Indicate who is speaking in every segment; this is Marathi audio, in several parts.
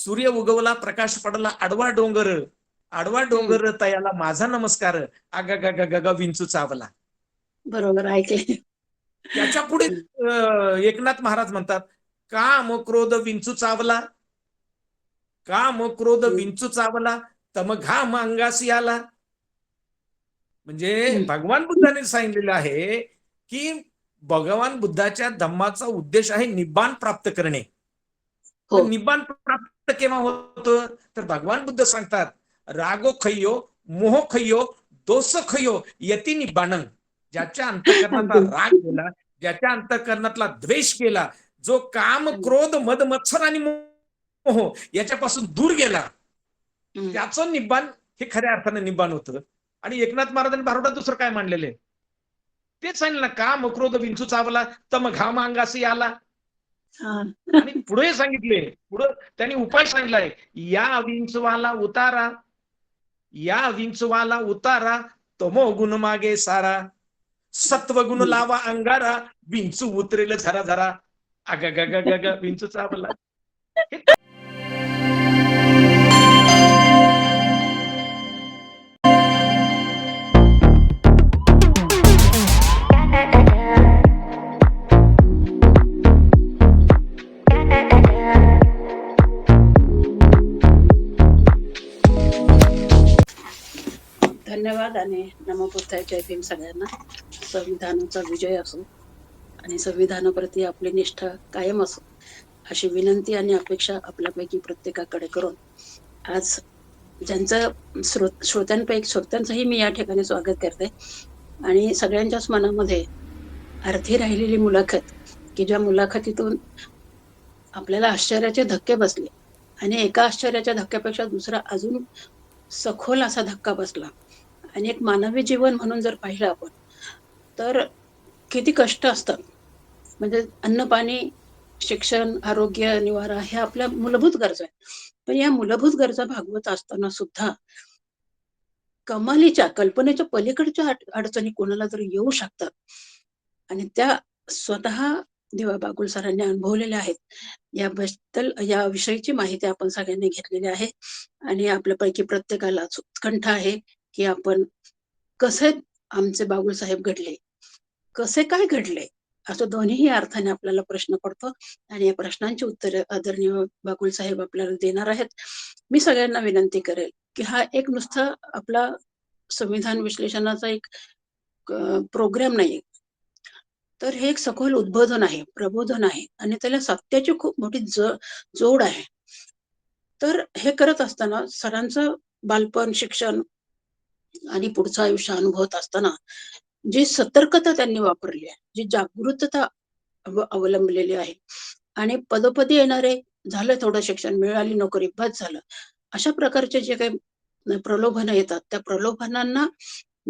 Speaker 1: सूर्य उगवला, प्रकाश पडला, आडवा डोंगर तयाला माझा नमस्कार, आगा गा गा गा विंचू चावला.
Speaker 2: बरोबर ऐकले.
Speaker 1: त्याच्या पुढे एकनाथ महाराज म्हणतात, काम क्रोध विंचू चावला, काम क्रोध विंचू चावला, तम घाम अंगासी आला. म्हणजे भगवान बुद्धाने सांगितलेलं आहे की भगवान बुद्धाच्या धम्माचा उद्देश आहे निब्बाण प्राप्त करणे. तर निब्बाण प्राप्त केव्हा होतं, तर भगवान बुद्ध सांगतात, रागो खय्यो मोह खय्यो दोष खय्यो यती निब्बाणं. ज्याच्या अंतःकरणाचा राग गेला, ज्याच्या अंतःकरणातला द्वेष गेला, जो काम क्रोध मद मत्सर आणि मोह याच्यापासून दूर गेला, त्याचं निब्बाण हे खऱ्या अर्थाने निब्बाण होतं. आणि एकनाथ महाराजांनी भारुडात दुसरं काय मांडलेलं आहे तेच सांगितलं ना, काम क्रोध विंचू चावला, तम घाम अंगासी आला. आणि पुढे सांगितले, पुढे त्यांनी उपाय सांगितलाय, या विंचवाला उतारा, या विंचवाला उतारा, तमो गुण मागे सारा, सत्व गुण लावा अंगारा, विंचू उतरेल झरा झरा. अग ग ग ग ग विंचू चावला.
Speaker 2: धन्यवाद आणि नमो बुद्धाय. जय भीम सगळ्यांना. संविधानाचा विजय असो आणि संविधानाप्रती आपली निष्ठा कायम असो अशी विनंती आणि अपेक्षा आपल्यापैकी प्रत्येकाकडे करून आज ज्यांचं श्रोत्यांचंही मी या ठिकाणी स्वागत करते. आणि सगळ्यांच्याच मनामध्ये अर्धी राहिलेली मुलाखत, की ज्या मुलाखतीतून आपल्याला आश्चर्याचे धक्के बसले आणि एका आश्चर्याच्या धक्क्यापेक्षा दुसरा अजून सखोल असा धक्का बसला. आणि एक मानवी जीवन म्हणून जर पाहिलं आपण तर किती कष्ट असतात. म्हणजे अन्न पाणी शिक्षण आरोग्य निवारा हे आपल्या मूलभूत गरजा आहेत. पण या मूलभूत गरजा भागवत असताना सुद्धा कमालीच्या कल्पनेच्या पलीकडच्या अडचणी कोणाला जर येऊ शकतात आणि त्या स्वतः दिवा बागुल सरांनी अनुभवलेल्या आहेत. याबद्दल या विषयीची माहिती आपण सगळ्यांनी घेतलेली आहे आणि आपल्यापैकी प्रत्येकाला उत्कंठ आहे की आपण कसे आमचे बागुल साहेब घडले, कसे काय घडले, असं दोन्ही अर्थाने आपल्याला प्रश्न पडतो. आणि या प्रश्नांची उत्तरे आदरणीय बागुल साहेब आपल्याला देणार आहेत. मी सगळ्यांना विनंती करेल की हा एक नुसता आपला संविधान विश्लेषणाचा एक प्रोग्राम नाही, तर हे एक सखोल उद्बोधन आहे, प्रबोधन आहे आणि त्याला सत्याची खूप मोठी जोड आहे. तर हे करत असताना सरांचं बालपण शिक्षण आणि पुढचं आयुष्य अनुभवत असताना जी सतर्कता त्यांनी वापरली आहे, जी जागृतता अवलंबलेली आहे आणि पदोपदी येणारे झालं थोडं शिक्षण, मिळाली नोकरी, बस झालं, अशा प्रकारचे जे काही प्रलोभन येतात त्या प्रलोभनांना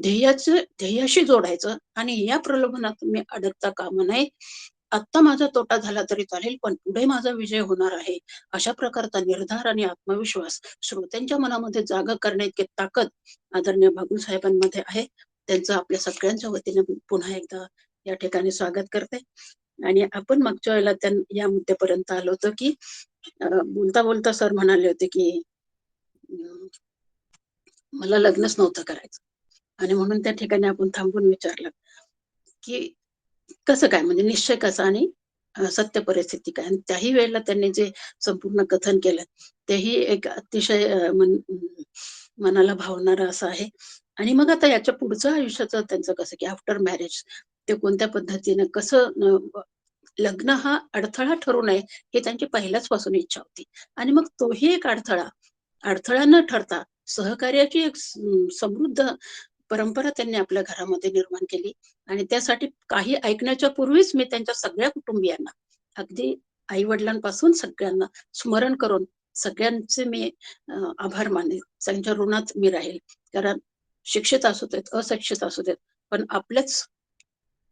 Speaker 2: ध्येयाशी जोडायचं आणि या प्रलोभनात मी अडकता कामा नये. आत्ता माझा तोटा झाला तरी चालेल पण पुढे माझा विजय होणार आहे, अशा प्रकारचा निर्धार आणि आत्मविश्वास श्रोत्यांच्या मनामध्ये जागा करण्याची ताकद आदरणीय बागुल साहेबांमध्ये आहे. त्यांचं आपल्या सगळ्यांच्या वतीने पुन्हा एकदा या ठिकाणी स्वागत करते. आणि आपण मागच्या वेळेला या मुद्द्यापर्यंत आलो होतो की बोलता बोलता सर म्हणाले होते की मला लग्नच नव्हतं करायचं आणि म्हणून त्या ठिकाणी आपण थांबून विचारलं की कसं काय, म्हणजे निश्चय कसा आणि सत्य परिस्थिती काय. आणि त्याही वेळेला त्यांनी जे संपूर्ण कथन केलं तेही एक अतिशय मनाला भावणारं असं आहे. आणि मग आता याच्या पुढचं आयुष्याचं त्यांचं कसं की आफ्टर मॅरेज ते कोणत्या पद्धतीने कसं लग्न हा अडथळा ठरू नये हे त्यांची पहिल्याच पासून इच्छा होती. आणि मग तोही एक अडथळा न ठरता सहकार्याची एक समृद्ध परंपरा त्यांनी आपल्या घरामध्ये निर्माण केली. आणि त्यासाठी काही ऐकण्याच्या पूर्वीच मी त्यांच्या सगळ्या कुटुंबियांना अगदी आई वडिलांपासून सगळ्यांना स्मरण करून सगळ्यांचे मी आभार मानेल, त्यांच्या ऋणात मी राहील. कारण शिक्षित असू देत अशिक्षित असू देत पण आपल्याच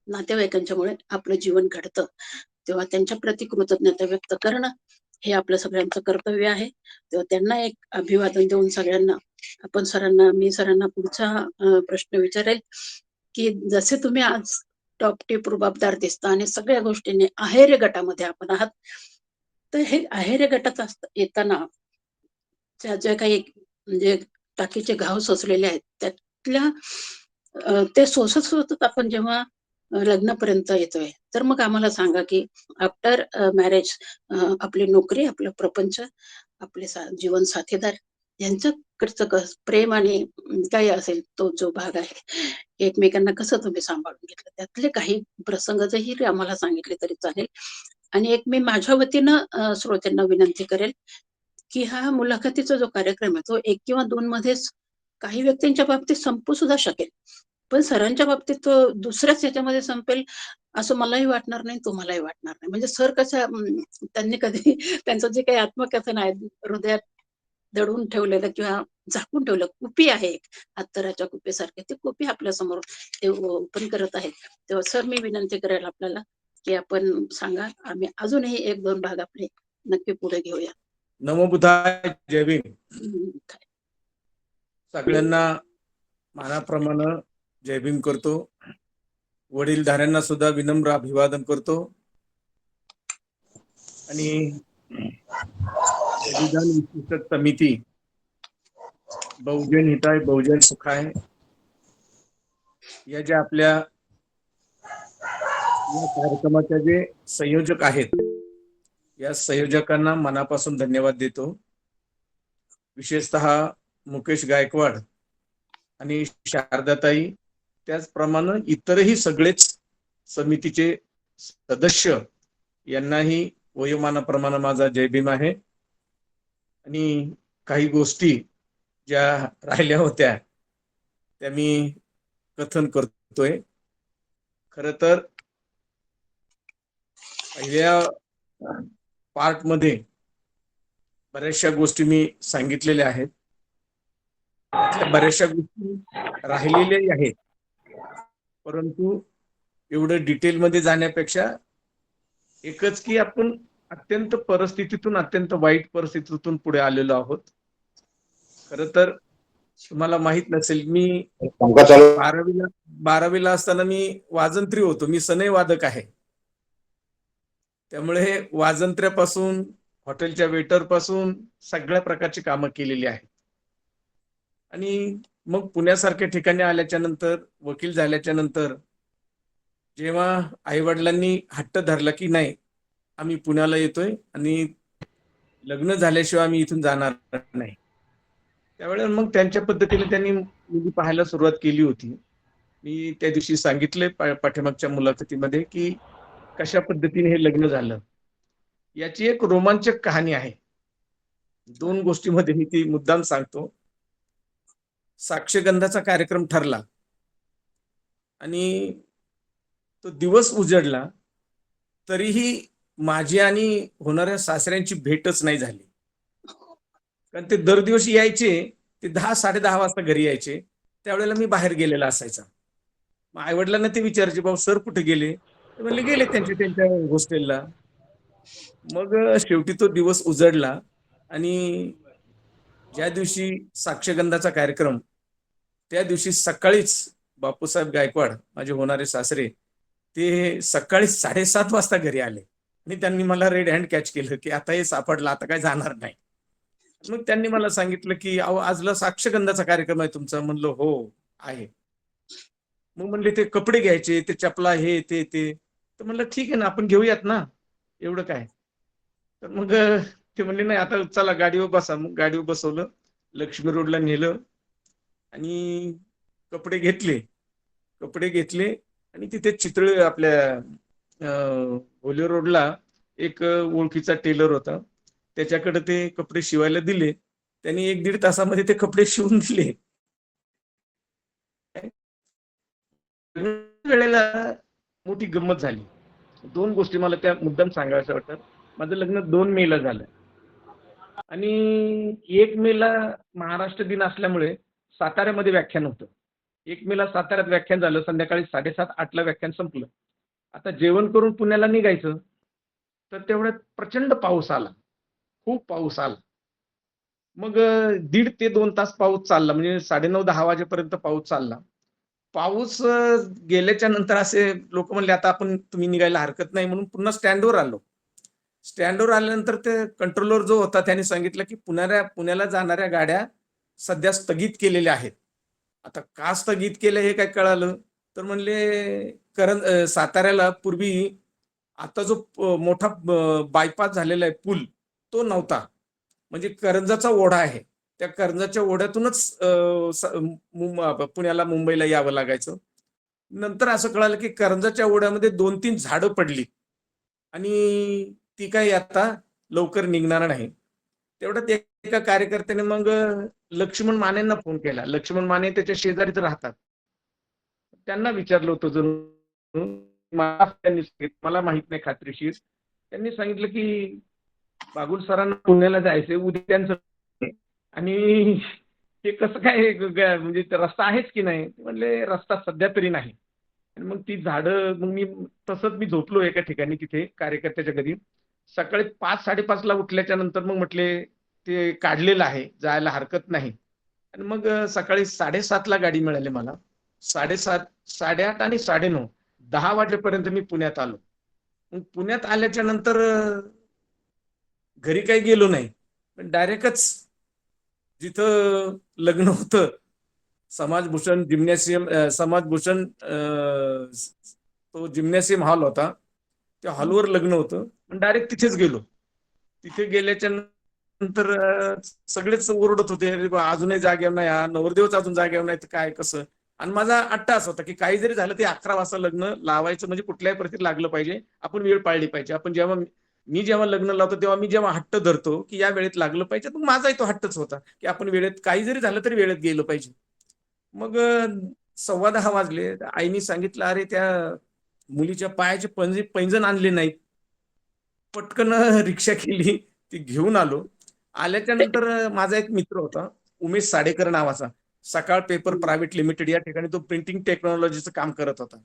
Speaker 2: नातेवाईकांच्यामुळे आपलं जीवन घडतं, तेव्हा त्यांच्या प्रति कृतज्ञता व्यक्त करणं हे आपलं सगळ्यांचं कर्तव्य आहे. तेव्हा त्यांना एक अभिवादन देऊन सगळ्यांना मी सरांना पुढचा प्रश्न विचारेल की जसे तुम्ही आज टॉप टिप रुबाबदार दिसता आणि सगळ्या गोष्टींनी आहेर गटामध्ये आपण आहात, तर हे आहेर गटात येताना ज्या काही म्हणजे टाकीचे घाव सचलेले आहेत त्यातल्या ते सोसत आपण जेव्हा लग्नापर्यंत येतोय, तर मग आम्हाला सांगा, की आफ्टर मॅरेज आपली नोकरी, आपलं प्रपंच, आपले जीवन साथीदार यांच्याकडचं प्रेम आणि काय असेल तो जो भाग आहे, एकमेकांना कसं तुम्ही सांभाळून घेतलं, त्यातले काही प्रसंग जरी आम्हाला सांगितले तरी चालेल. आणि एक मी माझ्या वतीनं श्रोत्यांना विनंती करेल, की हा मुलाखतीचा जो कार्यक्रम आहे, तो 1 किंवा 2 मध्येच काही व्यक्तींच्या बाबतीत संपू सुद्धा शकेल. पण सरांच्या बाबतीत तो दुसऱ्याच ह्याच्यामध्ये संपेल, असं मलाही वाटणार नाही, तुम्हालाही वाटणार नाही. म्हणजे सर कशा त्यांनी कधी त्यांचं जे काही आत्मकथन आहे, हृदयात दडवून ठेवलेलं किंवा झाकून ठेवलं, कुपी आहे एक अत्तराच्या कुपीसारखी. ती कुपी आपल्यासमोर ते ओपन करत आहेत. तेव्हा सर मी विनंती करेल आपल्याला, की आपण सांगा, आम्ही अजूनही 1-2 भाग आपले नक्की पुढे घेऊया.
Speaker 1: नमो बुद्धाय, जय भीम.
Speaker 2: हं,
Speaker 1: सगळ्यांना मानाप्रमाणे जय भीम करतो. वडीलधाऱ्यांना सुद्धा विनम्र अभिवादन करतो आणि बलिदान विशिष्ट समिती बहुजन हिताय बहुजन सुखाय या ज्या आपल्या या कार्यक्रमाचे जे संयोजक आहेत, या संयोजकांना मनापासून धन्यवाद देतो. विशेषतः मुकेश गायकवाड आणि शारदाताई, त्याचप्रमाणे इतरही सगळेच समितीचे सदस्य यांनाही वयोमानाप्रमाणे माझा जय भीम आहे. आणि काही गोष्टी ज्या राहिल्या होत्या त्या मी कथन करतोय. खरं तर पहिल्या पार्टमध्ये बऱ्याचशा गोष्टी मी सांगितलेल्या आहेत. त्यातल्या बऱ्याचशा गोष्टी राहिलेल्याही आहेत, परंतु एवढं डिटेलमध्ये जाण्यापेक्षा एकच की आपण अत्यंत वाईट परिस्थितीतून पुढे आलेलो आहोत. खरं तर तुम्हाला माहित नसेल, मी 12वीला असताना मी वाजंत्री होतो. मी सनई वादक आहे. त्यामुळे वाजंत्र्यापासून हॉटेलच्या वेटर पासून सगळ्या प्रकारची कामं केलेली आहेत. आणि मग पुण्यासारख्या ठिकाणी आल्याच्या नंतर, वकील झाल्याच्या नंतर, जेव्हा आईवडिलांनी हट्ट धरला की नाही आम्ही पुण्याला येतोय आणि लग्न झाल्याशिवाय आम्ही इथून जाणार नाही, त्यावेळेला मग त्यांच्या पद्धतीने त्यांनी मुली पाहायला सुरुवात केली होती. मी त्या दिवशी सांगितले पाठीमागच्या मुलाखतीमध्ये की कशा पद्धतीने हे लग्न झालं. याची एक रोमांचक कहाणी आहे. 2 गोष्टीमध्ये मी ती मुद्दाम सांगतो. साक्षगंधाचा कार्यक्रम ठरला आणि तो दिवस उजडला, तरीही माझी आणि होणाऱ्या सासऱ्यांची भेटच नाही झाली. कारण ते दर दिवशी यायचे, ते 10-10:30 वाजता घरी यायचे. त्यावेळेला मी बाहेर गेलेला असायचा. मग आईवडिलांना ते विचारायचे, बाबा सर कुठे गेले? ते म्हणले गेले त्यांच्या हॉस्टेलला. मग शेवटी तो दिवस उजडला आणि ज्या दिवशी साक्षगंधाचा कार्यक्रम, त्या दिवशी सकाळीच बापूसाहेब गायकवाड माझे होणारे सासरे ते सकाळी 7:30 वाजता घरी आले आणि त्यांनी मला रेड हँड कॅच केलं की आता हे सापडलं, आता काय जाणार नाही. मग त्यांनी मला सांगितलं की अहो आजला साक्षगंधाचा कार्यक्रम आहे तुमचा. म्हणलं हो आहे. मग म्हणले ते कपडे घ्यायचे, ते चपला, हे ते ते. तर म्हणलं ठीक आहे ना, आपण घेऊयात ना, एवढं काय. तर मग ते म्हणले नाही आता चला गाडीवर बसा. मग गाडीवर बसवलं, लक्ष्मी रोडला नेलं आणि कपडे घेतले आणि तिथे चितळे आपल्या ओले रोडला एक ओळखीचा टेलर होता, त्याच्याकडे ते कपडे शिवायला दिले. त्यांनी 1-1.5 तासामध्ये ते कपडे शिवून दिले. वेळेला मोठी गंमत झाली. 2 गोष्टी मला त्या मुद्दाम सांगायच्या वाटतात. माझं लग्न 2 मेला झालं आणि 1 मेला महाराष्ट्र दिन असल्यामुळे साताऱ्यामध्ये व्याख्यान होतं. 1 मेला साताऱ्यात व्याख्यान झालं. संध्याकाळी 7:30-8ला व्याख्यान संपलं. आता जेवण करून पुण्याला निघायचं, तर तेवढ्यात प्रचंड पाऊस आला. खूप पाऊस आला. मग 1.5 ते 2 तास पाऊस चालला. म्हणजे 9:30-10 वाजेपर्यंत पाऊस चालला. पाऊस गेल्याच्या नंतर असे लोक म्हणले आता तुम्ही निघायला हरकत नाही म्हणून पुन्हा स्टँडवर आलो. स्टँडवर आल्यानंतर ते कंट्रोलर जो होता त्याने सांगितलं की पुण्याला जाणाऱ्या गाड्या सध्या स्थगित केलेल्या आहेत. आता का स्थगित केलं हे काय कळालं तर म्हणले साताऱ्याला पूर्वी आता जो मोठा बायपास झालेला आहे पूल तो नव्हता. म्हणजे करंजाचा ओढा आहे. त्या करंजाच्या ओढ्यातूनच पुण्याला मुंबईला यावं लागायचं. नंतर असं कळालं की करंजाच्या ओढ्यामध्ये 2-3 झाडं पडली आणि ती काही आता लवकर निघणार नाही. तेवढ्यात एका कार्यकर्त्याने मग लक्ष्मण मानेंना फोन केला. लक्ष्मण माने त्याच्या शेजारीच राहतात. त्यांना विचारलं होतं जणू मला माहित नाही खात्रीशीर. त्यांनी सांगितलं की बागुल सरांना पुण्याला जायचंय उद्या त्यांचं आणि हे कसं काय म्हणजे रस्ता आहेच की नाही म्हणले रस्ता सध्या तरी नाही. आणि मग ती झाडं मग मी झोपलो एका ठिकाणी तिथे कार्यकर्त्याच्या घरी. सकाळी 5-5:30 ला उठल्याच्या नंतर मग म्हटले ते काढलेलं आहे जायला हरकत नाही. आणि मग सकाळी 7:30 ला गाडी मिळाली मला. 7:30, 8:30 आणि 9:30 10 वाजेपर्यंत मी पुण्यात आलो. मग पुण्यात आल्याच्या नंतर घरी काही गेलो नाही पण डायरेक्टच जिथं लग्न होतं समाजभूषण तो जिम्नॅसियम हॉल होता. त्या हॉलवर लग्न होतं पण डायरेक्ट तिथेच गेलो. तिथे गेल्याच्या नंतर सगळेच ओरडत होते अजूनही जागेवर नाही हा नवरदेवच अजून जागेवर नाही तर काय कसं. आणि माझा अट्टा असा होता की काही जरी झालं ते 11 वाजता लग्न लावायचं म्हणजे कुठल्याही परिस्थितीत लागलं पाहिजे. आपण वेळ पाळली पाहिजे. मी जेव्हा लग्न लावतो तेव्हा मी जेव्हा हट्ट धरतो की या वेळेत लागलं पाहिजे मग माझाही तो हट्टच होता की आपण वेळेत काही जरी झालं तरी वेळेत गेलो पाहिजे. मग 10:15 वाजले. आईनी सांगितलं अरे त्या मुलीच्या पायाचे पैंजण आणले नाहीत. पटकन रिक्षा केली ती घेऊन आलो. आल्याच्या नंतर माझा एक मित्र होता उमेश साडेकर नावाचा. सकाळ पेपर प्रायव्हेट लिमिटेड या ठिकाणी तो प्रिंटिंग टेक्नॉलॉजीचं काम करत होता.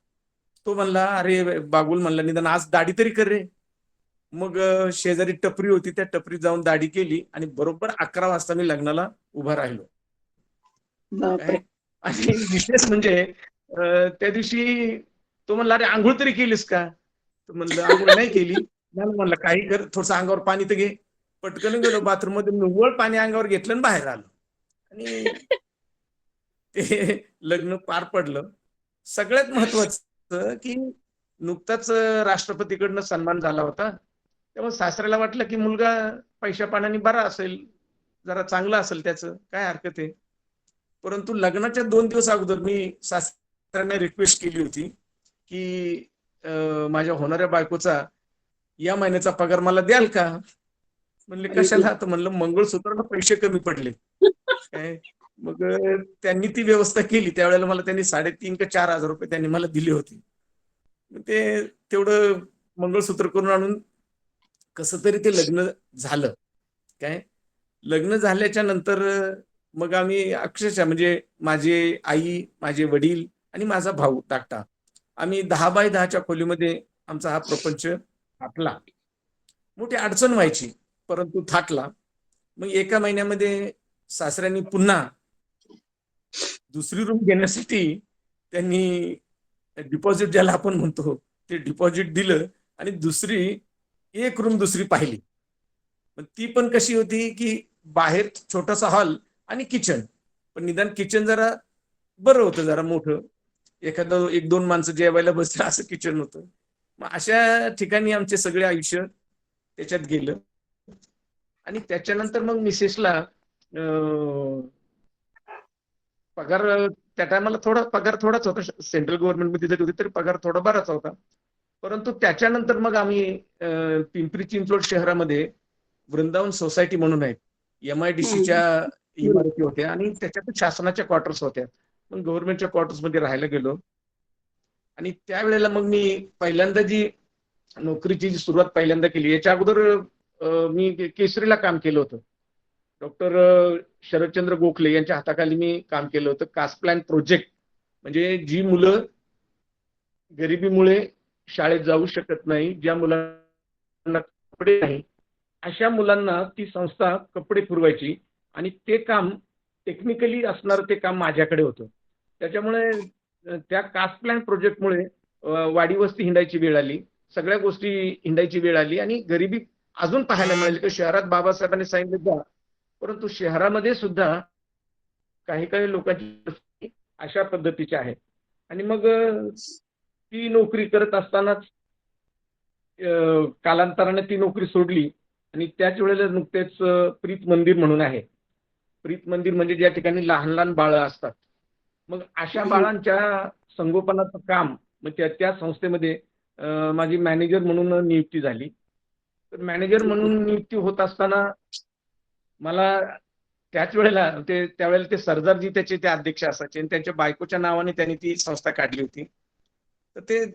Speaker 1: तो म्हणला अरे बागुल म्हणला निदान आज दाढी तरी कर रे. मग शेजारी टपरी होती त्या टपरीत जाऊन दाढी केली आणि बरोबर 11 वाजता मी लग्नाला उभा राहिलो. काय आणि विशेष म्हणजे त्या दिवशी तो म्हणला अरे आंघोळ तरी केलीस का. तर म्हणलं आंघोळ नाही केली. म्हणलं काही कर थोडस अंगावर पाणी तर घे. पटकन गेलो बाथरूम मध्ये निव्वळ पाणी अंगावर घेतलं आणि बाहेर आलो. आणि ते लग्न पार पडलं. सगळ्यात महत्वाचं की नुकताच राष्ट्रपतीकडनं सन्मान झाला होता. तेव्हा सासऱ्याला वाटलं की मुलगा पैशा पाण्याने बरा असेल जरा चांगला असेल त्याचं काय हरकत आहे. परंतु लग्नाच्या 2 दिवस अगोदर मी सासऱ्यांना रिक्वेस्ट केली होती की माझ्या होणाऱ्या बायकोचा या महिन्याचा पगार मला द्याल का. म्हणले कशाला तर म्हणलं मंगळसूत्राला पैसे कमी पडले. काय मग त्यांनी ती व्यवस्था केली. त्यावेळेला मला त्यांनी 3.5 का 4,000 रुपये त्यांनी मला दिले होते. ते तेवढं मंगळसूत्र करून आणून कसं तरी ते लग्न झालं. काय लग्न झाल्याच्या नंतर मग आम्ही अक्षरशः म्हणजे माझी आई माझे वडील आणि माझा भाऊ धाकटा आम्ही 10x10च्या खोलीमध्ये आमचा हा प्रपंच थाटला. मोठी अडचण व्हायची परंतु थाटला. मग एका महिन्यामध्ये सासऱ्यांनी पुन्हा दुसरी रूम घेण्यासाठी त्यांनी डिपॉझिट ज्याला आपण म्हणतो ते डिपॉझिट दिलं आणि एक रूम दुसरी पाहिली. ती पण कशी होती की बाहेर छोटासा हॉल आणि किचन पण निदान किचन जरा बरं होतं जरा मोठं. एखादं 1-2 माणसं जेवायला बसलं असं किचन होतं. मग अशा ठिकाणी आमचे सगळे आयुष्य त्याच्यात गेलं. आणि त्याच्यानंतर मग मिसेसला पगार त्या टायमाला पगार थोडाच होता. सेंट्रल गव्हर्नमेंट मध्ये जरी होती तरी पगार थोडा बराच होता. परंतु त्याच्यानंतर मग आम्ही पिंपरी चिंचवड शहरामध्ये वृंदावन सोसायटी म्हणून आहेत MIDCच्या इमारती होत्या आणि त्याच्यात शासनाच्या क्वार्टर्स होत्या. मग गव्हर्नमेंटच्या क्वार्टर्स मध्ये राहायला गेलो. आणि त्यावेळेला मग मी पहिल्यांदा नोकरीची सुरुवात पहिल्यांदा केली. याच्या अगोदर मी केसरीला काम केलं होतं. डॉक्टर शरदचंद्र गोखले यांच्या हाताखाली मी काम केलं होतं. कास्ट प्लॅन प्रोजेक्ट म्हणजे जी मुलं गरिबीमुळे शाळेत जाऊ शकत नाही ज्या मुलांना कपडे नाही अशा मुलांना ती संस्था कपडे पुरवायची आणि ते काम टेक्निकली असणारं ते काम माझ्याकडे होतं. त्याच्यामुळे त्या कास्ट प्लॅन प्रोजेक्टमुळे वाडी वस्ती हिंडायची वेळ आली. सगळ्या गोष्टी हिंडायची वेळ आली आणि गरिबी अजून पाहायला मिळेल की शहरात बाबासाहेबांनी सांगितलं द्या, परंतु शहरामध्ये सुद्धा काही काही लोकांची परिस्थिती अशा पद्धतीची आहे. आणि मग ती नोकरी करत असतानाच कालांतराने ती नोकरी सोडली आणि त्याच वेळेला नुकतेच प्रीत मंदिर म्हणून आहे. प्रीत मंदिर म्हणजे ज्या ठिकाणी लहान लहान बाळं असतात. मग अशा बाळांच्या संगोपनाचं काम मग त्या संस्थेमध्ये माझी मॅनेजर म्हणून नियुक्ती झाली. तर मॅनेजर म्हणून नियुक्ती होत असताना मला त्याच वेळेला त्यावेळेला ते सरदारजी त्याचे ते अध्यक्ष असायचे आणि त्यांच्या बायकोच्या नावाने त्यांनी ती संस्था काढली होती. तर ते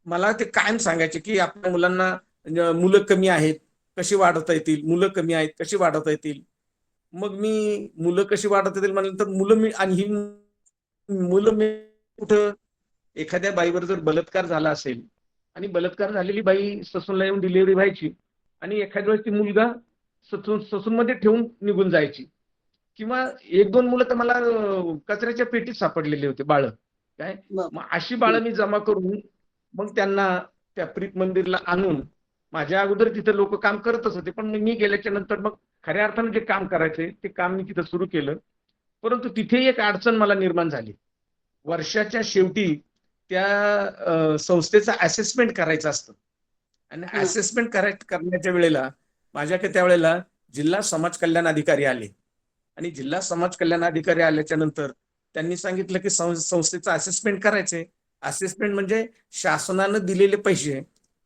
Speaker 1: मला ते कायम सांगायचे की आपल्या मुलांना मुलं कमी आहेत, कशी वाढवता येतील, मुलं कमी आहेत, कशी वाढवता येतील. मग मी मुलं कशी वाढवता येतील म्हटल्यानंतर मुलं मी आणि ही मुलं मी कुठं एखाद्या बाईवर जर बलात्कार झाला असेल आणि बलात्कार झालेली बाई ससूनला येऊन डिलिव्हरी व्हायची आणि एखाद्या वेळेस ती मुलगा ससूनमध्ये ठेवून निघून जायची किंवा एक दोन मुलं तर मला कचऱ्याच्या पेटीत सापडलेले होते बाळ. काय मग अशी बाळं मी जमा करून मग त्यांना त्या प्रीत मंदिरला आणून माझ्या अगोदर तिथे लोक काम करतच होते, पण मी गेल्याच्या नंतर मग खऱ्या अर्थानं जे काम करायचंय ते काम मी तिथं सुरू केलं. परंतु तिथे एक अडचण मला निर्माण झाली. वर्षाच्या शेवटी त्या संस्थेचं असेसमेंट करायचं असतं आणि असेसमेंट करण्याच्या वेळेला माझ्याकडे त्यावेळेला जिल्हा समाज कल्याण अधिकारी आले आणि जिल्हा समाज कल्याण अधिकारी आल्याच्या नंतर त्यांनी सांगितलं की संस्थेचं असेसमेंट करायचंय. असेसमेंट म्हणजे शासनानं दिलेले पैसे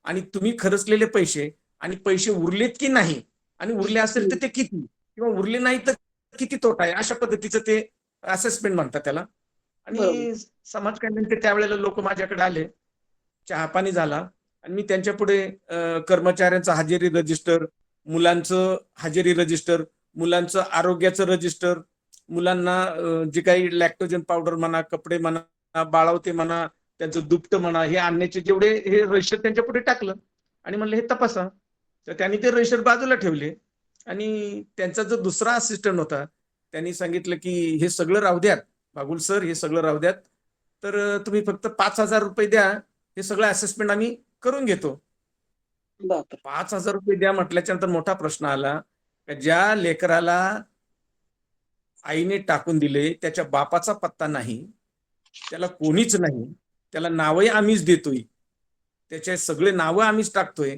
Speaker 1: आणि तुम्ही खर्चलेले पैसे आणि पैसे उरलेत की नाही आणि उरले असेल तर ते किती किंवा उरले नाही तर किती तोटा आहे, अशा पद्धतीचं ते असेसमेंट म्हणतात त्याला. आणि समाज कल्याणचे त्यावेळेला लोक माझ्याकडे आले, चहापाणी झाला आणि मी त्यांच्या पुढे कर्मचाऱ्यांचं हजेरी रजिस्टर, मुलांचं हजेरी रजिस्टर, मुलांचं आरोग्याचं रजिस्टर, मुलांना जे काही लॅक्टोजन पावडर म्हणा, कपडे म्हणा, बाळवते म्हणा, त्यांचं दुपटं म्हणा, हे आणण्याचे जेवढे हे रजिस्टर त्यांच्या पुढे टाकलं आणि म्हणलं हे तपासा. तर त्यांनी ते रजिस्टर बाजूला ठेवले आणि त्यांचा जो दुसरा असिस्टंट होता त्यांनी सांगितलं की हे सगळं राहू द्यात बागुल सर, हे सगळं राहू द्यात, तर तुम्ही फक्त 5,000 रुपये द्या, हे सगळं असेसमेंट आम्ही करून घेतो. 5,000 रुपये द्या म्हटल्याच्या नंतर मोठा प्रश्न आला, ज्या लेकराला आईने टाकून दिले त्याच्या बापाचा पत्ता नाही, त्याला कोणीच नाही, त्याला नावही आम्हीच देतोय, त्याचे सगळे नावं आम्हीच टाकतोय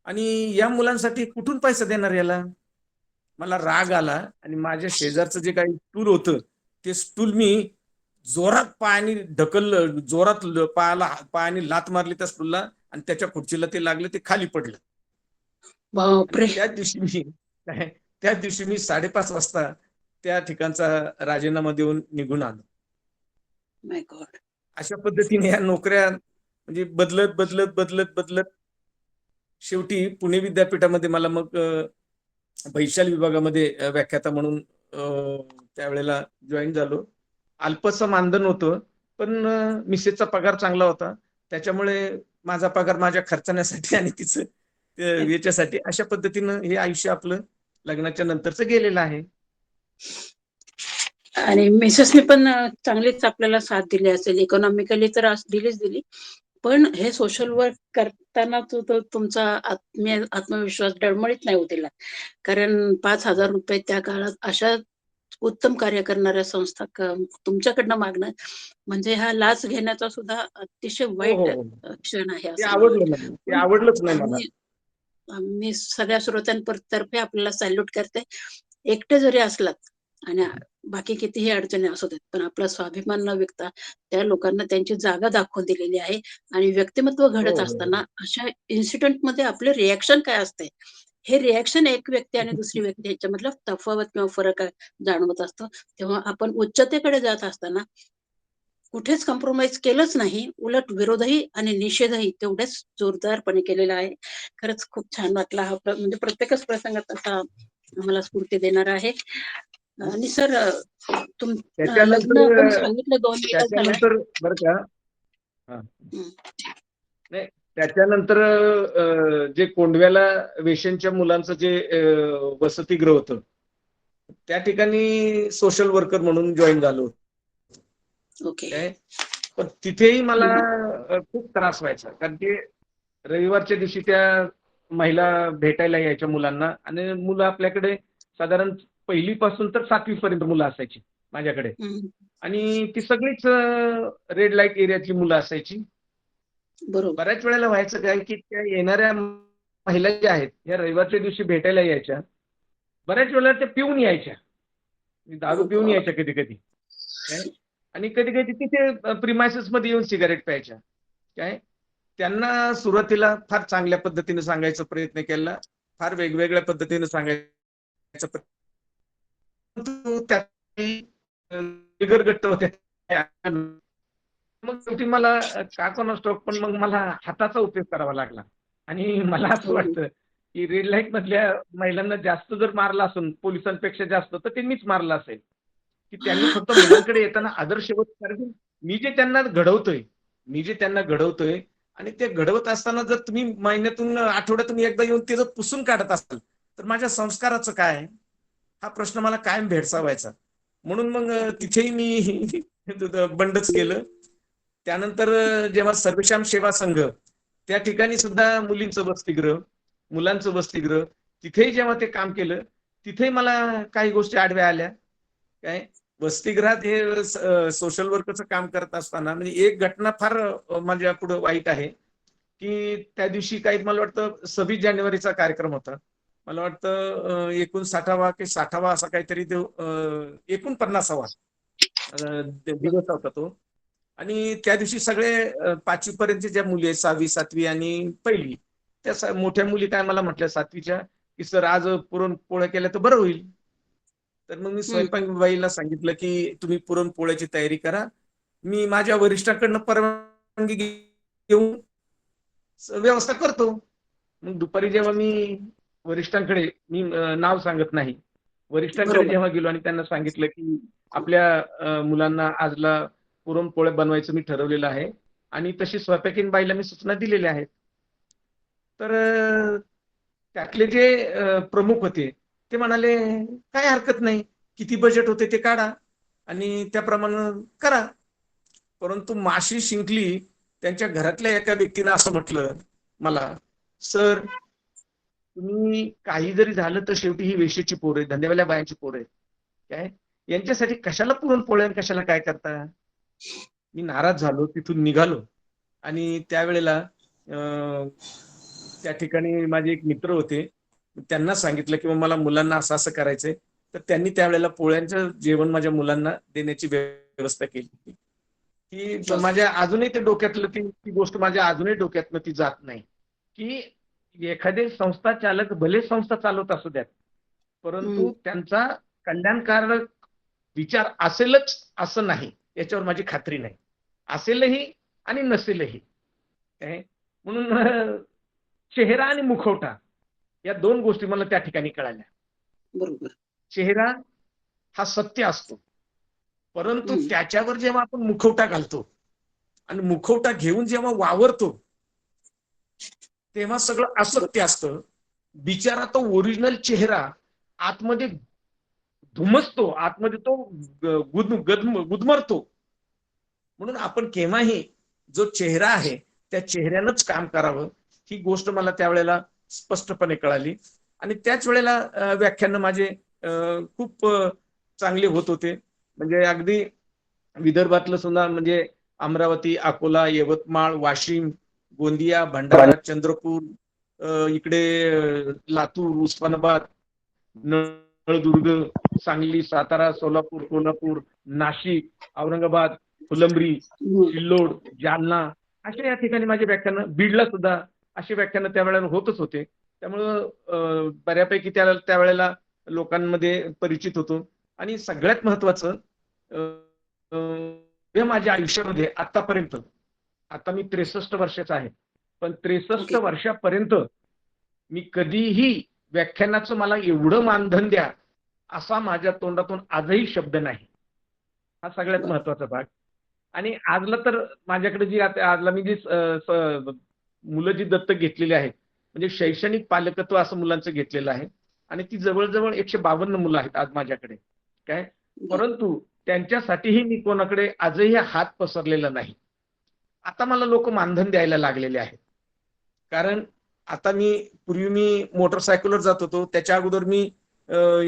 Speaker 1: आणि या मुलांसाठी कुठून पैसा देणार याला. मला राग आला आणि माझ्या शेजारचं जे काही स्टूल होतं ते स्टूल मी जोरात पायाने ढकललं, जोरात पायाने लात मारली त्या स्टूलला आणि त्याच्या खुर्चीला ते लागलं, ते खाली पडलं. त्या दिवशी मी 5:30 वाजता त्या ठिकाणचा राजीनामा देऊन निघून आलो. अशा पद्धतीने या नोकऱ्या म्हणजे बदलत बदलत बदलत बदलत शेवटी पुणे विद्यापीठामध्ये मला मग वैशाली विभागामध्ये व्याख्याता म्हणून त्यावेळेला जॉईन झालो. अल्पसं मानधन होतं, पण मिसेसचा पगार चांगला होता, त्याच्यामुळे माझा पगार माझ्या खर्चण्यासाठी आणि तिचं याच्यासाठी अशा पद्धतीनं हे आयुष्य आपलं लग्नाच्या नंतरचं गेलेलं आहे.
Speaker 2: आणि मिसेसने पण चांगलीच आपल्याला साथ दिली असेल, इकॉनॉमिकली तर दिली, पण हे सोशल वर्क करताना तुमचा आत्मविश्वास डळमळीत नाही होतील, कारण 5,000 रुपये त्या काळात अशा उत्तम कार्य करणाऱ्या संस्था तुमच्याकडनं मागणं म्हणजे हा लाच घेण्याचा सुद्धा अतिशय वाईट क्षण आहे असं.
Speaker 1: ते आवडलंच नाही मला.
Speaker 2: मी सगळ्या श्रोत्यांतर्फे आपल्याला सॅल्यूट करते. एकटे जरी असलात आणि बाकी कितीही अडचणी असू देत, पण आपला स्वाभिमान न विकता त्या लोकांना त्यांची जागा दाखवून दिलेली आहे. आणि व्यक्तिमत्व घडत असताना अशा इन्सिडेंट मध्ये आपले रिॲक्शन काय असते, हे रिॲक्शन एक व्यक्ती आणि दुसरी व्यक्ती याच्यामधलं तफावत किंवा फरक जाणवत असतो. तेव्हा आपण उच्चतेकडे जात असताना कुठेच कॉम्प्रोमाइज केलंच नाही, उलट विरोधही आणि निषेधही तेवढेच जोरदारपणे केलेला आहे. खरंच खूप छान वाटला हा म्हणजे प्रत्येकच प्रसंगात असा आम्हाला स्फूर्ती देणार आहे. आणि सर लग्न आपण सांगितलं 2 वेळा झालं.
Speaker 1: त्याच्यानंतर बरं का, नाही त्याच्यानंतर जे कोंडव्याला वेश्यांच्या मुलांचं जे वसतिगृह होतं त्या ठिकाणी सोशल वर्कर म्हणून जॉईन झालो.
Speaker 2: ओके.
Speaker 1: पण तिथेही मला खूप त्रास व्हायचा, कारण की रविवारच्या दिवशी त्या महिला भेटायला यायच्या मुलांना, आणि मुलं आपल्याकडे साधारण 1ली पासून तर 7वी पर्यंत मुलं असायची माझ्याकडे.
Speaker 2: हं.
Speaker 1: आणि ती सगळीच रेड लाईट एरियातली मुलं असायची.
Speaker 2: बरोबर.
Speaker 1: बऱ्याच वेळेला व्हायचं काय, की त्या येणाऱ्या महिला ज्या आहेत, या रविवारच्या दिवशी भेटायला यायच्या. बऱ्याच वेळेला त्या पिऊन यायच्या. दारू
Speaker 2: ओ
Speaker 1: पिऊन
Speaker 2: गॉड!
Speaker 1: यायच्या कधी-कधी. काय, आणि कधी-कधी तिथे प्रिमाइसेसमध्ये येऊन सिगारेट प्यायच्या. काय, त्यांना सुरुवातीला फार चांगल्या पद्धतीने सांगायचा प्रयत्न केला. फार वेगवेगळ्या पद्धतीने सांगायचा परंतु त्या बिगरगट्ट होत्या. मग शेवटी मला का कोणास ठाऊक, पण मग मला हाताचा उपयोग करावा लागला. आणि मला असं
Speaker 2: हो, हो.
Speaker 1: वाटतं, की रेड लाईट मधल्या महिलांना जास्त जर मारलं असेल पोलिसांपेक्षा जास्त, तर ते मीच मारलं असेल. की त्यांनी फक्त मुलांकडे येताना आदर्शवत, कारण मी जे त्यांना घडवतोय, मी जे त्यांना घडवतोय आणि ते घडवत असताना जर तुम्ही महिन्यातून, आठवड्यातून एकदा येऊन ते जर पुसून काढत असाल, तर माझ्या संस्काराचं काय? हा प्रश्न मला कायम भेडसावायचा. म्हणून मग तिथेही मी बंडच केलं. त्यानंतर जेव्हा सर्वश्याम सेवा संघ, त्या ठिकाणी सुद्धा मुलींचं वसतिगृह, मुलांचं वसतिगृह, तिथेही जेव्हा ते काम केलं, तिथेही मला काही गोष्टी आडव्या आल्या. काय, वसतिगृहात हे सोशल वर्करचं काम करत असताना म्हणजे एक घटना फार माझ्या पुढे वाईट आहे, की त्या दिवशी काही मला वाटतं 26 जानेवारीचा कार्यक्रम होता. मला वाटतं 59वा की 60वा असा काहीतरी तो 49वा दिवस होता तो. आणि त्या दिवशी सगळे 5वी पर्यंतच्या ज्या मुली आहेत, 6वी, 7वी आणि 1ली, त्या मोठ्या मुली काय मला म्हटल्या 7वीच्या, की सर आज पुरणपोळ्या केल्या तर बरं होईल. तर मग मी
Speaker 2: हं.
Speaker 1: स्वयंपाकबाईला सांगितलं, की तुम्ही पुरणपोळ्याची तयारी करा. मी माझ्या वरिष्ठांकडनं परवानगी घेऊन व्यवस्था करतो. मग दुपारी जेव्हा मी वरिष्ठांकडे, मी नाव सांगत नाही, वरिष्ठांकडे
Speaker 2: बरोबर.
Speaker 1: जेव्हा गेलो आणि त्यांना सांगितलं, की आपल्या मुलांना आजला पुरणपोळ्या बनवायचं मी ठरवलेलं आहे आणि तशी स्वयंपाकीन बाईला मी सूचना दिलेल्या आहेत. तर त्यातले जे प्रमुख होते, ते म्हणाले, "काही हरकत नाही. किती बजेट होते ते काढा आणि त्याप्रमाणे करा." परंतु माशी शिंकली, त्यांच्या घरातल्या एका व्यक्तीनं असं म्हटलं मला, "सर, तुम्ही काही जरी झालं तर शेवटी ही वेश्येची पोरं आहेत, धंदेवाल्या बायांची पोरं आहेत. काय? यांच्यासाठी कशाला पुरणपोळ्या आणि कशाला काय करता?" मी नाराज झालो, तिथून निघालो. आणि त्यावेळेला त्या ठिकाणी माझे एक मित्र होते. त्यांना सांगितलं, की मला मुलांना असं-असं करायचंय. तर त्यांनी त्यावेळेला पोळ्यांचं जेवण माझ्या मुलांना देण्याची व्यवस्था केली. की
Speaker 2: वाह!
Speaker 1: माझ्या अजूनही ते डोक्यातलं, ती ती गोष्ट माझ्या अजूनही डोक्यातनं ती जात नाही, की एखादे संस्था चालक भले संस्था चालवत असू द्यात,
Speaker 2: हं.
Speaker 1: परंतु त्यांचा कल्याणकारक विचार असेलच असं नाही, याच्यावर माझी खात्री नाही. असेलही आणि नसेलही. काय, म्हणून चेहरा आणि मुखवटा या 2 गोष्टी मला त्या ठिकाणी कळाल्या.
Speaker 2: बरोबर.
Speaker 1: चेहरा हा सत्य असतो, परंतु
Speaker 2: हं.
Speaker 1: त्याच्यावर जेव्हा आपण मुखवटा घालतो आणि मुखवटा घेऊन जेव्हा वावरतो, तेव्हा सगळं असत्य असतं. बिचारा तो ओरिजिनल चेहरा आतमध्ये धुमसतो, आतमध्ये तो गुदमरतो. म्हणून आपण केव्हाही जो चेहरा आहे, त्या चेहऱ्यानंच काम करावं, ही गोष्ट मला त्यावेळेला स्पष्टपणे कळाली. आणि त्याच वेळेला व्याख्यानं माझे खूप चांगले होत होते. म्हणजे अगदी विदर्भातलं सुद्धा, म्हणजे अमरावती, अकोला, यवतमाळ, वाशिम, गोंदिया, भंडारा, चंद्रपूर, इकडे लातूर, उस्मानाबाद, नळदुर्ग, सांगली, सातारा, सोलापूर, कोल्हापूर, नाशिक, औरंगाबाद, फुलंब्री,
Speaker 2: हं.
Speaker 1: सिल्लोड, जालना, अशा या ठिकाणी माझी व्याख्यानं, बीडला सुद्धा अशी व्याख्यानं त्यावेळेला होतच होते. त्यामुळं बऱ्यापैकी त्यावेळेला लोकांमध्ये परिचित होतो. आणि सगळ्यात महत्वाचं, अ, अ, हे माझ्या आयुष्यामध्ये आतापर्यंत, आता मी 63 वर्षाचा आहे. पण 63
Speaker 2: ओके.
Speaker 1: वर्षापर्यंत मी कधीही व्याख्यानाचं मला एवढं मानधन द्या, असा माझ्या तोंडातून आजही शब्द नाही. हा सगळ्यात
Speaker 2: वाह!
Speaker 1: महत्वाचा भाग. आणि आजला तर माझ्याकडे जी आजला मी जी मुलं जी दत्तक घेतलेली आहेत, म्हणजे शैक्षणिक पालकत्व असं मुलांचं घेतलेलं आहे. आणि ती जवळ-जवळ 152 मुलं आहेत आज माझ्याकडे. काय?
Speaker 2: वाह!
Speaker 1: परंतु त्यांच्यासाठीही मी कोणाकडे आजही हात पसरलेला नाही. आता मला लोकं मानधन द्यायला लागलेले आहेत. कारण आता पूर्वी मी मोटरसायकलवर जात होतो, त्याच्या अगोदर मी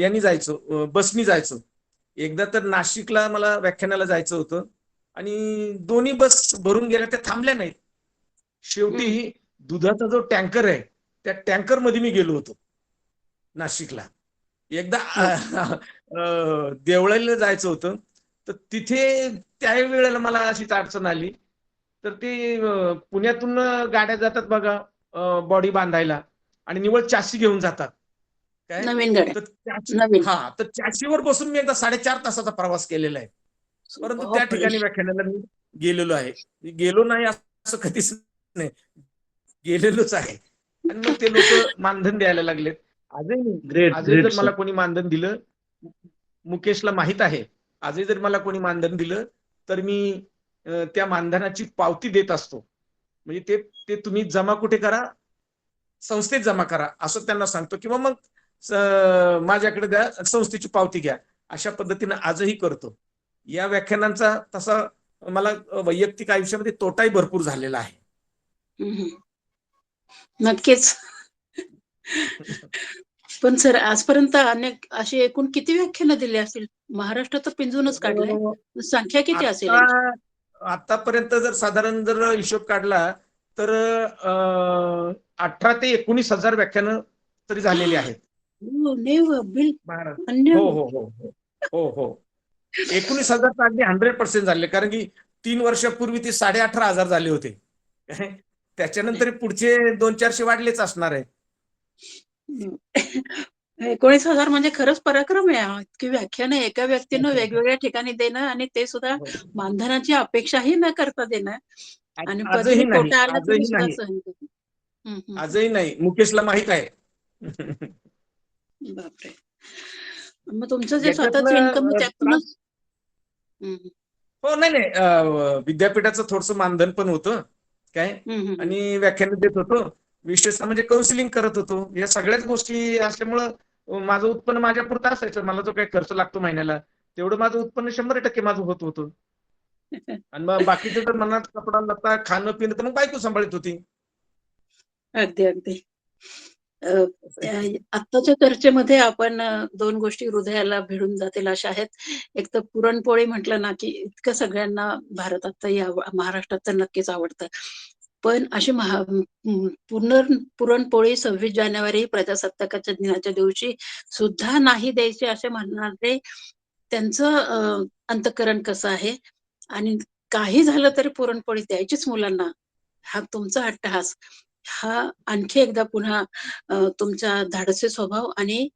Speaker 1: यांनी जायचो, बसनी जायचो. एकदा तर नाशिकला मला व्याख्यानाला जायचं होतं आणि दोन्ही बस भरून गेल्या, त्या थांबल्या नाहीत. शेवटी दुधाचा जो टँकर आहे त्या टँकर मध्ये मी गेलो होतो नाशिकला. एकदा
Speaker 2: हो.
Speaker 1: देवळालीला जायचं होतं, तर तिथे त्यावेळेला मला अशीच अडचण आली. तर ते पुण्यातून गाड्या जातात बघा बॉडी बांधायला, आणि निव्वळ चाशी घेऊन जातात काय.
Speaker 2: नवीन गाड्या.
Speaker 1: तर
Speaker 2: नवीन.
Speaker 1: तर चाशीवर बसून मी एकदा 4.5 तासाचा प्रवास केलेला आहे. परंतु त्या
Speaker 2: बापरे!
Speaker 1: ठिकाणी व्याख्यानाला मी गेलेलो आहे. मी गेलो नाही असं कधीच नाही, गेलेलोच आहे. आणि मग ते लोक मानधन द्यायला लागलेत. आजही नाही,
Speaker 3: ग्रेट
Speaker 1: आजही
Speaker 3: ग्रेट
Speaker 1: जर मला
Speaker 3: सर.
Speaker 1: कोणी मानधन दिलं, मुकेशला माहित आहे, आजही जर मला कोणी मानधन दिलं तर मी त्या मानधनाची पावती देत असतो. म्हणजे ते तुम्ही जमा कुठे करा, संस्थेत जमा करा असं त्यांना सांगतो, किंवा मग माझ्याकडे द्या, संस्थेची पावती घ्या. अशा पद्धतीने आजही करतो. या व्याख्यानांचा तसा मला वैयक्तिक आयुष्यामध्ये तोटाही भरपूर झालेला आहे.
Speaker 2: नक्कीच. पण सर, आजपर्यंत अनेक अशी एकूण किती व्याख्यानं दिली असतील? महाराष्ट्र तर पिंजूनच काढलंय. संख्या किती असेल
Speaker 1: आता
Speaker 2: यांची?
Speaker 1: आतापर्यंत जर साधारण जर हिशोब काढला तर 18 ते 19,000 व्याख्यानं तरी झालेली आहेत.
Speaker 2: हो, नेव्हर बिल
Speaker 1: हो हो हो हो हो हो 19,000 तर अगदी 100% झाले, कारण की 3 वर्षापूर्वी ते 18,500 झाले होते. त्याच्यानंतर पुढचे 200-400 वाढलेच असणार आहे.
Speaker 2: 19,000 म्हणजे खरंच पराक्रम आहे हा. इतकी व्याख्यानं एका व्यक्तीनं वेगवेगळ्या ठिकाणी देणं, आणि ते सुद्धा मानधनाची अपेक्षाही न करता देणं, आणि
Speaker 1: आजही
Speaker 2: कधीही
Speaker 1: नाही,
Speaker 2: तोटा आला तरी
Speaker 1: आजही
Speaker 2: सुद्धा
Speaker 1: नाही,
Speaker 2: सहन करणं.
Speaker 1: आजही नाही. मुकेशला माहित आहे.
Speaker 2: बापरे! मग तुमचं जे स्वतःचं इन्कम
Speaker 1: याच्यातनं त्रास.
Speaker 2: त्यातूनच. हं,
Speaker 1: हो, नाही नाही, विद्यापीठाचं थोडंसं मानधन पण होतं काय,
Speaker 2: हं, हं, हं.
Speaker 1: आणि व्याख्यानं देत होतो. विशेषतः म्हणजे काउन्सिलिंग करत होतो. या सगळ्याच गोष्टी असल्यामुळं माझं उत्पन्न माझ्यापुरतं असायचं. मला जो काही खर्च लागतो महिन्याला, तेवढं माझं उत्पन्न 100% माझं होत होतं. आणि मग बाकीचं जर मनात कपडा लत्ता खाणं पिणं तर मग बायको सांभाळत होती.
Speaker 2: अगदी, अगदी. अ, आत्ताच्या चर्चेमध्ये आपण 2 गोष्टी हृदयाला भिडून जातील अशा आहेत. एक तर पुरणपोळी म्हटलं ना, की इतकं सगळ्यांना भारतात तर महाराष्ट्रात तर नक्कीच आवडतं. पण अशी पुरणपोळी 26 जानेवारी प्रजासत्ताकाच्या दिनाच्या दिवशी सुद्धा नाही द्यायची असे म्हणणारे त्यांचं अंतःकरण कसं आहे? आणि काही झालं तरी पुरणपोळी द्यायचीच मुलांना, हा तुमचा अट्टहास, हा आणखी एकदा पुन्हा तुमचा धाडसी स्वभाव आणि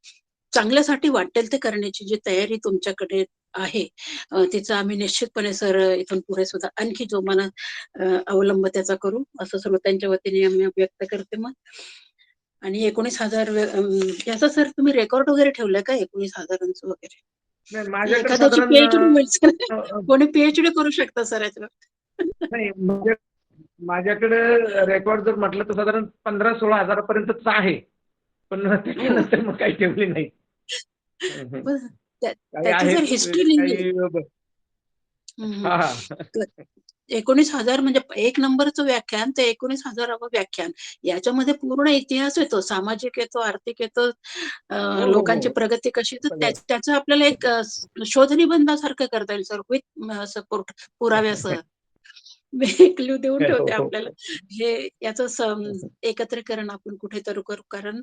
Speaker 2: चांगल्यासाठी वाटेल ते करण्याची जी तयारी तुमच्याकडे आहे, तिचं आम्ही निश्चितपणे सर इथून पुढे सुद्धा आणखी जोमानं अवलंब त्याचा करू, असं श्रोत्यांच्या वतीने आम्ही व्यक्त करते मत. आणि 19,000 याचा सर तुम्ही रेकॉर्ड वगैरे ठेवलंय का 19,000चं वगैरे?
Speaker 1: नाही,
Speaker 2: की
Speaker 1: माझ्याकडे
Speaker 2: एखाद्याची
Speaker 1: साधारण
Speaker 2: पी-एच-डी होईल सर.
Speaker 1: अ, अ,
Speaker 2: कोणी पी-एच-डी करू शकतं सर याच्यावर.
Speaker 1: नाही, माझ्याकडे रेकॉर्ड जर म्हटलं तर साधारण 15-16 हजारापर्यंतच आहे. पण
Speaker 2: हो.
Speaker 1: त्याच्यानंतर मग काही ठेवली नाही.
Speaker 2: बरं.
Speaker 1: काही
Speaker 2: त्याची जर
Speaker 1: आहेत,
Speaker 2: हिस्ट्री लिहिली.
Speaker 1: काही
Speaker 2: हं, हं.
Speaker 1: हा हा.
Speaker 2: तर 19,000 म्हणजे एक नंबरचं व्याख्यान ते 19,000वं व्याख्यान. याच्यामध्ये पूर्ण इतिहास येतो, सामाजिक येतो, आर्थिक येतो,
Speaker 1: हो हो
Speaker 2: लोकांची
Speaker 1: हो
Speaker 2: प्रगती कशी, तर
Speaker 1: सगळं.
Speaker 2: त्याचं आपल्याला एक शोध निबंधासारखं करता येईल सर, विथ सपोर्ट, पुराव्यासह. मी एक क्लू देऊन
Speaker 1: हो
Speaker 2: ठेवते
Speaker 1: हो
Speaker 2: आपल्याला. हे याचं एकत्रीकरण आपण कुठेतरी करू. कारण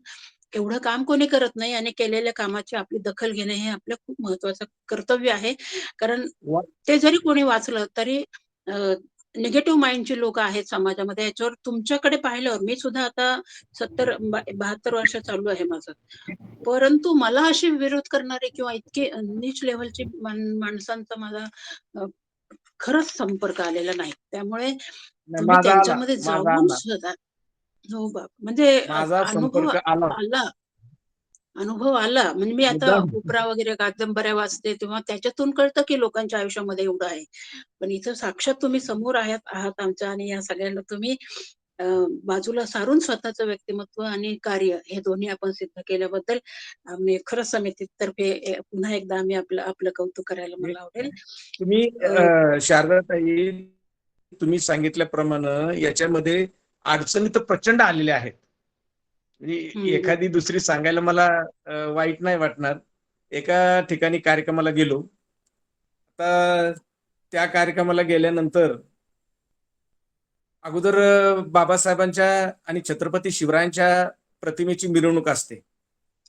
Speaker 2: एवढं काम कोणी करत नाही, आणि केलेल्या कामाची आपली दखल घेणे हे आपलं खूप महत्वाचं कर्तव्य आहे. कारण
Speaker 1: वा-
Speaker 2: ते जरी कोणी वाचलं तरी निगेटिव्ह माइंडची लोकं आहेत समाजामध्ये. याच्यावर तुमच्याकडे पाहिल्यावर मी सुद्धा आता 72 वर्ष चालू आहे माझं. परंतु मला अशी विरोध करणारे किंवा इतके नीच लेव्हलची माणसांचा मला अ, खरंच संपर्क आलेला नाही. त्यामुळे
Speaker 1: नाही,
Speaker 2: तुम्ही
Speaker 1: माझा आला,
Speaker 2: त्यांच्यामध्ये
Speaker 1: माझा
Speaker 2: जाऊन
Speaker 1: आला,
Speaker 2: सुद्धा. हो बाप! म्हणजे
Speaker 1: माझा
Speaker 2: अनुभव
Speaker 1: संपर्क आला.
Speaker 2: आला. अनुभव आला. म्हणजे मी आता
Speaker 1: मुद्दाम.
Speaker 2: उपरा वगैरे कादंबऱ्या वाचते, तेव्हा त्याच्यातून कळतं की लोकांच्या आयुष्यामध्ये एवढं आहे. पण इथं साक्षात तुम्ही समोर आहात आमच्या, आणि या सगळ्यांना तुम्ही अ, बाजूला सारून स्वतःचं व्यक्तिमत्व आणि कार्य हे दोन्ही आपण सिद्ध केल्याबद्दल आम्ही खरंच समितीतर्फे पुन्हा एकदा आम्ही आपलं आपलं कौतुक करायला मला आवडेल.
Speaker 1: तुम्ही
Speaker 2: अ,
Speaker 1: शारदाताई, तुम्ही सांगितल्याप्रमाणे याच्यामध्ये अडचणी तर प्रचंड आलेल्या आहेत. म्हणजे एखादी दुसरी सांगायला मला वाईट नाही वाटणार. एका ठिकाणी कार्यक्रमाला गेलो. आता त्या कार्यक्रमाला गेल्यानंतर अगोदर बाबासाहेबांच्या आणि छत्रपती शिवरायांच्या प्रतिमेची मिरवणूक असते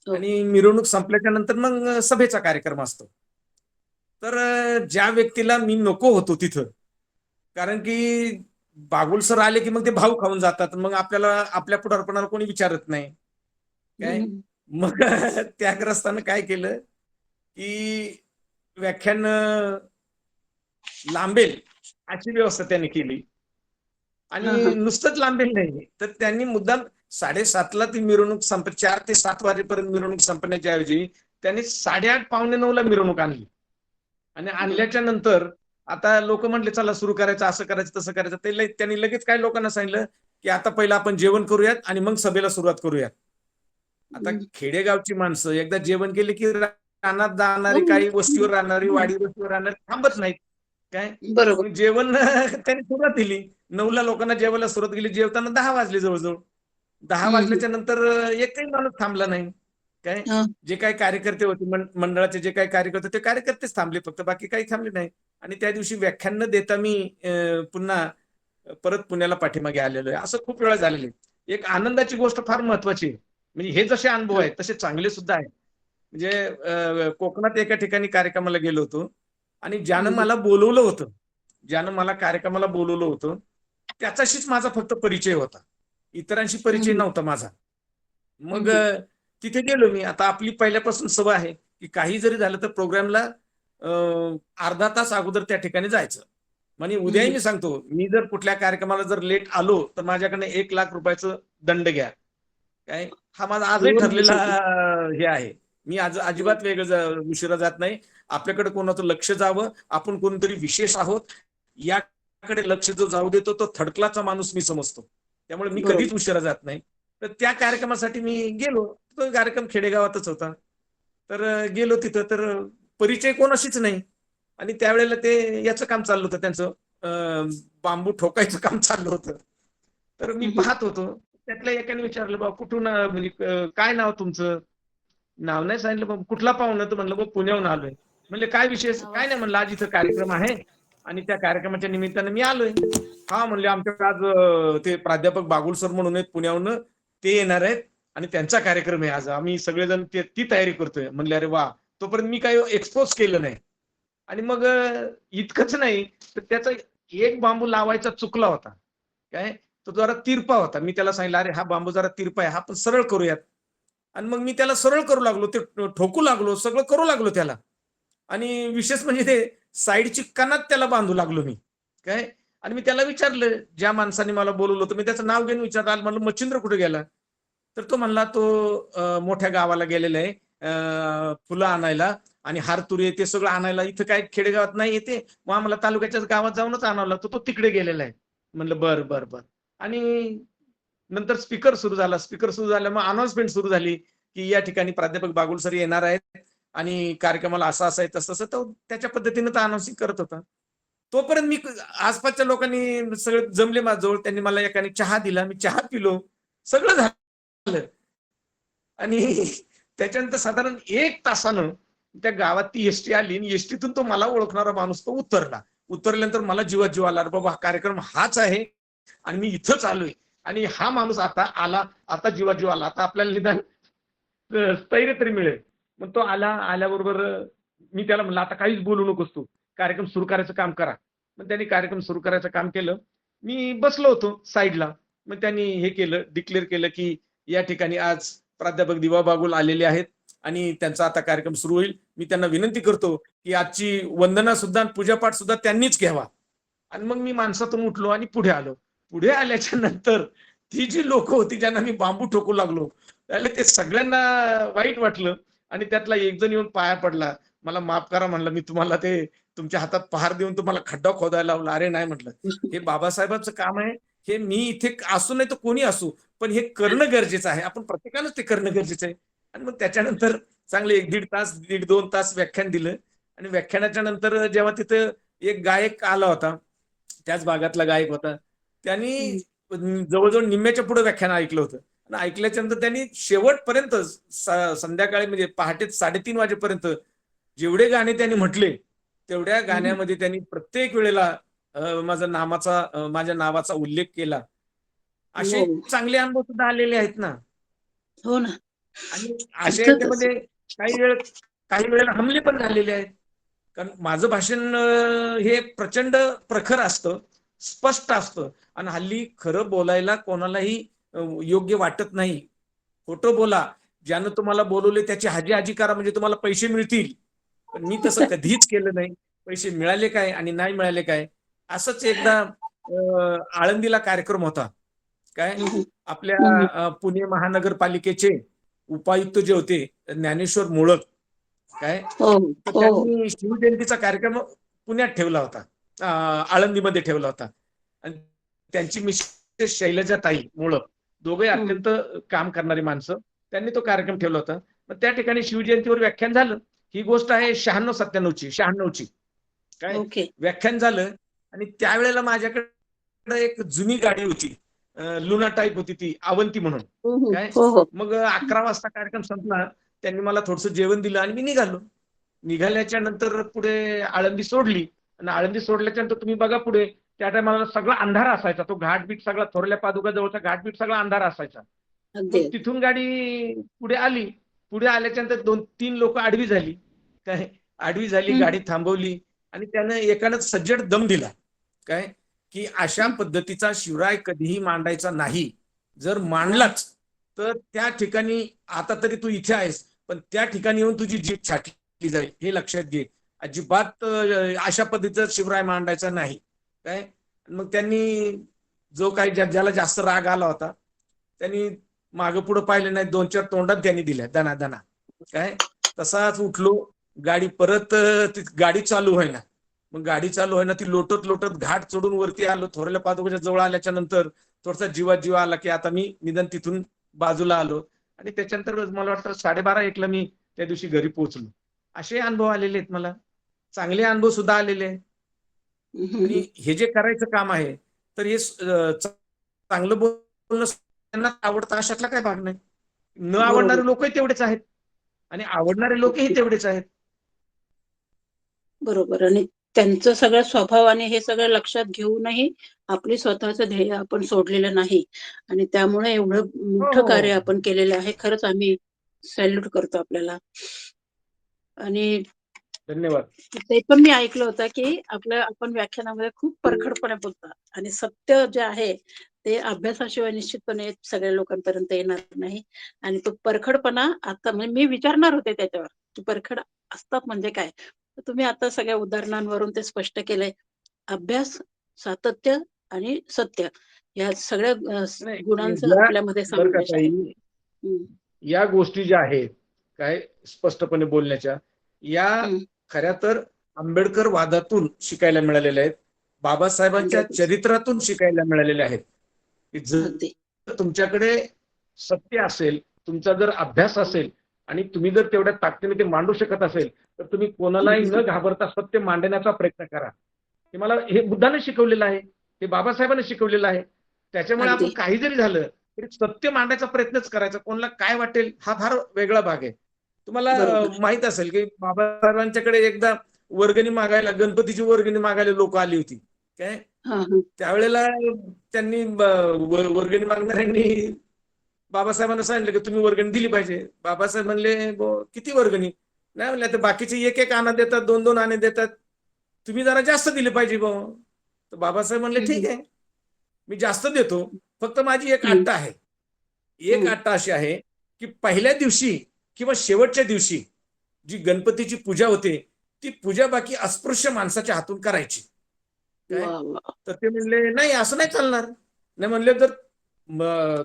Speaker 1: आणि मिरवणूक संपल्याच्या नंतर मग सभेचा कार्यक्रम असतो. तर ज्या व्यक्तीला मी नको होतो तिथं, कारण की बागुल सर आले की मग ते भाऊ खाऊन जातात, मग आपल्याला आपल्या पुढारपणाला कोणी विचारत नाही काय. मग त्याग्रस्तानं काय केलं की व्याख्यान लांबेल अशी व्यवस्था त्यांनी केली. आणि नुसतंच लांबेल नाही, तर त्यांनी मुद्दाम 7:30ला ती मिरवणूक 4 ते 7 वाजेपर्यंत मिरवणूक संपण्याच्या ऐवजी त्यांनी 8:30 पावणे 9ला मिरवणूक आणली. आणि आणल्याच्या नंतर आता लोक म्हटले चला सुरू करायचं, असं करायचं तसं करायचं. त्यांनी लगेच काय लोकांना सांगितलं की आता पहिलं आपण जेवण करूयात आणि मग सभेला सुरुवात करूयात. आता खेडेगावची माणसं एकदा जेवण केले की रानात जाणारी, काही वस्तीवर राहणारी, वाडी वस्तीवर राहणारी थांबत नाहीत काय.
Speaker 2: बरोबर.
Speaker 1: मग जेवण त्यांनी सुरुवात दिली 9ला, लोकांना जेवायला सुरुवात केली. जेवताना 10 वाजले जवळजवळ. 10 वाजल्याच्या नंतर एकही माणूस थांबला नाही काय. जे काही कार्यकर्ते होते मंडळाचे, जे काही कार्यकर्ते, ते कार्यकर्तेच थांबले फक्त, बाकी काही थांबले नाही. आणि त्या दिवशी व्याख्यान न देता मी पुन्हा परत पुण्याला पाठीमागे आलेलो आहे. असं खूप वेळा झालेलं आहे. एक आनंदाची गोष्ट फार महत्वाची आहे. म्हणजे हे जसे अनुभव आहेत तसे चांगले सुद्धा आहेत. म्हणजे कोकणात एका ठिकाणी कार्यक्रमाला गेलो होतो आणि ज्यानं मला बोलवलं होतं, ज्यानं मला कार्यक्रमाला बोलवलं होतं, त्याच्याशीच माझा फक्त परिचय होता. इतरांशी परिचय नव्हता माझा. मग तिथे गेलो मी. आता आपली पहिल्यापासून सवय आहे की काही जरी झालं तर प्रोग्रामला अर्धा तास अगोदर त्या ठिकाणी जायचं. म्हणजे उद्याही मी सांगतो, मी जर कुठल्या कार्यक्रमाला जर लेट आलो तर माझ्याकडनं 1,00,000 रुपयाचं दंड घ्या काय. हा माझा आजही ठरलेला हे आहे. मी आज अजिबात वेगळं उशिरा जात नाही. आपल्याकडे कोणाचं लक्ष जावं, आपण कोणतरी विशेष आहोत याकडे लक्ष जो जाऊ देतो तो थर्ड क्लासचा माणूस मी समजतो. त्यामुळे मी कधीच उशिरा जात नाही. तर त्या कार्यक्रमासाठी मी गेलो. तो कार्यक्रम खेडेगावातच होता. तर गेलो तिथं, तर परिचय कोणाशीच नाही. आणि त्यावेळेला ते याचं काम चाललं होतं, त्यांचं बांबू ठोकायचं काम चाललं होतं. तर मी पाहत होतो. त्यातल्या एकाने विचारलं, बाबा कुठून, म्हणजे काय नाव तुमचं. नाव नाही सांगितलं. बाबा कुठला पाहुणा, तर म्हणलं बाबा पुण्याहून आलोय. म्हणले काय विशेष. काय नाही म्हणलं, आज इथं कार्यक्रम आहे आणि त्या कार्यक्रमाच्या निमित्तानं मी आलोय. हा म्हणले आमच्याकडे आज ते प्राध्यापक बागुल सर म्हणून आहेत पुण्याहून, ते येणार आहेत आणि त्यांचा कार्यक्रम आहे आज. आम्ही सगळेजण ती तयारी करतोय. म्हणले अरे वा. तोपर्यंत मी काही एक्सपोज केलं नाही. आणि मग इतकंच नाही तर त्याचा एक बांबू लावायचा चुकला होता काय. तो जरा तिरपा होता. मी त्याला सांगितलं अरे हा बांबू जरा तिरपा आहे, हा पण सरळ करूयात. आणि मग मी त्याला सरळ करू लागलो, ते ठोकू लागलो, सगळं करू लागलो त्याला. आणि विशेष म्हणजे ते साईडची कणात त्याला बांधू लागलो मी काय. आणि मी त्याला विचारलं, ज्या माणसाने मला बोलवलं होतं, मी त्याचं नाव घेऊन विचारलं, म्हणलं मच्छिंद्र कुठे गेला. तर तो म्हणला तो मोठ्या गावाला गेलेला आहे फुलं आणायला आणि हार तुरे ते सगळं आणायला. इथं काय खेडेगावात नाही येते, मग आम्हाला तालुक्याच्या गावात जाऊनच आणावं लागतं, तो तिकडे गेलेला आहे. म्हणलं बर बर बर. आणि नंतर स्पीकर सुरू झाला. स्पीकर सुरू झाला, मग अनाउन्समेंट सुरू झाली की या ठिकाणी प्राध्यापक बागुल सर येणार आहेत आणि कार्यक्रमाला असं असं आहे तसं तसं. तो त्याच्या पद्धतीनं तो अनाउन्सिंग करत होता. तोपर्यंत मी आसपासच्या लोकांनी सगळे जमले माझ्याजवळ. त्यांनी मला एकाने चहा दिला, मी चहा पिलो, सगळं झालं. आणि त्याच्यानंतर साधारण 1 तासानं त्या गावात ती एसटी आली आणि एसटीतून तो मला ओळखणारा माणूस तो उतरला. उतरल्यानंतर मला जीवात जीव आला, बाबा हा कार्यक्रम हाच आहे आणि मी इथंच आलोय आणि हा माणूस आता आला. आता जीवात जीव आला, आता आपल्याला निदान स्थैर्य तरी मिळेल. मग तो आला. आल्याबरोबर मी त्याला म्हणलं आता काहीच बोलू नकोस तू, कार्यक्रम सुरू करायचं काम करा. मग त्यांनी कार्यक्रम सुरू करायचं काम केलं. मी बसलो होतो साईडला. मग त्यांनी हे केलं, डिक्लेअर केलं की या ठिकाणी आज प्राध्यापक दिवा बागुल आलेले आहेत आणि त्यांचा आता कार्यक्रम सुरू होईल. मी त्यांना विनंती करतो की आजची वंदना सुद्धा, पूजापाठ सुद्धा त्यांनीच घ्यावा. आणि मग मी माणसातून उठलो आणि पुढे आलो. पुढे आल्याच्या नंतर ती जी लोक होती ज्यांना मी बांबू ठोकू लागलो, त्याला ते सगळ्यांना वाईट वाटलं. आणि त्यातला एक जण येऊन पाया पडला, मला माफ करा म्हणलं, मी तुम्हाला ते तुमच्या हातात पहार देऊन तुम्हाला खड्डा खोदायला लावला. अरे नाही म्हटलं, हे बाबासाहेबांचं काम आहे. हे मी इथे असू नाही तर कोणी असू, पण हे करणं गरजेचं आहे. आपण प्रत्येकानंच ते करणं गरजेचं आहे. आणि मग त्याच्यानंतर चांगले 1-1.5 तास, 1.5-2 तास व्याख्यान दिलं. आणि व्याख्यानाच्या नंतर जेव्हा तिथं एक गायक आला होता, त्याच भागातला गायक होता, त्यांनी जवळजवळ निम्म्याच्या पुढे व्याख्यान ऐकलं होतं. आणि ऐकल्याच्या नंतर त्यांनी शेवटपर्यंत संध्याकाळी म्हणजे पहाटे 3:30 वाजेपर्यंत जेवढे गाणे त्यांनी म्हटले तेवढ्या गाण्यामध्ये त्यांनी प्रत्येक वेळेला माझ्या नावाचा उल्लेख केला. असे
Speaker 2: हो
Speaker 1: चांगले अनुभव सुद्धा आलेले आहेत ना.
Speaker 2: हो ना.
Speaker 1: आणि अशा
Speaker 2: होतच.
Speaker 1: याच्यामध्ये काही वेळेला हमले पण झालेले आहेत. कारण माझं भाषण हे प्रचंड प्रखर असतं, स्पष्ट असतं आणि हल्ली खरं बोलायला कोणालाही योग्य वाटत नाही. खोटं बोला, ज्यानं तुम्हाला बोलवले त्याची हाजी हाजी करा म्हणजे तुम्हाला पैसे मिळतील. पण मी तसं कधीच केलं नाही. पैसे मिळाले काय आणि नाही मिळाले काय. असंच एकदा आळंदीला कार्यक्रम होता. काय आपल्या पुणे महानगरपालिकेचे उपायुक्त जे होते ज्ञानेश्वर मोळक काय
Speaker 2: हो
Speaker 1: तर
Speaker 2: हो हो.
Speaker 1: त्यांनी शिवजयंतीचा कार्यक्रम पुण्यात ठेवला होता, आळंदीमध्ये ठेवला होता. आणि त्यांची मिसेस शैलजाताई मोळक, दोघे
Speaker 2: हम्म.
Speaker 1: अत्यंत काम करणारी माणसं, त्यांनी तो कार्यक्रम ठेवला होता. मग त्या ठिकाणी शिवजयंतीवर व्याख्यान झालं. ही गोष्ट आहे 96-97ची काय
Speaker 2: ओके.
Speaker 1: व्याख्यान झालं. आणि त्यावेळेला माझ्याकडे एक जुनी गाडी होती, लुना टाईप होती ती, अवंती म्हणून काय.
Speaker 2: हो हो.
Speaker 1: मग 11 वाजता कार्यक्रम संपला. त्यांनी मला थोडंसं जेवण दिलं आणि मी निघालो. निघाल्याच्या नंतर पुढे आळंदी सोडली आणि आळंदी सोडल्याच्या नंतर तुम्ही बघा पुढे त्या टायमाला सगळा अंधार असायचा. तो घाटबीट सगळा, थोरल्या पादुका जवळचा घाटबीट सगळा अंधार असायचा.
Speaker 2: अगदी
Speaker 1: मग
Speaker 2: अगदी.
Speaker 1: तिथून गाडी पुढे आली. पुढे आल्याच्या नंतर 2-3 लोक आडवी झाली. काय आडवी झाली, गाडी थांबवली आणि त्यानं एकानं सज्जड दम दिला. काय की अशा पद्धतीचा शिवराय कधीही मांडायचा नाही. जर मांडलाच तर त्या ठिकाणी आता तरी तू इथे आहेस, पण त्या ठिकाणी येऊन तुझी जीभ छाटली जाईल, हे लक्षात घे. अजिबात अशा पद्धतीचा शिवराय मांडायचा नाही. काय मग त्यांनी जो काही ज्याला जास्त राग आला होता त्यांनी मागं पुढं पाहिलं नाही, 2-4 तोंडात त्यांनी दिल्या दना. काय तसाच उठलो. गाडी परत गाडी चालू व्हायना. मग गाडी चालू व्हायना, ती लोटत लोटत घाट चढून वरती आलो. थोरल्या पादुकाच्या जवळ आल्याच्या नंतर थोडासा जीव आला की आता मी निदान तिथून बाजूला आलो. आणि त्याच्यानंतर मला वाटतं 12:30-1ला मी त्या दिवशी घरी पोहोचलो. असे अनुभव आलेले आहेत मला, चांगले अनुभव सुद्धा आलेले आहेत. आणि हे जे करायचं काम आहे तर हे चांगलं बोलणं त्यांना आवडतं अशातला काय भाग नाही. न
Speaker 2: बरोबर.
Speaker 1: आवडणारे लोकही तेवढेच आहेत आणि आवडणारे लोकही तेवढेच आहेत.
Speaker 2: बरोबर. आणि त्यांचं सगळं स्वभावाने हे सगळं लक्षात घेऊनही आपली स्वतःचं ध्येय आपण सोडलेलं नाही आणि त्यामुळे एवढं
Speaker 1: हो
Speaker 2: मोठं
Speaker 1: हो
Speaker 2: कार्य
Speaker 1: हो.
Speaker 2: आपण केलेलं आहे. खरंच आम्ही सॅल्यूट करतो आपल्याला. आणि
Speaker 1: धन्यवाद.
Speaker 2: ते पण मी ऐकलं होतं, की आपण व्याख्यानामध्ये खूप परखडपणे बोलता आणि सत्य जे आहे ते अभ्यासाशिवाय निश्चितपणे सगळ्या लोकांपर्यंत येणार नाही. आणि तो परखडपणा आता म्हणजे मी विचारणार होते त्याच्यावर, की परखड असतात म्हणजे काय? तर तुम्ही आता सगळ्या उदाहरणांवरून ते स्पष्ट केलंय. अभ्यास, सातत्य आणि सत्य या सगळ्या
Speaker 1: नाही
Speaker 2: गुणांचा
Speaker 1: या
Speaker 2: आपल्यामध्ये
Speaker 1: बरं का
Speaker 2: समावेश आहे.
Speaker 1: ताई,
Speaker 2: हं,
Speaker 1: या गोष्टी ज्या आहेत काय स्पष्टपणे बोलण्याच्या, या
Speaker 2: हं.
Speaker 1: खऱ्या तर आंबेडकर वादातून शिकायला मिळालेल्या आहेत. बाबासाहेबांच्या
Speaker 2: अगदी,
Speaker 1: चरित्रातून शिकायला मिळालेल्या आहेत. की
Speaker 2: अगदी.
Speaker 1: जर तुमच्याकडे सत्य असेल, तुमचा जर अभ्यास असेल आणि तुम्ही जर तेवढ्या ताकदीने ते मांडू शकत असेल तर तुम्ही
Speaker 2: हं,
Speaker 1: कोणालाही
Speaker 2: हं,
Speaker 1: न
Speaker 2: हं.
Speaker 1: घाबरता सत्य मांडण्याचा प्रयत्न करा. हे मला हे बुद्धाने शिकवलेलं आहे, हे बाबासाहेबांनी शिकवलेलं आहे. त्याच्यामुळे आपण
Speaker 2: अगदी.
Speaker 1: काही जरी झालं तरी सत्य मांडायचा प्रयत्नच करायचा. कोणाला काय वाटेल हा फार वेगळा भाग आहे. तुम्हाला
Speaker 2: बरोबर.
Speaker 1: माहित असेल की बाबासाहेबांच्याकडे एकदा वर्गणी मागायला, गणपतीची वर्गणी मागायला लोक आली होती. काय
Speaker 2: हां, हां.
Speaker 1: त्यावेळेला त्यांनी वर्गणी मागणाऱ्यांनी बाबासाहेबांना सांगितलं की तुम्ही वर्गणी दिली पाहिजे. बाबासाहेब म्हणले, किती वर्गणी?" नाही म्हणले, "आता बाकीचे एक एक आणा देतात, 2-2 आणे देतात. तुम्ही जरा जास्त दिले पाहिजे बुवा." तर बाबासाहेब म्हणले,
Speaker 2: हं,
Speaker 1: "ठीक
Speaker 2: हं.
Speaker 1: आहे, मी जास्त देतो. फक्त माझी एक
Speaker 2: हं,
Speaker 1: अट आहे. एक
Speaker 2: हं.
Speaker 1: अट अशी आहे की पहिल्या दिवशी किंवा शेवटच्या दिवशी जी गणपतीची पूजा होते, ती पूजा बाकी अस्पृश्य माणसाच्या हातून करायची." काय
Speaker 2: वाह! वाह!
Speaker 1: तर ते म्हणले, "नाही असं नाही चालणार." नाही म्हणले, "जर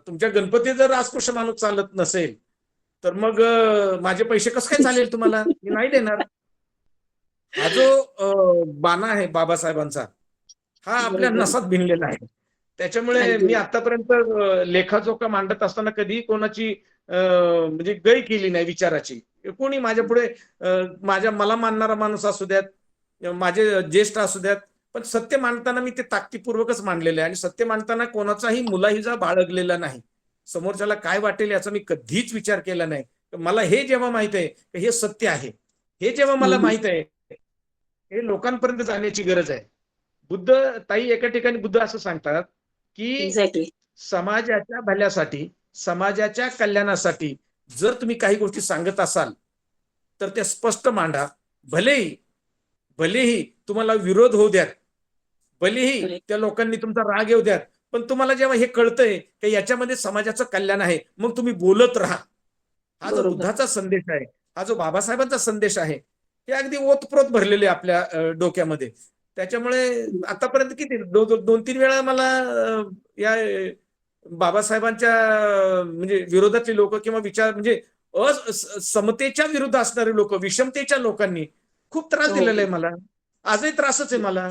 Speaker 1: तुमच्या गणपती जर अस्पृश्य माणूस चालत नसेल तर मग माझे पैसे कसं काय चालेल तुम्हाला? मी नाही देणार." हा जो बाणा आहे बाबासाहेबांचा, हा आपल्या
Speaker 2: बरोबर.
Speaker 1: नसात भिनलेला आहे. त्याच्यामुळे
Speaker 2: अगदी.
Speaker 1: मी आतापर्यंत लेखाजोखा मांडत असताना कधी कोणाची म्हणजे गय केली नाही विचाराची. कोणी माझ्या पुढे मला मानणारा माणूस असू द्यात, माझे ज्येष्ठ असू द्यात, पण सत्य मांडताना मी ते ताकदीपूर्वकच मांडलेलं आहे आणि सत्य मांडताना कोणाचाही मुलाहिजा बाळगलेला नाही. समोरच्याला काय वाटेल याचा मी कधीच विचार केला नाही. मला हे जेव्हा माहित आहे की हे सत्य आहे, हे जेव्हा मला माहित आहे, हे लोकांपर्यंत जाण्याची गरज आहे. बुद्ध ताई एका ठिकाणी बुद्ध असं सांगतात की
Speaker 2: एक्झॅक्टली.
Speaker 1: समाजाच्या भल्यासाठी, समाजाच्या कल्याणासाठी जर तुम्ही काही गोष्टी सांगत असाल तर त्या स्पष्ट मांडा. भलेही भलेही तुम्हाला विरोध होऊ द्यात, भलेही
Speaker 2: करेक्ट.
Speaker 1: त्या लोकांनी तुमचा राग येऊ द्यात, पण तुम्हाला जेव्हा हे कळतंय की याच्यामध्ये समाजाचं कल्याण आहे, मग तुम्ही बोलत राहा. हा जो
Speaker 2: बरोबर.
Speaker 1: बुद्धाचा संदेश आहे, हा जो बाबासाहेबांचा संदेश आहे, हे अगदी ओतप्रोत भरलेले आहे आपल्या डोक्यामध्ये. त्याच्यामुळे आतापर्यंत किती 2-3 वेळा मला या बाबासाहेबांच्या म्हणजे विरोधातली लोक किंवा विचार म्हणजे समतेच्या विरुद्ध असणारे लोक, विषमतेच्या लोकांनी खूप त्रास
Speaker 2: हो,
Speaker 1: दिलेला
Speaker 2: हो.
Speaker 1: आहे मला. आजही त्रासच आहे मला.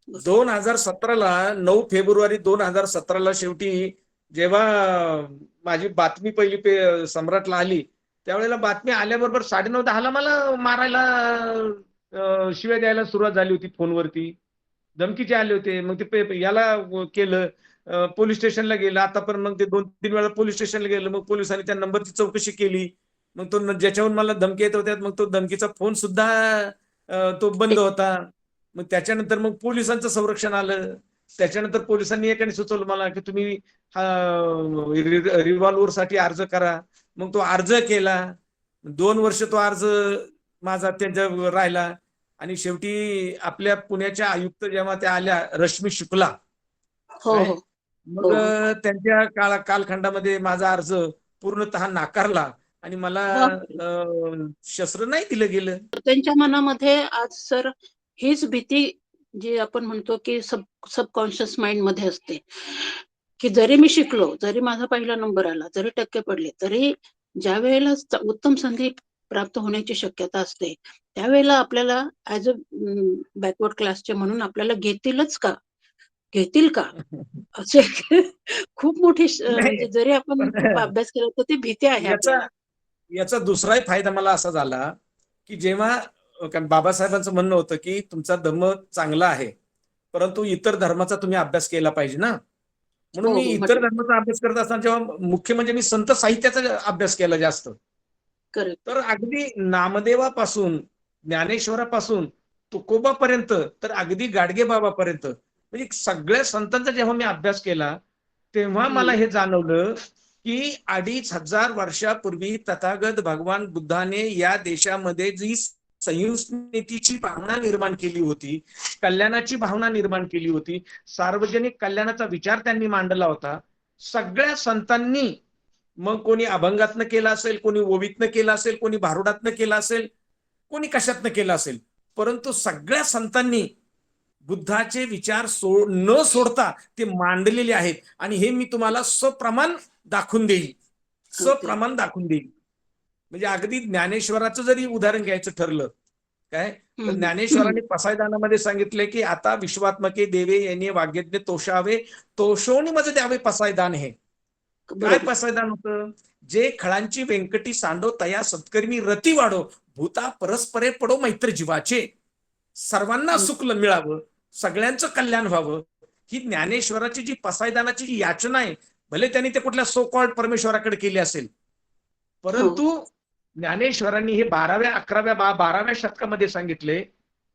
Speaker 2: बरोबर.
Speaker 1: 2017ला 9 फेब्रुवारी 2017ला शेवटी जेव्हा माझी बातमी पहिली सम्राटला आली, त्यावेळेला बातमी आल्याबरोबर 9:30-10ला मला मारायला शिव्या द्यायला सुरुवात झाली होती फोनवरती. धमकीचे आले होते. मग ते याला केलं, पोलीस स्टेशनला गेलं. आतापर्यंत मग ते 2-3 वेळा पोलीस स्टेशनला गेलं. मग पोलिसांनी त्या नंबरची चौकशी केली. मग तो ज्याच्याहून मला धमकी येत होत्या, मग तो धमकीचा फोन सुद्धा तो बंद होता. मग त्याच्यानंतर मग पोलिसांचं संरक्षण आलं. त्याच्यानंतर पोलिसांनी एकाने सुचवलं मला की तुम्ही रिव्हॉल्व्हरसाठी अर्ज करा. मग तो अर्ज केला. 2 वर्ष तो अर्ज माझा त्यांच्या राहिला. आणि शेवटी आपल्या पुण्याच्या आयुक्त जेव्हा त्या आल्या, रश्मी शुक्ला,
Speaker 2: हो,
Speaker 1: काय
Speaker 2: हो.
Speaker 1: मग
Speaker 2: हो, हो.
Speaker 1: त्यांच्या कालखंडामध्ये माझा अर्ज पूर्णतः नाकारला आणि मला
Speaker 2: बापरे!
Speaker 1: शस्त्र नाही दिलं गेलं.
Speaker 2: तर त्यांच्या मनामध्ये आज सर हीच भीती जी आपण म्हणतो की सबकॉन्शियस माइंड मध्ये असते, की जरी मी शिकलो, जरी माझा पहिला नंबर आला, जरी टक्के पडले, तरी ज्या वेळेला उत्तम संधी प्राप्त होण्याची शक्यता असते, त्यावेळेला आपल्याला ॲज अ बॅकवर्ड क्लासचे म्हणून आपल्याला घेतीलच का? घेतील का? असे खूप मोठी
Speaker 1: नाही,
Speaker 2: म्हणजे जरी आपण
Speaker 1: पण
Speaker 2: खूप अभ्यास केला तर ती भीती आहे
Speaker 1: याचा
Speaker 2: आपल्याला.
Speaker 1: याचा दुसराही फायदा मला असा झाला की जेव्हा बाबासाहेबांचं म्हणणं होतं की तुमचा धर्म चांगला आहे, परंतु इतर धर्माचा तुम्ही अभ्यास केला पाहिजे ना. म्हणून
Speaker 2: हो,
Speaker 1: मी
Speaker 2: हो.
Speaker 1: इतर
Speaker 2: म्हटलं.
Speaker 1: धर्माचा अभ्यास करत असताना जेव्हा मुख्य म्हणजे मी संत साहित्याचा अभ्यास केला जास्त.
Speaker 2: करेक्ट.
Speaker 1: तर अगदी नामदेवापासून, ज्ञानेश्वरापासून, तुकोबापर्यंत, तर अगदी गाडगे बाबापर्यंत म्हणजे सगळ्या संतांचा जेव्हा मी अभ्यास केला, तेव्हा मला
Speaker 2: हं.
Speaker 1: हे जाणवलं की 2500 वर्षापूर्वी तथागत भगवान बुद्धाने या देशामध्ये जी संयुस्नीतीची भावना निर्माण केली होती, कल्याणाची भावना निर्माण केली होती, सार्वजनिक कल्याणाचा विचार त्यांनी मांडला होता. सगळ्या संतांनी, मग कोणी अभंगातनं केला असेल, कोणी ओवीतनं केला असेल, कोणी भारुडातनं केला असेल, कोणी कशातनं केला असेल, परंतु सगळ्या संतांनी बुद्धाचे विचार न सोडता ते मांडलेले आहेत. आणि हे मी तुम्हाला सप्रमाण दाखवून देईल,
Speaker 2: ओके.
Speaker 1: सप्रमाण दाखवून देईल. म्हणजे अगदी ज्ञानेश्वराचं जरी उदाहरण घ्यायचं ठरलं, काय तर
Speaker 2: हं, हं.
Speaker 1: ज्ञानेश्वरांनी पसायदानामध्ये सांगितले की आता विश्वात्मके देवे यांनी वाग्यज्ञ तोषावे, तोषोनी मज द्यावे पसायदान. हे काय
Speaker 2: बरोबर.
Speaker 1: पसायदान होतं? जे खळांची व्यंकटी सांडो तया सत्कर्मी रती वाढो, भूता परस्परे पडो मैत्र जीवाचे. सर्वांना
Speaker 2: हं.
Speaker 1: सुख मिळावं, सगळ्यांचं कल्याण व्हावं, ही ज्ञानेश्वराची जी पसायदानाची जी याचना आहे, भले त्यांनी ते कुठल्या सो कॉल्ड परमेश्वराकडे केली असेल,
Speaker 2: हो.
Speaker 1: परंतु ज्ञानेश्वरांनी हे 12व्या शतकामध्ये सांगितले.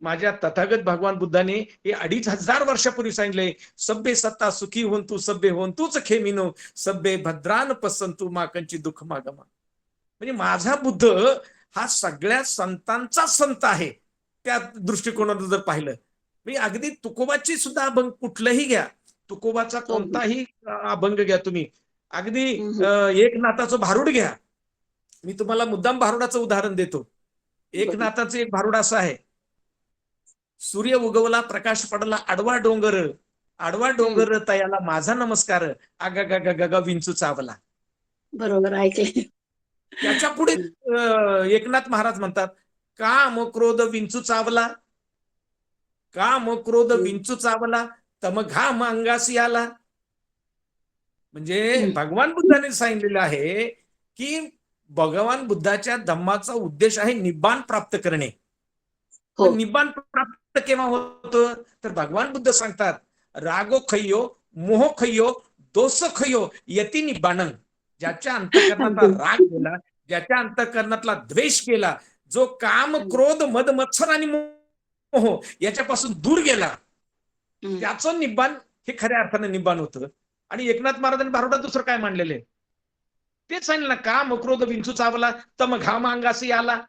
Speaker 1: माझ्या तथागत भगवान बुद्धाने हे 2500 वर्षापूर्वी सांगितले. सभ्य सत्ता सुखी होंतु सभ्य होंतुच खेमिनो, सभ्य भद्रान पसंतु माकंची दुःख मागमा. म्हणजे माझा बुद्ध हा सगळ्या संतांचा संत आहे. त्या दृष्टिकोनातून जर पाहिलं, म्हणजे अगदी तुकोबाची सुद्धा अभंग कुठलंही घ्या, तुकोबाचा
Speaker 2: हो, हो.
Speaker 1: कोणताही अभंग घ्या तुम्ही, अगदी
Speaker 2: हं, हं.
Speaker 1: एकनाथाचं भारुड घ्या. मी तुम्हाला मुद्दाम भारुडाचं उदाहरण देतो.
Speaker 2: बरं.
Speaker 1: एकनाथाचं एक भारुड असं आहे. सूर्य उगवला, प्रकाश पडला, आडवा
Speaker 2: हं.
Speaker 1: डोंगर तयाला माझा नमस्कार, आगा गा गा गा गा विंचू चावला.
Speaker 2: बरोबर ऐकले.
Speaker 1: त्याच्या पुढे
Speaker 2: हं.
Speaker 1: एकनाथ महाराज म्हणतात, काम क्रोध विंचू चावला, काम क्रोध
Speaker 2: हं.
Speaker 1: विंचू चावला, तम घाम अंगासी आला. म्हणजे
Speaker 2: हं.
Speaker 1: भगवान बुद्धाने सांगितलेलं आहे की भगवान बुद्धाच्या धम्माचा उद्देश आहे निब्बाण प्राप्त करणे.
Speaker 2: हो.
Speaker 1: तर निब्बाण प्राप्त केव्हा होतं? तर भगवान बुद्ध सांगतात, रागो खय्यो, मोह खय्यो, दोसखयो यती निब्बाणं, ज्याच्या अंतःकरणातला
Speaker 2: अगदी.
Speaker 1: राग गेला, ज्याच्या अंतःकरणातला द्वेष गेला, जो काम क्रोध मद मत्सर आणि मोह याच्यापासून दूर गेला,
Speaker 2: हम्म.
Speaker 1: त्याचं निब्बाण हे खऱ्या अर्थाने निब्बाण होतं. आणि एकनाथ महाराजांनी भारुडात दुसरं काय मांडलेलं आहे तेच सांगितलं ना, काम क्रोध विंचू चावला तम घाम अंगासी आला.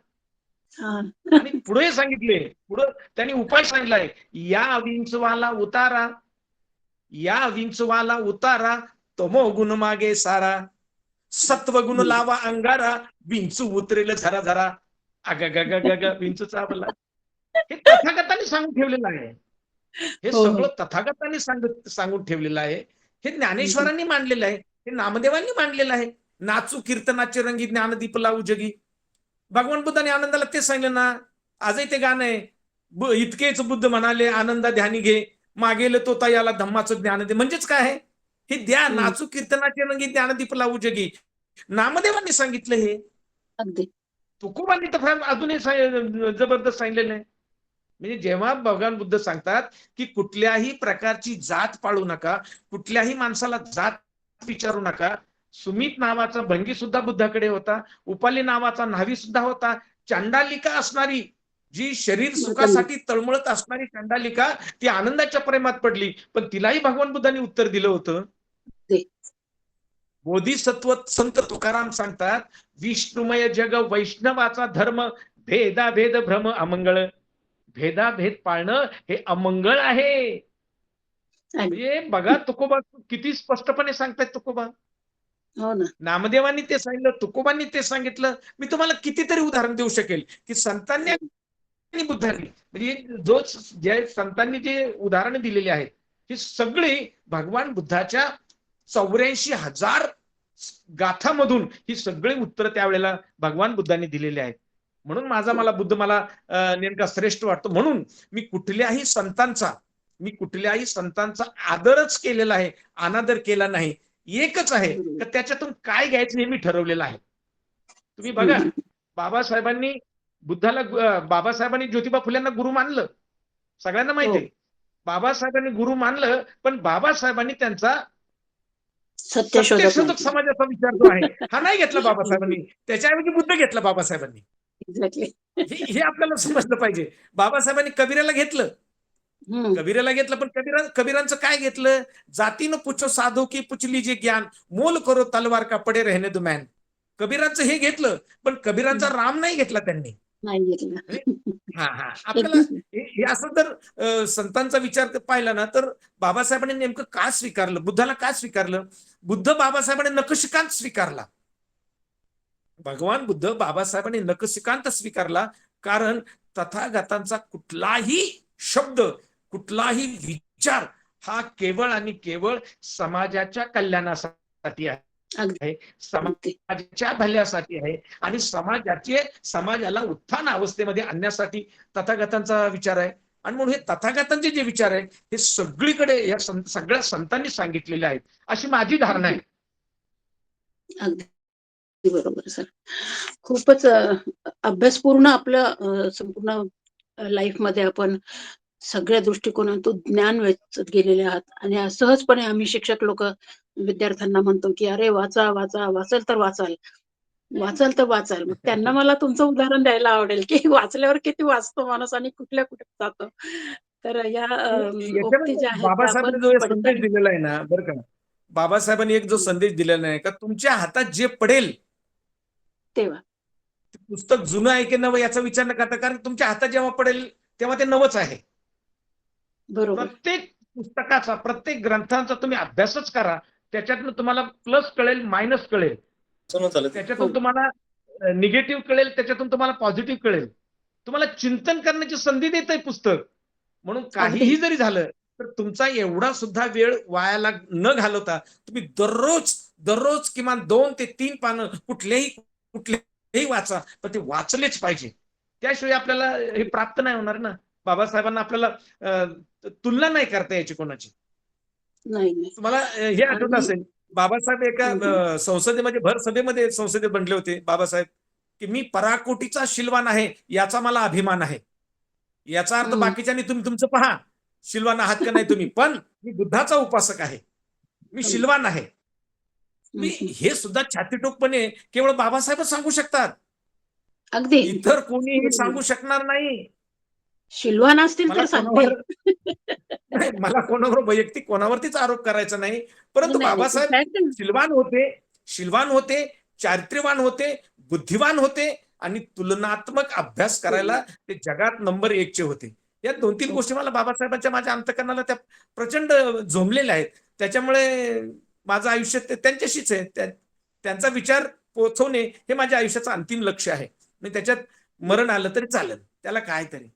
Speaker 2: हा.
Speaker 1: आणि पुढे सांगितले, पुढे त्यांनी उपाय सांगितलाय, या विंचवाला उतारा, या विंचवाला उतारा, तमो गुण मागे सारा, सत्व गुण लावा अंगारा, विंचू उतरेल झरा झरा. अग विंचू चावला. हे तथागतांनी सांगून ठेवलेलं आहे. हे
Speaker 2: हो, हो.
Speaker 1: सगळं तथागतांनी सांगून ठेवलेलं आहे. हे ज्ञानेश्वरांनी मांडलेलं आहे, हे नामदेवांनी मांडलेलं आहे. नाचू कीर्तनाचे रंगी ज्ञानदीप लावू जगी. भगवान बुद्धाने आनंदाला तेच सांगितलं ना. आजही ते गाणं आहे, इतकेच बुद्ध म्हणाले आनंदा ध्यानी घे, मागेल तो याला धम्माचं ज्ञान दे. म्हणजेच काय आहे, हे द्या, नाचू कीर्तनाचे रंगी ज्ञानदीप लावू जगी. नामदेवांनी सांगितलं हे.
Speaker 2: अगदी.
Speaker 1: तुकोबांनी तर फार अजूनही जबरदस्त सांगितलेलं आहे. म्हणजे जेव्हा भगवान बुद्ध सांगतात की कुठल्याही प्रकारची जात पाळू नका, कुठल्याही माणसाला जात विचारू नका. सुमित नावाचा भंगी सुद्धा बुद्धाकडे होता, उपाली नावाचा न्हावी सुद्धा होता. चंडालिका असणारी, जी शरीर सुखासाठी तळमळत असणारी चंडालिका, ती आनंदाच्या प्रेमात पडली, पण तिलाही भगवान बुद्धांनी उत्तर दिलं होतं. बोधिसत्व संत तुकाराम सांगतात, विष्णुमय जग वैष्णवाचा धर्म, भेदाभेद भ्रम अमंगळ. भेदाभेद पाळणं हे अमंगळ आहे. म्हणजे बघा तुकोबा किती स्पष्टपणे सांगतायत तुकोबा.
Speaker 2: हो ना.
Speaker 1: नामदेवांनी ते सांगितलं, तुकोबांनी ते सांगितलं. मी तुम्हाला कितीतरी उदाहरण देऊ शकेल की संतांनी आणि बुद्धांनी, म्हणजे जे संतांनी जे उदाहरणं दिलेली आहेत, ही सगळी भगवान बुद्धाच्या 84,000 गाथामधून ही सगळी उत्तर त्यावेळेला भगवान बुद्धांनी दिलेली आहेत. म्हणून मला बुद्ध नेमका श्रेष्ठ वाटतो. म्हणून मी कुठल्याही संतांचा आदरच केलेला आहे, अनादर केला नाही. एकच आहे तर त्याच्यातून काय घ्यायचं हे मी ठरवलेलं आहे. तुम्ही बघा, बाबासाहेबांनी ज्योतिबा फुल्यांना गुरु मानलं, सगळ्यांना माहिती आहे. बाबासाहेबांनी गुरु मानलं, पण बाबासाहेबांनी त्यांचा सत्यशोधक समाजाचा विचार जो आहे हा नाही घेतला बाबासाहेबांनी, त्याच्याऐवजी बुद्ध घेतला बाबासाहेबांनी. हे आपल्याला समजलं पाहिजे. बाबासाहेबांनी कबीराला घेतलं, पण कबीरांचं काय घेतलं, जातीनं पुछो साधो की पुचली जे ज्ञान, मोल करो तलवार का पडे रहने दो मॅन. कबीरांचं हे घेतलं, पण कबीरांचा राम नाही घेतला त्यांनी. आपल्याला हे असं जर संतांचा विचार पाहिला ना, तर बाबासाहेबांनी नेमकं का स्वीकारलं, बुद्धाला का स्वीकारलं? बुद्ध बाबासाहेबांनी नखशिकांत स्वीकारला. भगवान बुद्ध बाबासाहेबांनी नखशिकांत स्वीकारला, कारण तथागतांचा कुठलाही शब्द, कुठलाही विचार हा केवळ आणि केवळ समाजाच्या कल्याणासाठी आहे, समाजाच्या भल्यासाठी आहे, आणि समाजाला उत्थान अवस्थेमध्ये आणण्यासाठी तथागतांचा विचार आहे. आणि म्हणून हे तथागतांचे जे विचार आहेत हे सगळीकडे या सगळ्या संतांनी सांगितलेले आहेत, अशी माझी धारणा आहे.
Speaker 2: अगदी बरोबर सर. खूपच अभ्यासपूर्ण आपलं संपूर्ण लाईफ मध्ये आपण सगळ्या दृष्टिकोनातून ज्ञान वेचत गेलेले आहात. आणि सहजपणे आम्ही शिक्षक लोक विद्यार्थ्यांना म्हणतो की अरे वाचा वाचा, वाचल तर वाचाल, वाचाल तर वाचाल. मग त्यांना मला तुमचं उदाहरण द्यायला आवडेल की वाचल्यावर किती वाचतो माणूस आणि कुठल्या कुठे जातो. तर या उक्ती ज्या आहेत
Speaker 1: बाबासाहेबांनी जो संदेश दिलेला आहे ना, बरं का, बाबासाहेबांनी एक जो संदेश दिलेला आहे का, तुमच्या हातात जे पडेल
Speaker 2: तेव्हा
Speaker 1: पुस्तक जुनं आहे की नवं याचा विचार न करता, कारण तुमच्या हातात जेव्हा पडेल तेव्हा ते नवच आहे.
Speaker 2: बरोबर.
Speaker 1: प्रत्येक पुस्तकाचा, प्रत्येक ग्रंथांचा तुम्ही अभ्यासच करा, त्याच्यातून तुम्हाला प्लस कळेल, मायनस कळेल, त्याच्यातून तुम्हाला निगेटिव्ह कळेल, त्याच्यातून तुम्हाला पॉझिटिव्ह कळेल. तुम्हाला चिंतन करण्याची संधी देतंय पुस्तक. म्हणून काहीही जरी झालं तर तुमचा एवढा सुद्धा वेळ वायाला न घालवता तुम्ही दररोज किमान 2 ते 3 पानं कुठलेही वाचा, पण ते वाचलेच पाहिजे. त्याशिवाय आपल्याला हे प्राप्त नाही होणार ना. बाबासाहेबांना आपल्याला तुलना नाही करता यायची कोणाची. तुम्हाला हे आठवत असेल, बाबासाहेब एका संसदेमध्ये, भर सभेमध्ये संसदेत बनले होते बाबासाहेब, की मी पराकोटीचा शिलवान आहे याचा मला अभिमान आहे. याचा अर्थ बाकीच्यांनी तुम्ही तुमचं पहा, शिलवान आहात का नाही तुम्ही, पण मी बुद्धाचा उपासक आहे. मी शिलवान आहे. मी हे सुद्धा छातीटोकपणे केवळ बाबासाहेबच सांगू शकतात.
Speaker 2: अगदी
Speaker 1: इतर कोणीही सांगू शकणार नाही.
Speaker 2: शिलवान असतील
Speaker 1: मला
Speaker 2: तर
Speaker 1: कोणावर
Speaker 2: सांगतील.
Speaker 1: नाही, मला कोणावर वैयक्तिक कोणावरतीच आरोप करायचा नाही. परंतु
Speaker 2: नाही नाही
Speaker 1: बाबासाहेब
Speaker 2: फॅक्ट.
Speaker 1: शिलवान होते, चारित्र्यवान होते, बुद्धिवान होते आणि तुलनात्मक अभ्यास करायला ते जगात नंबर 1 चे होते. या 2-3 गोष्टी मला बाबासाहेबांच्या माझ्या अंतःकरणाला त्या प्रचंड झोंबलेल्या आहेत. त्याच्यामुळे माझं आयुष्य त्यांच्याशीच आहे. त्यांचा विचार पोहोचवणे हे माझ्या आयुष्याचं अंतिम लक्ष्य आहे. मी त्याच्यात मरण आलं तरी चालेल. त्याला काय तरी.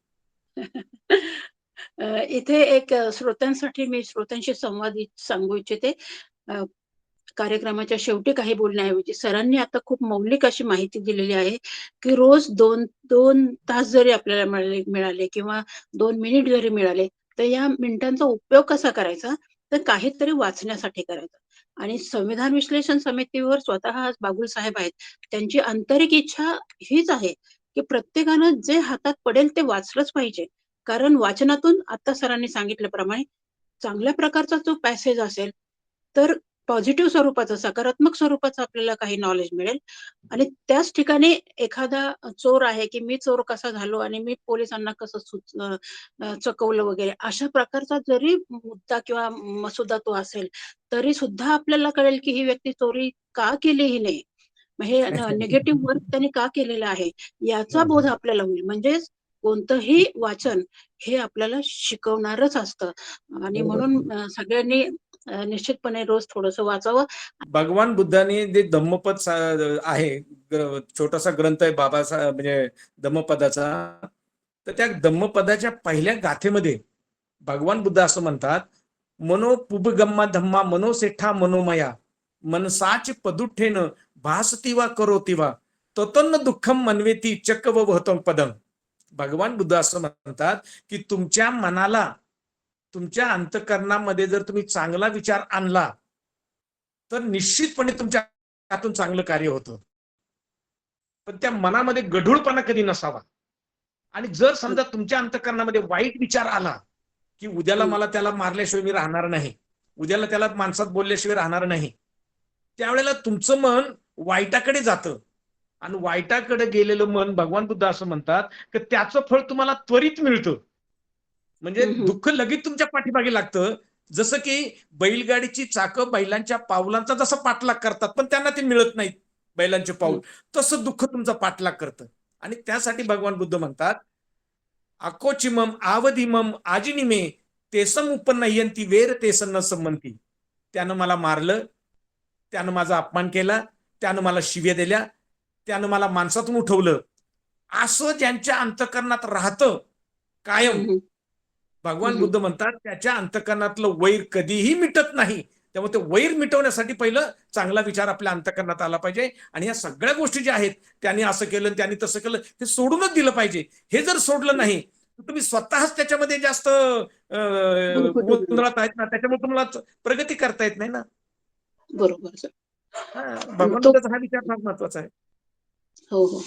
Speaker 2: इथे एक श्रोत्यांसाठी मी श्रोत्यांशी संवाद सांगू इच्छिते. अ, कार्यक्रमाच्या शेवटी काही बोलण्याऐवजी सरांनी आता खूप मौलिक अशी माहिती दिलेली आहे, की रोज 2 तास जरी आपल्याला मिळाले किंवा 2 मिनिट जरी मिळाले, तर या मिनिटांचा उपयोग कसा करायचा? तर काहीतरी वाचण्यासाठी करायचा. आणि संविधान विश्लेषण समितीवर स्वतः आज बागुल साहेब आहेत. त्यांची आंतरिक इच्छा हीच आहे, की प्रत्येकानं जे हातात पडेल ते वाचलंच पाहिजे. कारण वाचनातून आता सरांनी सांगितल्याप्रमाणे चांगल्या प्रकारचा जो पॅसेज असेल, तर पॉझिटिव्ह स्वरूपाचं, सकारात्मक स्वरूपाचं आपल्याला काही नॉलेज मिळेल आणि त्याच ठिकाणी एखादा चोर आहे, की मी चोर कसा झालो आणि मी पोलिसांना कसं चकवलं वगैरे अशा प्रकारचा जरी मुद्दा किंवा मसुदा तो असेल, तरी सुद्धा आपल्याला कळेल, की ही व्यक्ती चोरी का केली हिने? मग हे निगेटिव्ह वर्क त्याने का केलेलं आहे? याचा बोध आपल्याला होईल. म्हणजेच कोणतंही वाचन हे आपल्याला शिकवणारच असतं आणि म्हणून
Speaker 1: बरोबर.
Speaker 2: सगळ्यांनी निश्चितपणे रोज थोडंसं वाचावं.
Speaker 1: भगवान बुद्धाने जे धम्मपद आहे, छोटासा ग्रंथ आहे बाबासाहेब म्हणजे धम्मपदाचा. तर त्या धम्मपदाच्या पहिल्या गाथेमध्ये भगवान बुद्ध असं म्हणतात, मनो पुबगम्मा धम्मा मनोसेठा मनोमया मनसाच पदुठ्ठेन भासतीवा करोतीवा ततन्न दुःखम मनवेती चक्क वहतम पदम. भगवान बुद्ध असं म्हणतात की तुमच्या मनाला, तुमच्या अंतःकरणामध्ये जर तुम्ही चांगला विचार आणला तर निश्चितपणे तुमच्या हातून चांगलं कार्य होतं. पण त्या मनामध्ये गढूळपणा कधी नसावा. आणि जर समजा तुमच्या अंतःकरणामध्ये वाईट विचार आला, की उद्याला मला त्याला मारल्याशिवाय मी राहणार नाही, उद्याला त्याला माणसात बोलल्याशिवाय राहणार नाही, त्यावेळेला तुमचं मन वाईटाकडे जातं. आणि वाईटाकडे गेलेलं मन, भगवान बुद्ध असं म्हणतात, की त्याचं फळ तुम्हाला त्वरित मिळतं. म्हणजे
Speaker 2: हं, हं.
Speaker 1: दुःख लगेच तुमच्या पाठीमागे लागतं. जसं की बैलगाडीची चाकं बैलांच्या पावलांचा जसा पाठलाग करतात, पण त्यांना ते मिळत नाहीत बैलांचे पाऊल,
Speaker 2: हं.
Speaker 1: तसं दुःख तुमचा पाठलाग करतं. आणि त्यासाठी भगवान बुद्ध म्हणतात, अकोचिमम आवधिमम आजिनिमे तेसम उपनयंती वेर तेसन न संमती. त्यानं मला मारलं, त्यानं माझा अपमान केला, त्यानं मला शिव्या दिल्या, त्यानं मला माणसातून उठवलं, असं ज्यांच्या अंतःकरणात राहतं कायम,
Speaker 2: हं, हं. हं,
Speaker 1: भगवान
Speaker 2: हं.
Speaker 1: बुद्ध म्हणतात त्याच्या अंतःकरणातलं वैर कधीही मिटत नाही. त्यामुळे ते वैर मिटवण्यासाठी पहिलं चांगला विचार आपल्या अंतःकरणात आला पाहिजे. आणि या सगळ्या गोष्टी ज्या आहेत, त्यांनी असं केलं, त्यांनी तसं केलं, हे सोडूनच दिलं पाहिजे. हे जर सोडलं नाही तर तुम्ही स्वतःच त्याच्यामध्ये जास्त
Speaker 2: गुरफटून जाईल.
Speaker 1: गोंधळात आहेत ना, त्याच्यामुळे तुम्हाला प्रगती करता येत नाही ना.
Speaker 2: बरोबर सर.
Speaker 1: भगवान
Speaker 2: तो
Speaker 1: बुद्धाचा हा विचार फार महत्वाचा आहे.
Speaker 2: हो, हो.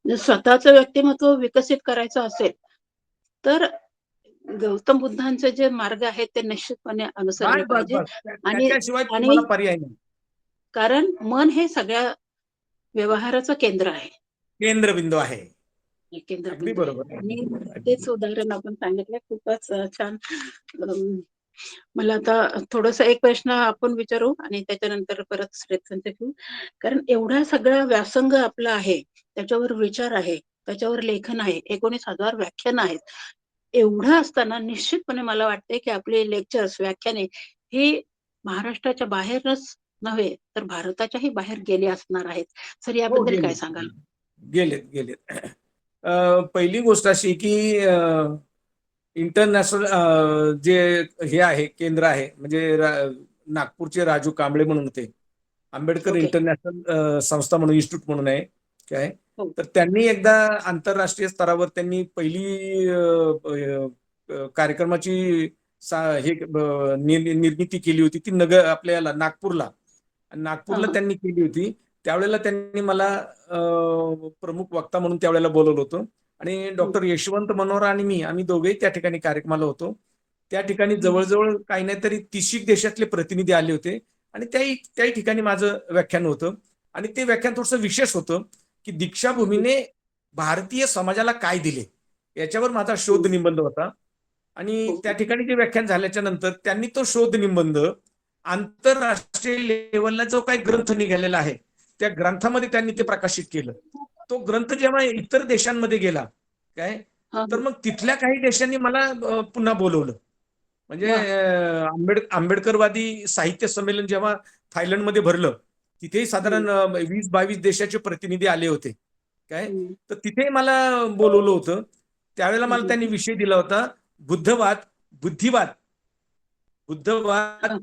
Speaker 2: जर स्वतःचं व्यक्तिमत्व विकसित करायचं असेल, तर गौतम बुद्धांचे जे मार्ग आहेत ते निश्चितपणे अनुसरले
Speaker 1: बस बस
Speaker 2: पाहिजे
Speaker 1: बस
Speaker 2: आणि
Speaker 1: त्याच्याशिवाय
Speaker 2: आणि
Speaker 1: तुम्हाला पर्याय नाही.
Speaker 2: कारण मन हे सगळ्या व्यवहाराचं केंद्र आहे.
Speaker 1: केंद्रबिंदू आहे.
Speaker 2: हे
Speaker 1: अगदी
Speaker 2: केंद्रबिंदू आहे
Speaker 1: बरोबर.
Speaker 2: आणि तेच
Speaker 1: अगदी.
Speaker 2: उदाहरण आपण सांगितलं खूपच छान. अं, मला आता थोडंसं एक प्रश्न आपण विचारू आणि त्याच्यानंतर परत श्रेयांचं घेऊ. कारण एवढा सगळा व्यासंग आपला आहे, त्याच्यावर विचार आहे, त्याच्यावर लेखन आहे, 19,000 व्याख्यान आहेत. एवढं असताना निश्चितपणे मला वाटतंय, की आपले लेक्चर्स, व्याख्याने ही महाराष्ट्राच्या बाहेरच नव्हे, तर भारताच्याही बाहेर गेले असणार आहेत. सर
Speaker 1: हो,
Speaker 2: याबद्दल काय
Speaker 1: गेलेत.
Speaker 2: सांगाल?
Speaker 1: गेलेत, गेलेत. पहिली गोष्ट अशी की इंटरनॅशनल जे हे आहे, केंद्र आहे, म्हणजे नागपूरचे राजू कांबळे म्हणून होते. आंबेडकर
Speaker 2: ओके.
Speaker 1: इंटरनॅशनल संस्था म्हणून, इन्स्टिट्यूट म्हणून आहे काय.
Speaker 2: हो.
Speaker 1: तर त्यांनी एकदा आंतरराष्ट्रीय स्तरावर त्यांनी पहिली कार्यक्रमाची निर्मिती केली होती, ती नगर आपल्याला नागपूरला.
Speaker 2: हां,
Speaker 1: नागपूरला
Speaker 2: हां.
Speaker 1: त्यांनी केली होती. त्यावेळेला त्यांनी मला प्रमुख वक्ता म्हणून त्यावेळेला बोलवलं होतं. आणि
Speaker 2: हं.
Speaker 1: डॉक्टर यशवंत मनोहर आणि आम्ही दोघेही त्या ठिकाणी कार्यक्रमाला होतो. त्या ठिकाणी जवळजवळ काही नाही तरी 30 देशातले प्रतिनिधी आले होते आणि त्याही ठिकाणी माझं व्याख्यान होतं. आणि ते व्याख्यान थोडंसं विशेष होतं की दीक्षाभूमीने भारतीय समाजाला काय दिले याच्यावर माझा शोध निबंध होता. आणि त्या ठिकाणी जे व्याख्यान झाल्याच्या नंतर त्यांनी तो शोध निबंध आंतरराष्ट्रीय लेवलला जो काही ग्रंथ निघालेला आहे त्या ग्रंथामध्ये त्यांनी ते प्रकाशित केलं. तो ग्रंथ जेव्हा इतर देशांमध्ये गेला काय तर मग तिथल्या काही देशांनी मला पुन्हा बोलवलं. म्हणजे आंबेडकरवादी साहित्य संमेलन जेव्हा थायलंडमध्ये भरलं तिथेही साधारण 20-22 देशाचे प्रतिनिधी आले होते काय. तर तिथे मला बोलवलं होतं. त्यावेळेला मला त्यांनी विषय दिला होता बुद्धवाद, बुद्धिवाद, बुद्धवाद,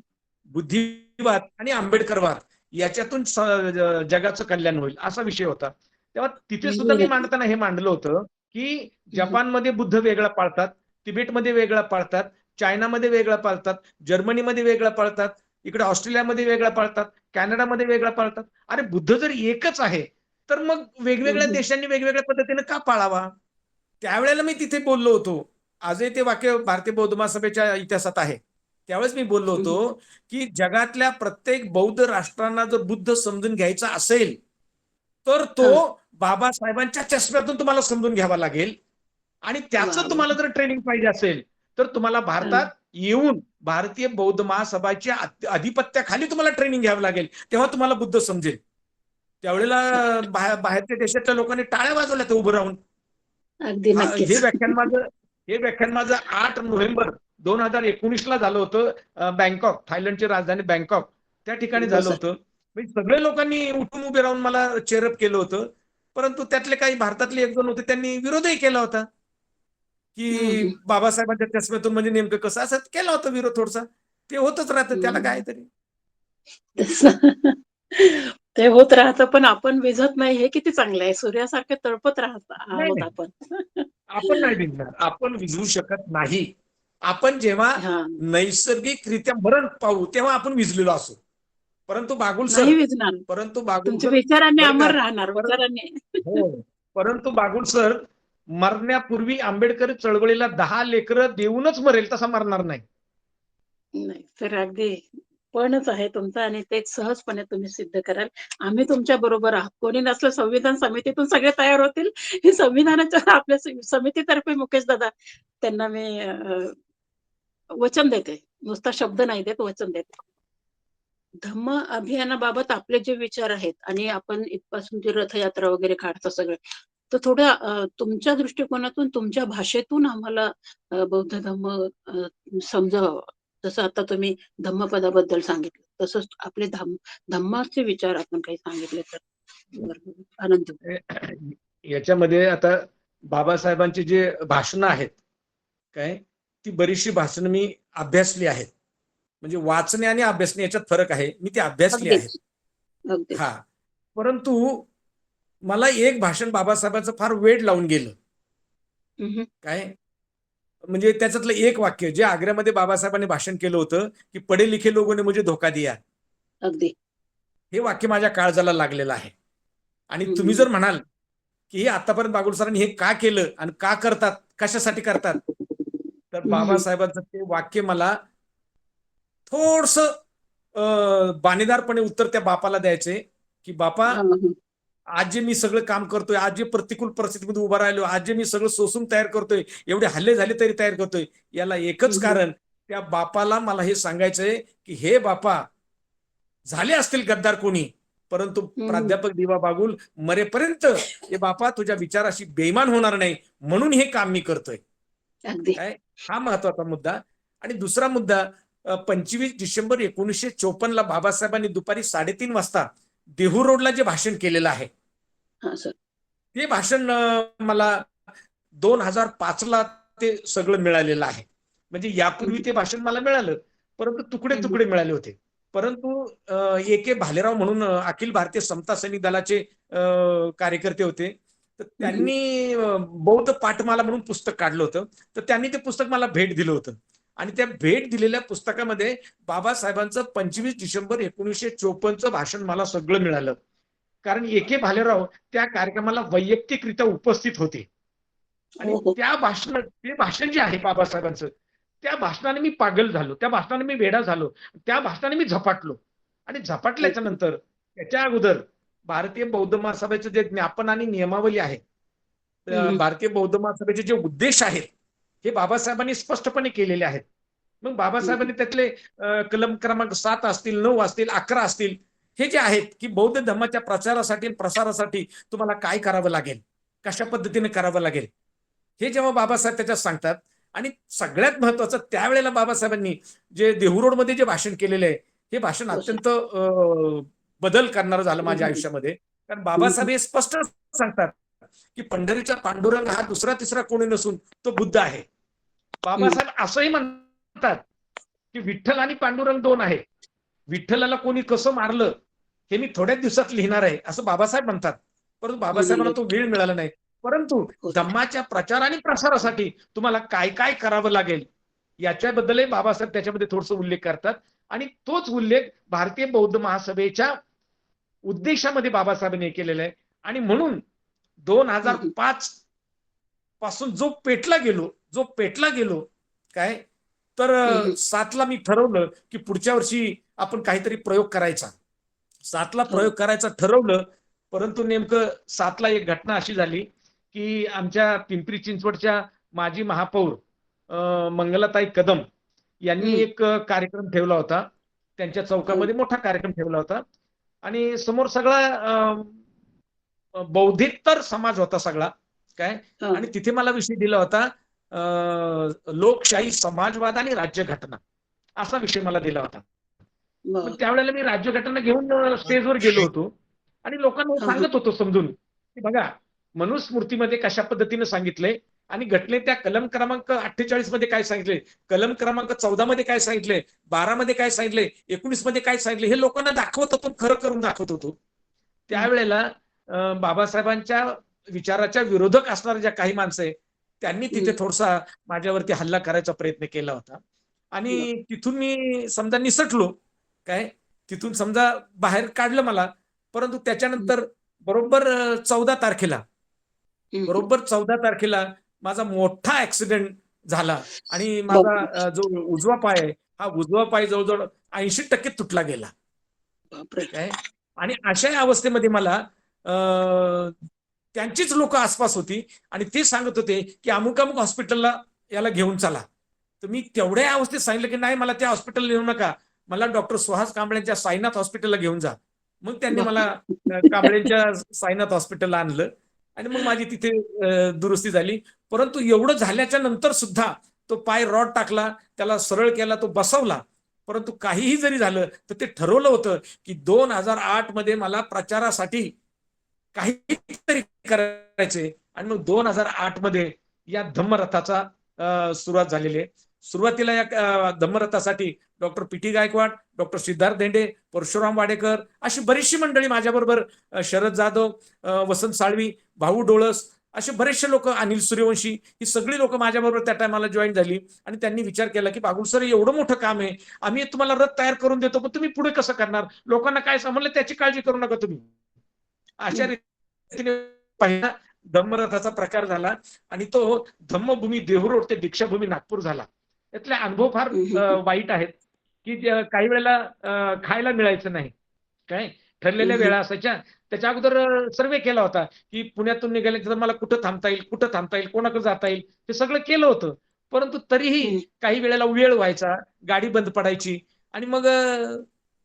Speaker 1: बुद्धिवाद आणि आंबेडकरवाद याच्यातून जगाचं कल्याण होईल असा विषय होता. तेव्हा तिथे सुद्धा मी मांडताना हे मांडलं होतं की जपानमध्ये बुद्ध वेगळा पाळतात, तिबेटमध्ये वेगळा पाळतात, चायनामध्ये वेगळा पाळतात, जर्मनीमध्ये वेगळा पाळतात, इकडे ऑस्ट्रेलियामध्ये वेगळा पाळतात, कॅनडामध्ये वेगळा पाळतात. अरे बुद्ध जर एकच आहे तर मग वेगवेगळ्या देशांनी वेगवेगळ्या पद्धतीने का पाळावा. त्यावेळेला मी तिथे बोललो होतो. आजही ते वाक्य भारतीय बौद्ध महासभेच्या इतिहासात आहे. त्यावेळेस मी बोललो होतो की जगातल्या प्रत्येक बौद्ध राष्ट्रांना जर बुद्ध समजून घ्यायचा असेल तर तो बाबासाहेबांच्या चष्म्यातून तुम्हाला समजून घ्यावा लागेल. आणि त्याचं तुम्हाला जर ट्रेनिंग पाहिजे असेल तर तुम्हाला भारतात येऊन भारतीय बौद्ध महासभाच्या अधिपत्याखाली तुम्हाला ट्रेनिंग घ्यावं लागेल. तेव्हा तुम्हाला बुद्ध समजेल. त्यावेळेला बाहेरच्या देशातल्या लोकांनी टाळ्या वाजवल्या ते उभं राहून.
Speaker 2: अगदी नक्कीच.
Speaker 1: हे व्याख्यान माझं 8 नोव्हेंबर 2019 झालं होतं. बँकॉक, थायलंडची राजधानी बँकॉक त्या ठिकाणी झालं होतं. सगळे लोकांनी उठून उभे राहून मला चेअरअप केलं होतं. परंतु त्यातले काही भारतातले 1-2 होते त्यांनी विरोधही केला होता की बाबासाहेबांच्या चष्म्यातून म्हणजे नेमकं कसं असं केला होता विरोध थोडसा. ते होतच राहतं त्याला काय तरी.
Speaker 2: ते होत राहतं पण आपण विझत नाही हे किती चांगलं आहे. सूर्यासारखे तळपत आहोत आपण.
Speaker 1: आपण नाही विझणार, आपण विझवू शकत नाही. आपण जेव्हा नैसर्गिकरित्या मरण पाहू तेव्हा आपण विझलेलो असू. परंतु बागुल
Speaker 2: नाही विझणार. तुमच्या विचारांनी अमर राहणार विचारांनी.
Speaker 1: हो, परंतु बागुल सर मरण्यापूर्वी आंबेडकर चळवळीला 10 लेकरं देऊनच मरेल तसा मरणार नाही.
Speaker 2: नाही तर अगदी पणच आहे तुमचा आणि ते सहजपणे तुम्ही सिद्ध कराल. आम्ही तुमच्या बरोबर आहात. कोणी नसलं संविधान समितीतून सगळे तयार होतील. हे संविधानाच्या आपल्या समितीतर्फे मुकेश दादा त्यांना मी वचन देते. नुसता शब्द नाही देत, वचन देते. धम्म अभियानाबाबत आपले जे विचार आहेत आणि आपण इथपासून जी रथयात्रा वगैरे काढतो सगळं, तर थोडं तुमच्या दृष्टिकोनातून, तुमच्या भाषेतून आम्हाला बौद्ध धम्म समजावं. जसं आता तुम्ही धम्मपदाबद्दल सांगितलं, तसंच आपले धम्माचे विचार आपण काही सांगितले तर आनंद.
Speaker 1: याच्यामध्ये आता बाबासाहेबांची जे भाषणं आहेत काय ती बरीचशी भाषणं मी अभ्यासली आहेत. म्हणजे वाचणे आणि अभ्यासणे याच्यात फरक आहे. मी ती अभ्यासली आहेत. हा, परंतु मला एक भाषण बाबासाहेबांचं फार वेळ लावून गेलं. काय म्हणजे त्याच्यातलं एक वाक्य जे आग्र्यामध्ये बाबासाहेबांनी भाषण केलं होतं की पढे लिखे लोगों ने मुझे धोखा दिया.
Speaker 2: अगदी
Speaker 1: हे वाक्य माझ्या काळजाला लागलेलं आहे. आणि तुम्ही जर म्हणाल की आतापर्यंत बागुल सरांनी हे का केलं आणि का करतात, कशासाठी करतात, तर बाबासाहेबांचं ते वाक्य मला थोडस बाणेदारपणे उत्तर त्या बापाला द्यायचे की बापा आज जे मी सगळं काम करतोय, आज जे प्रतिकूल परिस्थितीमध्ये उभा राहिलो, आज जे मी सगळं सोसून तयार करतोय, एवढे हल्ले झाले तरी तयार करतोय, याला एकच कारण त्या बापाला मला हे सांगायचंय की हे बापा झाले असतील गद्दार कोणी परंतु प्राध्यापक दिवा बागुल मरेपर्यंत हे बापा तुझ्या विचाराशी बेईमान होणार नाही म्हणून हे काम मी करतोय. काय हा महत्वाचा मुद्दा. आणि दुसरा मुद्दा 25 डिसेंबर 1954 बाबासाहेबांनी दुपारी 3:30 वाजता देहू रोडला जे भाषण केलेलं आहे ते भाषण मला 2005 ते सगळं मिळालेलं आहे. म्हणजे यापूर्वी ते भाषण मला मिळालं परंतु तुकडे तुकडे मिळाले होते. परंतु A.K. भालेराव म्हणून अखिल भारतीय समता सैनिक दलाचे कार्यकर्ते होते. तर त्यांनी बौद्ध पाठमाला म्हणून पुस्तक काढलं होतं. तर त्यांनी ते पुस्तक मला भेट दिलं होतं आणि त्या भेट दिलेल्या पुस्तकामध्ये बाबासाहेबांचं 25 डिसेंबर 1954 भाषण मला सगळं मिळालं. कारण A.K. भालेराव त्या कार्यक्रमाला वैयक्तिकरित्या उपस्थित होते आणि ते भाषण जे आहे बाबासाहेबांचं त्या भाषणाने मी पागल झालो, त्या भाषणाने मी वेडा झालो, त्या भाषणाने मी झपाटलो. आणि झपाटल्याच्या नंतर त्याच्या अगोदर भारतीय बौद्ध महासभेचं जे ज्ञापन आणि नियमावली आहे, भारतीय बौद्ध महासभेचे जे उद्देश आहेत, हे बाबासाहेबांनी स्पष्टपणे केलेले आहेत. मग बाबासाहेबांनी त्यातले कलम क्रमांक 7 असतील, 9 असतील, 11 असतील, हे जे आहेत की बौद्ध धर्माच्या प्रचारासाठी आणि प्रसारासाठी तुम्हाला काय करावं लागेल, कशा पद्धतीने करावं लागेल, हे जेव्हा बाबासाहेब त्याच्यात सांगतात. आणि सगळ्यात महत्वाचं त्यावेळेला बाबासाहेबांनी जे देहू मध्ये जे भाषण केलेलं आहे, हे भाषण अत्यंत बदल करणारं झालं माझ्या आयुष्यामध्ये. कारण बाबासाहेब हे स्पष्ट सांगतात की पंढरीचा पांडुरंग हा दुसरा तिसरा कोणी नसून तो बुद्ध आहे. बाबासाहेब असंही म्हणतात की विठ्ठल आणि पांडुरंग दोन आहे. विठ्ठलाला कोणी कसं मारलं हे मी थोड्याच दिवसात लिहिणार आहे असं बाबासाहेब म्हणतात. परंतु बाबासाहेबांना तो वेळ मिळाला नाही. परंतु धम्माच्या प्रचार आणि प्रसारासाठी तुम्हाला काय काय करावं लागेल याच्याबद्दलही बाबासाहेब त्याच्यामध्ये थोडस उल्लेख करतात. आणि तोच उल्लेख भारतीय बौद्ध महासभेच्या उद्देशामध्ये बाबासाहेबांनी केलेला आहे. आणि म्हणून 2005 पासून जो पेटला गेलो काय, तर 7ला मी ठरवलं की पुढच्या वर्षी आपण काहीतरी प्रयोग करायचा. 7ला प्रयोग करायचा ठरवलं. परंतु नेमकं 7ला एक घटना अशी झाली की आमच्या पिंपरी चिंचवडच्या माजी महापौर मंगलाताई कदम यांनी एक कार्यक्रम ठेवला होता. त्यांच्या चौकामध्ये मोठा कार्यक्रम ठेवला होता आणि समोर सगळा बौद्धिकतर समाज होता सगळा काय. आणि तिथे मला विषय दिला होता लोकशाही, समाजवाद आणि राज्यघटना असा विषय मला दिला होता. मग त्यावेळेला मी राज्यघटना घेऊन स्टेजवर गेलो होतो आणि लोकांना सांगत होतो समजून की बघा मनुस्मृतीमध्ये कशा पद्धतीने सांगितलंय आणि घटनेत त्या कलम क्रमांक 48 मध्ये काय सांगितले, कलम क्रमांक 14 मध्ये काय सांगितले, 12 मध्ये काय सांगितले, 19 मध्ये काय सांगितले, हे लोकांना दाखवत होतो, खरं करून दाखवत होतो. त्यावेळेला बाबासाहेबांच्या विचाराच्या विरोधक असणाऱ्या ज्या काही माणसं आहेत त्यांनी तिथे थोडासा माझ्यावरती हल्ला करायचा प्रयत्न केला होता. आणि तिथून मी समजा निसटलो काय, तिथून समजा बाहेर काढलं मला. परंतु त्याच्यानंतर बरोबर 14 तारखेला माझा मोठा ऍक्सिडेंट झाला आणि माझा जो उजवा पाय आहे हा उजवा पाय जवळजवळ 80% तुटला गेला काय. आणि अशा अवस्थेमध्ये मला त्यांचीच लोक आसपास होती आणि ते सांगत होते की अमुक अमुक हॉस्पिटलला याला घेऊन चला. तर मी तेवढ्या अवस्थेत सांगितलं की नाही, मला त्या हॉस्पिटलला नेऊ नका, मला डॉक्टर सुहास कांबळेंच्या साईनाथ हॉस्पिटलला घेऊन जा. मग त्यांनी मला कांबळेंच्या साईनाथ हॉस्पिटलला आणलं आणि मग माझी तिथे दुरुस्ती झाली. परंतु एवढं झाल्याच्या नंतर सुद्धा तो पाय रॉड टाकला, त्याला सरळ केला, तो बसवला. परंतु काहीही जरी झालं तर ते ठरवलं होतं की 2008 मध्ये मला प्रचारासाठी काहीतरी करायचे. आणि मग 2008 मध्ये या धम्मरथाचा सुरुवात झालेली आहे. सुरुवातीला या धम्मरथासाठी doctor P T. Gaikwad, doctor Siddharth Dhende, Parshuram Wadekar अशी बरीचशी मंडळी माझ्याबरोबर, शरद जाधव, वसंत साळवी, भाऊ डोळस असे बरेचसे लोक, अनिल सूर्यवंशी, ही सगळी लोक माझ्याबरोबर त्या टायमाला जॉईन झाली. आणि त्यांनी विचार केला की बागुल सर एवढं मोठं काम आहे, आम्ही तुम्हाला रथ तयार करून देतो, पण तुम्ही पुढे कसं करणार, लोकांना काय समजलं त्याची काळजी करू नका तुम्ही. अशा रीतीने पहिला धम्मरथाचा प्रकार झाला आणि तो धम्मभूमी देहू रोड ते दीक्षाभूमी नागपूर झाला. यातले अनुभव फार वाईट आहेत की काही वेळेला खायला मिळायचं नाही काय, ठरलेल्या वेळा असायच्या. त्याच्या अगोदर सर्वे केला होता की पुण्यातून निघाले तर मला कुठं थांबता येईल, कोणाकडे जाता येईल, ते सगळं केलं होतं. परंतु तरीही काही वेळेला वेळ व्हायचा, गाडी बंद पडायची आणि मग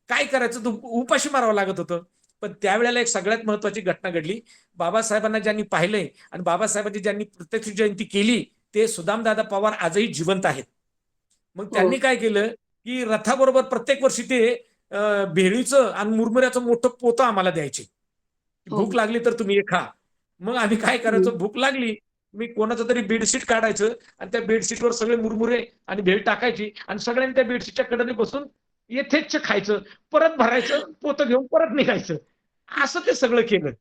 Speaker 1: काय करायचं, उपाशी मारावं लागत होतं. पण त्यावेळेला एक सगळ्यात महत्वाची घटना घडली. बाबासाहेबांना ज्यांनी पाहिलंय आणि बाबासाहेबांची ज्यांनी प्रत्यक्ष जयंती केली ते सुदामदादा पवार आजही जिवंत आहेत. मग त्यांनी काय केलं की रथाबरोबर प्रत्येक वर्षी ते भेळीचं आणि मुरमुऱ्याचं मोठं पोतं आम्हाला द्यायचे. भूक लागली तर तुम्ही हे खा. मग आम्ही काय करायचो, भूक लागली मी कोणाचं तरी बेडशीट काढायचं आणि त्या बेडशीटवर सगळे मुरमुरे आणि भेळ टाकायची आणि सगळ्यांनी त्या बेडशीटच्या कडेने बसून येथेच खायचं, परत भरायचं, पोतं घेऊन परत निघायचं. असं ते सगळं केलं.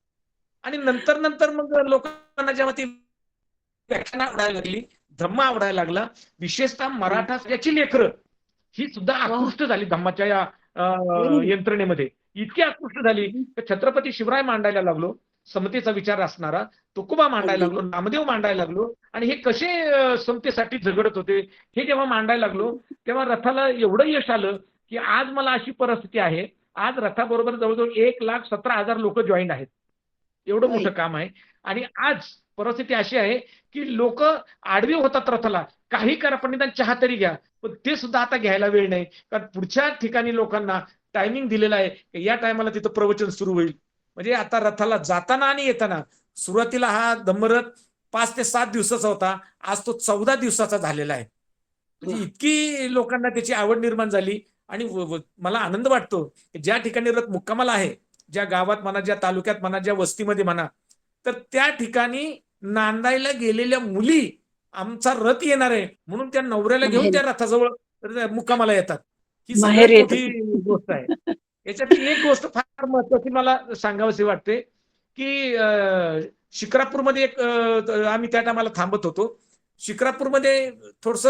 Speaker 1: आणि नंतर मग लोकांना जेव्हा ती व्याख्यान आवडायला लागली, धम्म आवडायला लागला, विशेषतः मराठा याची लेकरं ही सुद्धा आकृष्ट झाली धम्माच्या या यंत्रणेमध्ये. इतकी आकृष्ट झाली की छत्रपती शिवराय मांडायला लागलो समतेचा विचार असणारा तुकोबा मांडायला
Speaker 2: अगदी.
Speaker 1: लागलो, नामदेव मांडायला लागलो, आणि हे कसे समतेसाठी झगडत होते हे जेव्हा मांडायला लागलो, तेव्हा रथाला एवढं यश आलं की आज मला अशी परिस्थिती आहे, आज रथाबरोबर जवळजवळ 1,17,000 लोक जॉईन आहेत. एवढं
Speaker 2: होय.
Speaker 1: मोठं काम आहे. आणि आज परिस्थिती अशी आहे की लोक आडवी होतात रथाला, काही करा पण निदान चहा तरी घ्या, पण ते सुद्धा आता घ्यायला वेळ नाही, कारण पुढच्या ठिकाणी लोकांना टायमिंग दिलेला आहे की या टायमाला तिथं प्रवचन सुरू होईल. म्हणजे आता रथाला जाताना आणि येताना, सुरुवातीला हा धम्मरथ 5 ते 7 दिवसाचा होता, आज तो 14 दिवसाचा झालेला आहे.
Speaker 2: वा.
Speaker 1: म्हणजे इतकी लोकांना त्याची आवड निर्माण झाली. आणि मला आनंद वाटतो की ज्या ठिकाणी रथ मुक्कामाला आहे, ज्या गावात म्हणा, ज्या तालुक्यात म्हणा, ज्या वस्तीमध्ये म्हणा, तर त्या ठिकाणी नांदायला गेलेल्या मुली आमचा रथ येणार आहे म्हणून त्या नवऱ्याला घेऊन
Speaker 2: माहेर
Speaker 1: त्या रथाजवळ मुक्कामाला येतात. ही
Speaker 2: माहेर
Speaker 1: सगळ्यात
Speaker 2: येत.
Speaker 1: मोठी गोष्ट आहे. याच्यातली एक गोष्ट फार महत्वाची मला सांगावीशी वाटते की शिक्रापूरमध्ये आम्ही त्या टायमाला थांबत होतो. शिक्रापूरमध्ये थोडस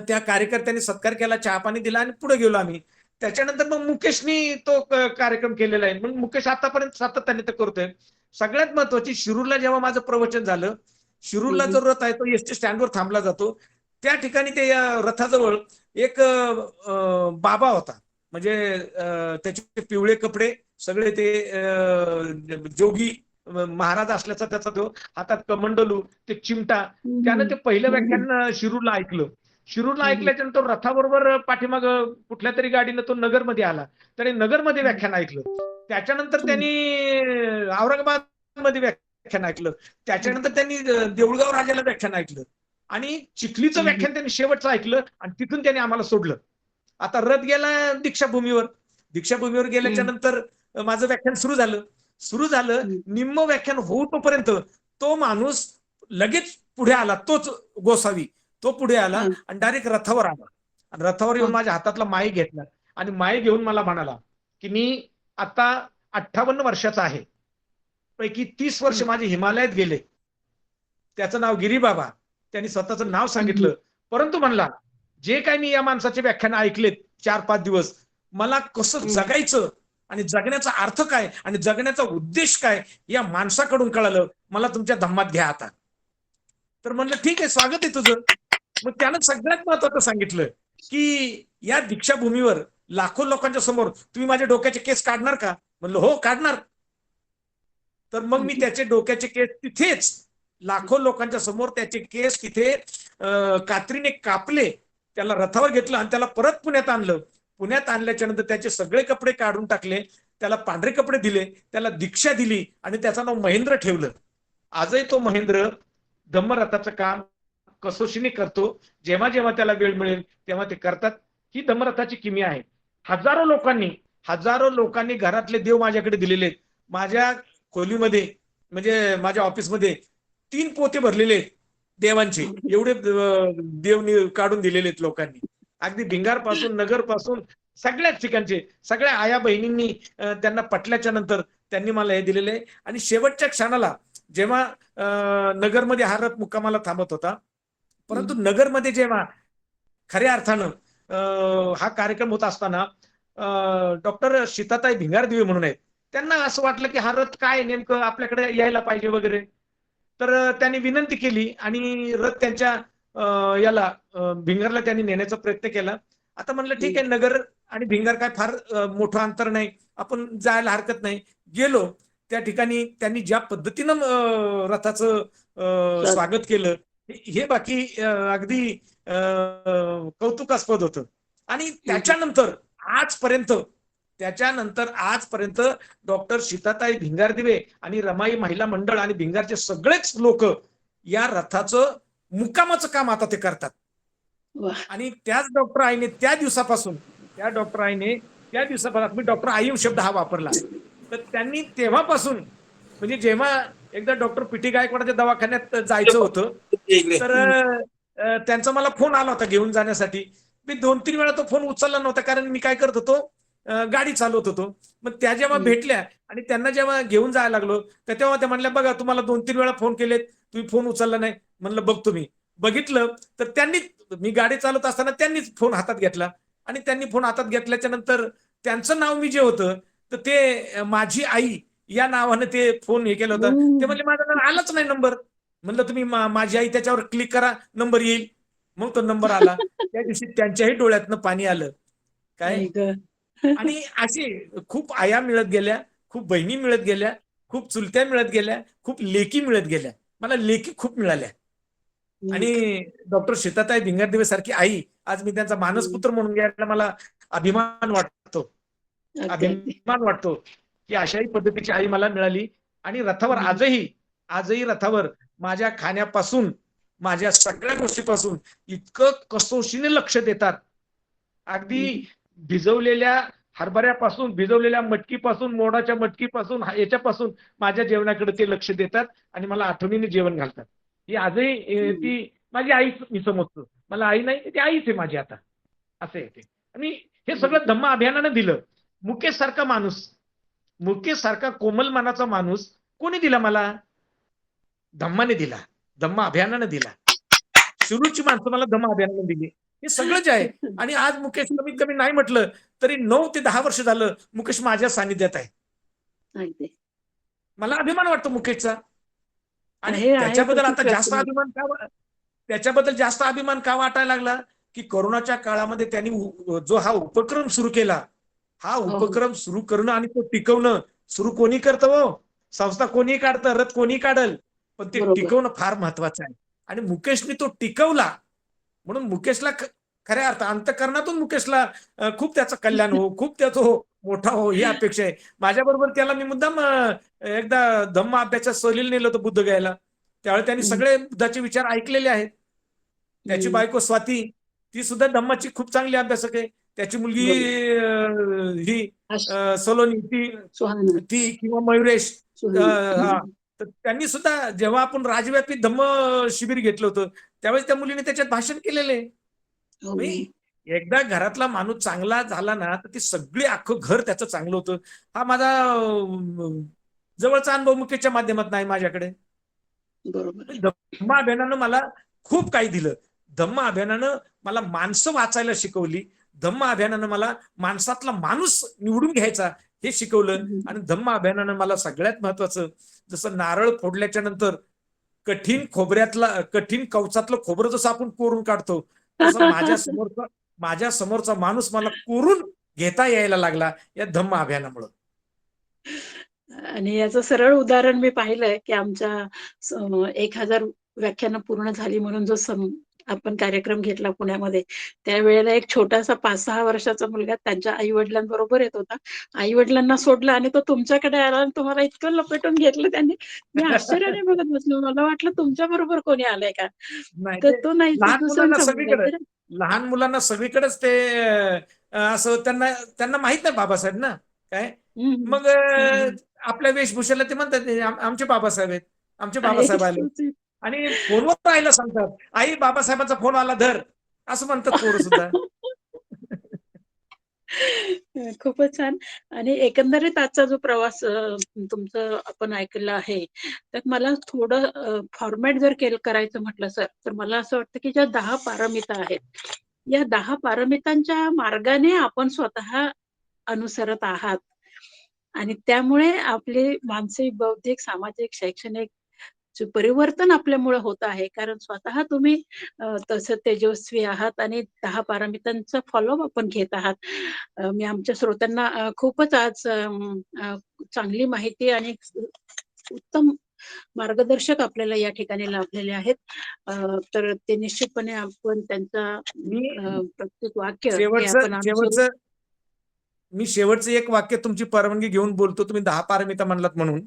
Speaker 1: त्या कार्यकर्त्यांनी सत्कार केला, चहा पाणी दिला आणि पुढे गेलो आम्ही. त्याच्यानंतर मग मुकेशनी तो कार्यक्रम केलेला आहे. मग मुकेश आतापर्यंत सातत्याने ते करतोय. सगळ्यात महत्वाची, शिरूरला जेव्हा माझं प्रवचन झालं, शिरूरला जो रथ आहे तो एसटी स्टँडवर थांबला जातो. त्या ठिकाणी ते रथाजवळ एक बाबा होता. म्हणजे त्याचे पिवळे कपडे, सगळे ते जोगी महाराज असल्याचा त्याचा तो, हातात कमंडलू, ते चिमटा. त्यानं ते पहिलं व्याख्यान शिरूरला ऐकलं. शिरूरला ऐकल्याच्या नंतर रथाबरोबर पाठीमाग कुठल्या तरी गाडीनं तो नगरमध्ये आला. त्याने नगरमध्ये व्याख्यान ऐकलं. त्याच्यानंतर त्यांनी औरंगाबाद मध्ये व्याख्यान ऐकलं. त्याच्यानंतर त्यांनी देऊळगाव राजाला व्याख्यान ऐकलं. आणि चिखलीचं व्याख्यान त्यांनी शेवटचं ऐकलं आणि तिथून त्यांनी आम्हाला सोडलं. आता रथ गेला दीक्षाभूमीवर. दीक्षाभूमीवर गेल्याच्या नंतर माझं व्याख्यान सुरू झालं. निम्म व्याख्यान होऊ तोपर्यंत तो माणूस लगेच पुढे आला, तोच गोसावी. तो पुढे आला आणि डायरेक्ट रथावर आला. आणि रथावर येऊन माझ्या हातातला माईक घेतला आणि माईक घेऊन मला म्हणाला की मी आता 58 वर्षाचा आहे, पैकी 30 वर्ष माझे हिमालयात गेले. त्याचं नाव गिरीबाबा. त्यांनी स्वतःचं नाव सांगितलं. परंतु म्हणला, जे काही मी या माणसाचे व्याख्यान ऐकलेत 4-5 दिवस, मला कसं जगायचं आणि जगण्याचा अर्थ काय आणि जगण्याचा उद्देश काय या माणसाकडून कळालं. मला तुमच्या धम्मात घ्या आता. तर म्हणलं ठीक आहे, स्वागत आहे तुझं. मग त्यानं सगळ्यात महत्वाचं सांगितलं की या दीक्षाभूमीवर लाखो लोकांच्या समोर तुम्ही माझ्या डोक्याचे केस काढणार का? म्हणलं हो, काढणार. तर मग मी त्याचे डोक्याचे केस तिथेच लाखो लोकांच्या समोर त्याचे केस तिथे कात्रीने कापले, त्याला रथावर घेतलं आणि त्याला परत पुण्यात आणलं. पुण्यात आणल्याच्या नंतर त्याचे सगळे कपडे काढून टाकले, त्याला पांढरे कपडे दिले, त्याला दीक्षा दिली आणि त्याचं नाव महेंद्र ठेवलं. आजही तो महेंद्र धम्मरथाचं काम कसोशीने करतो. जेव्हा जेव्हा त्याला वेळ मिळेल तेव्हा ते करतात. ही धम्मरथाची किमया आहे. हजारो लोकांनी घरातले देव माझ्याकडे दिलेले आहेत. माझ्या खोलीमध्ये म्हणजे माझ्या ऑफिसमध्ये 3 पोते भरलेले आहेत देवांचे. एवढे देव काढून दिलेले आहेत लोकांनी. अगदी भिंगार पासून, नगर पासून, सगळ्याच ठिकाणचे सगळ्या आया बहिणींनी त्यांना पटल्याच्या नंतर त्यांनी मला हे दिलेले आहे. आणि शेवटच्या क्षणाला जेव्हा नगरमध्ये हा रथ मुक्कामाला थांबत होता, परंतु नगरमध्ये जेव्हा खऱ्या अर्थानं हा कार्यक्रम होत असताना डॉक्टर सीताताई भिंगारदिवे म्हणून आहेत, त्यांना असं वाटलं की हा रथ काय नेमकं आपल्याकडे यायला पाहिजे वगैरे. तर त्यांनी विनंती केली आणि रथ त्यांच्या याला भिंगारला त्यांनी नेण्याचा प्रयत्न केला. आता म्हणलं ठीक आहे, नगर आणि भिंगार काय फार मोठं अंतर नाही, आपण जायला हरकत नाही. गेलो. त्या ठिकाणी त्यांनी ज्या पद्धतीनं रथाचं स्वागत केलं हे बाकी अगदी कौतुकास्पद होतं. आणि त्याच्यानंतर आजपर्यंत डॉक्टर सीताताई भिंगारदिवे आणि रमाई महिला मंडळ आणि भिंगारचे सगळेच लोक या रथाचं मुक्कामाचं काम आता ते करतात. आणि त्याच डॉक्टर आईने त्या दिवसापासून मी डॉक्टर आईम शब्द हा वापरला. तर त्यांनी तेव्हापासून, म्हणजे जेव्हा एकदा डॉक्टर पीटी गायकवाडच्या दवाखान्यात जायचं होतं, तर त्यांचा मला फोन आला होता घेऊन जाण्यासाठी. मी 2-3 वेळा तो फोन उचलला नव्हता, कारण मी काय करत होतो, गाडी चालवत होतो. मग त्या जेव्हा भेटल्या आणि त्यांना जेव्हा घेऊन जायला लागलो, तर तेव्हा त्या म्हणल्या, बघा तुम्हाला 2-3 वेळा फोन केलेत, तुम्ही फोन उचलला नाही. म्हणलं बघतो मी. बघितलं तर त्यांनी, मी गाडी चालवत असताना त्यांनीच फोन हातात घेतला आणि त्यांनी फोन हातात घेतल्याच्या नंतर त्यांचं नाव मी जे होतं तर ते माझी आई या नावानं ते फोन हे केला होता. ते
Speaker 2: हम्म.
Speaker 1: म्हणले माझा आलाच नाही नंबर. म्हणलं तुम्ही माझी आई त्याच्यावर क्लिक करा, नंबर येईल. मग तो नंबर आला. त्या दिवशी त्यांच्याही डोळ्यातनं पाणी आलं. काय
Speaker 2: आई ग.
Speaker 1: आणि असे खूप आया मिळत गेल्या, खूप बहिणी मिळत गेल्या, खूप चुलत्या मिळत गेल्या, खूप लेकी मिळत गेल्या. मला लेकी खूप मिळाल्या. आणि डॉक्टर सीताताई भिंगारदेवे सारखी आई आज मी त्यांचा मानसपुत्र म्हणून घ्यायला मला अभिमान वाटतो.
Speaker 2: अगदी अगदी.
Speaker 1: अभिमान वाटतो की अशाही पद्धतीची आई मला मिळाली. आणि रथावर
Speaker 2: हम्म.
Speaker 1: आजही रथावर माझ्या खाण्यापासून माझ्या सगळ्या गोष्टीपासून इतकं कसोशीने लक्ष देतात. अगदी भिजवलेल्या हरभऱ्यापासून, भिजवलेल्या मटकीपासून, मोडाच्या मटकीपासून, याच्यापासून माझ्या जेवणाकडे ते लक्ष देतात आणि मला आठवणीने जेवण घालतात. ही आजही ती माझी आईच मी समजतो. मला आई नाही, ती आईच आहे माझी आता. असं आहे ते. आणि हे सगळं धम्म अभियानानं दिलं. मुकेश सारखा माणूस, मुकेश सारखा कोमल मनाचा माणूस कोणी दिला मला? धम्माने दिला, धम्म अभियानानं दिला. शिरूरची माणसं मला धम्म अभियानानं दिली. हे सगळं जे आहे. आणि आज मुकेश कमीत कमी नाही म्हटलं तरी 9 ते 10 वर्ष झालं मुकेश माझ्या सानिध्यात आहे.
Speaker 2: अगदी.
Speaker 1: मला अभिमान वाटतो मुकेशचा. आणि
Speaker 2: आहे
Speaker 1: त्याच्याबद्दल आता जास्त
Speaker 2: प्रतिकृती.
Speaker 1: अभिमान का त्याच्याबद्दल जास्त अभिमान का वाटायला लागला की कोरोनाच्या काळामध्ये त्यांनी जो हा उपक्रम सुरू केला, हा
Speaker 2: हो हो.
Speaker 1: उपक्रम सुरू करणं आणि तो टिकवणं सुरू कोणी करतं हो, संस्था कोणी काढतं, रथ कोणी काढल, पण ते
Speaker 2: बरोबर.
Speaker 1: टिकवणं फार महत्वाचं आहे. आणि मुकेशने तो टिकवला. म्हणून मुकेशला खऱ्या अर्थ अंतःकरणातून मुकेशला खूप त्याचं कल्याण हो, खूप त्याचं हो मोठा हो ही अपेक्षा आहे. माझ्याबरोबर त्याला मी मुद्दाम एकदा धम्म अभ्यासाच्या सहलीला नेलं होतं बुद्ध गायला. त्यावेळी त्यांनी सगळे बुद्धाचे विचार ऐकलेले आहेत. त्याची बायको स्वाती, ती सुद्धा धम्माची खूप चांगली अभ्यासक आहे. त्याची मुलगी
Speaker 2: बरोबर.
Speaker 1: ही
Speaker 2: अश-
Speaker 1: सलोनी, ती
Speaker 2: सुहाना.
Speaker 1: ती किंवा मयुरेश, हा.
Speaker 2: सुहाना.
Speaker 1: तर त्यांनी सुद्धा जेव्हा आपण राजव्यापी धम्म शिबिर घेतलं होतं त्यावेळेस त्या मुलीने त्याच्यात भाषण केलेलं आहे.
Speaker 2: हो.
Speaker 1: एकदा घरातला माणूस चांगला झाला ना तर ती सगळी अख्खं घर त्याचं चांगलं होतं. हा माझा जवळचा अनुभव मुकेशच्या माध्यमात नाही माझ्याकडे.
Speaker 2: बरोबर आहे.
Speaker 1: धम्म अभियानानं मला खूप काही दिलं. धम्म अभियानानं मला माणसं वाचायला शिकवली. धम्म अभियानानं मला माणसातला माणूस निवडून घ्यायचा हे शिकवलं. आणि धम्म अभियानानं मला सगळ्यात महत्वाचं, जसं नारळ फोडल्याच्या नंतर कठीण कवचातलं खोबरं जसं आपण कोरून काढतो, तसं माझ्या समोरचा माणूस मला कोरून घेता यायला लागला या धम्म अभियानामुळे.
Speaker 2: आणि याचं सरळ उदाहरण मी पाहिलंय की आमच्या 1000 व्याख्यानं पूर्ण झाली म्हणून जो आपण कार्यक्रम घेतला पुण्यामध्ये, त्यावेळेला एक छोटासा 5-6 वर्षाचा मुलगा त्यांच्या आई-वडिलांबरोबर येत होता. आई-वडिलांना सोडलं आणि तो तुमच्याकडे आला आणि तुम्हाला इतकं लपेटून घेतलं त्यांनी. मी आश्चर्याने बघत बसलो. मला वाटलं तुमच्या बरोबर कोणी आलंय का?
Speaker 1: नाही,
Speaker 2: तर
Speaker 1: ते
Speaker 2: तो नाही, तो
Speaker 1: लहान मुलांना
Speaker 2: दुसऱ्यांचा मुलगा आहे.
Speaker 1: सगळीकडे,
Speaker 2: तर
Speaker 1: लहान मुलांना सगळीकडेच ते असं त्यांना त्यांना माहित नाही बाबासाहेब ना काय.
Speaker 2: हं, हं.
Speaker 1: मग
Speaker 2: हं, हं.
Speaker 1: आपल्या वेशभूषेला ते म्हणतात आमचे बाबासाहेब आहेत, आमचे
Speaker 2: आहे.
Speaker 1: बाबासाहेब आले. आणि फोनवर राहायला सांगतात, आई बाबासाहेबांचा फोन आला धर, असं म्हणतात पोरं सुद्धा.
Speaker 2: खूपच छान. आणि एकंदरीत आजचा जो प्रवास तुमचं आपण ऐकलं आहे, तर मला थोडं फॉर्मॅट जर करायचं म्हटलं सर, तर मला असं वाटतं की ज्या 10 पारमिता आहेत, या 10 पारमितांच्या मार्गाने आपण स्वतः अनुसरत आहात आणि त्यामुळे आपले मानसिक, बौद्धिक, सामाजिक, शैक्षणिक जे परिवर्तन आपल्यामुळे होत आहे. कारण स्वतः तुम्ही तसं तेजस्वी आहात आणि 10 पारमितांचा फॉलोअप आपण घेत आहात. मी आमच्या श्रोत्यांना खूपच आज चांगली माहिती आणि उत्तम मार्गदर्शक आपल्याला या ठिकाणी लाभलेले आहेत. तर ते निश्चितपणे आपण त्यांचा
Speaker 1: मी
Speaker 2: प्रत्येक वाक्य हे
Speaker 1: शेवटचं
Speaker 2: आपण अनुसरू.
Speaker 1: शेवटचं मी शेवटचं एक वाक्य तुमची परवानगी घेऊन बोलतो. तुम्ही 10 पारमिता म्हणलात म्हणून.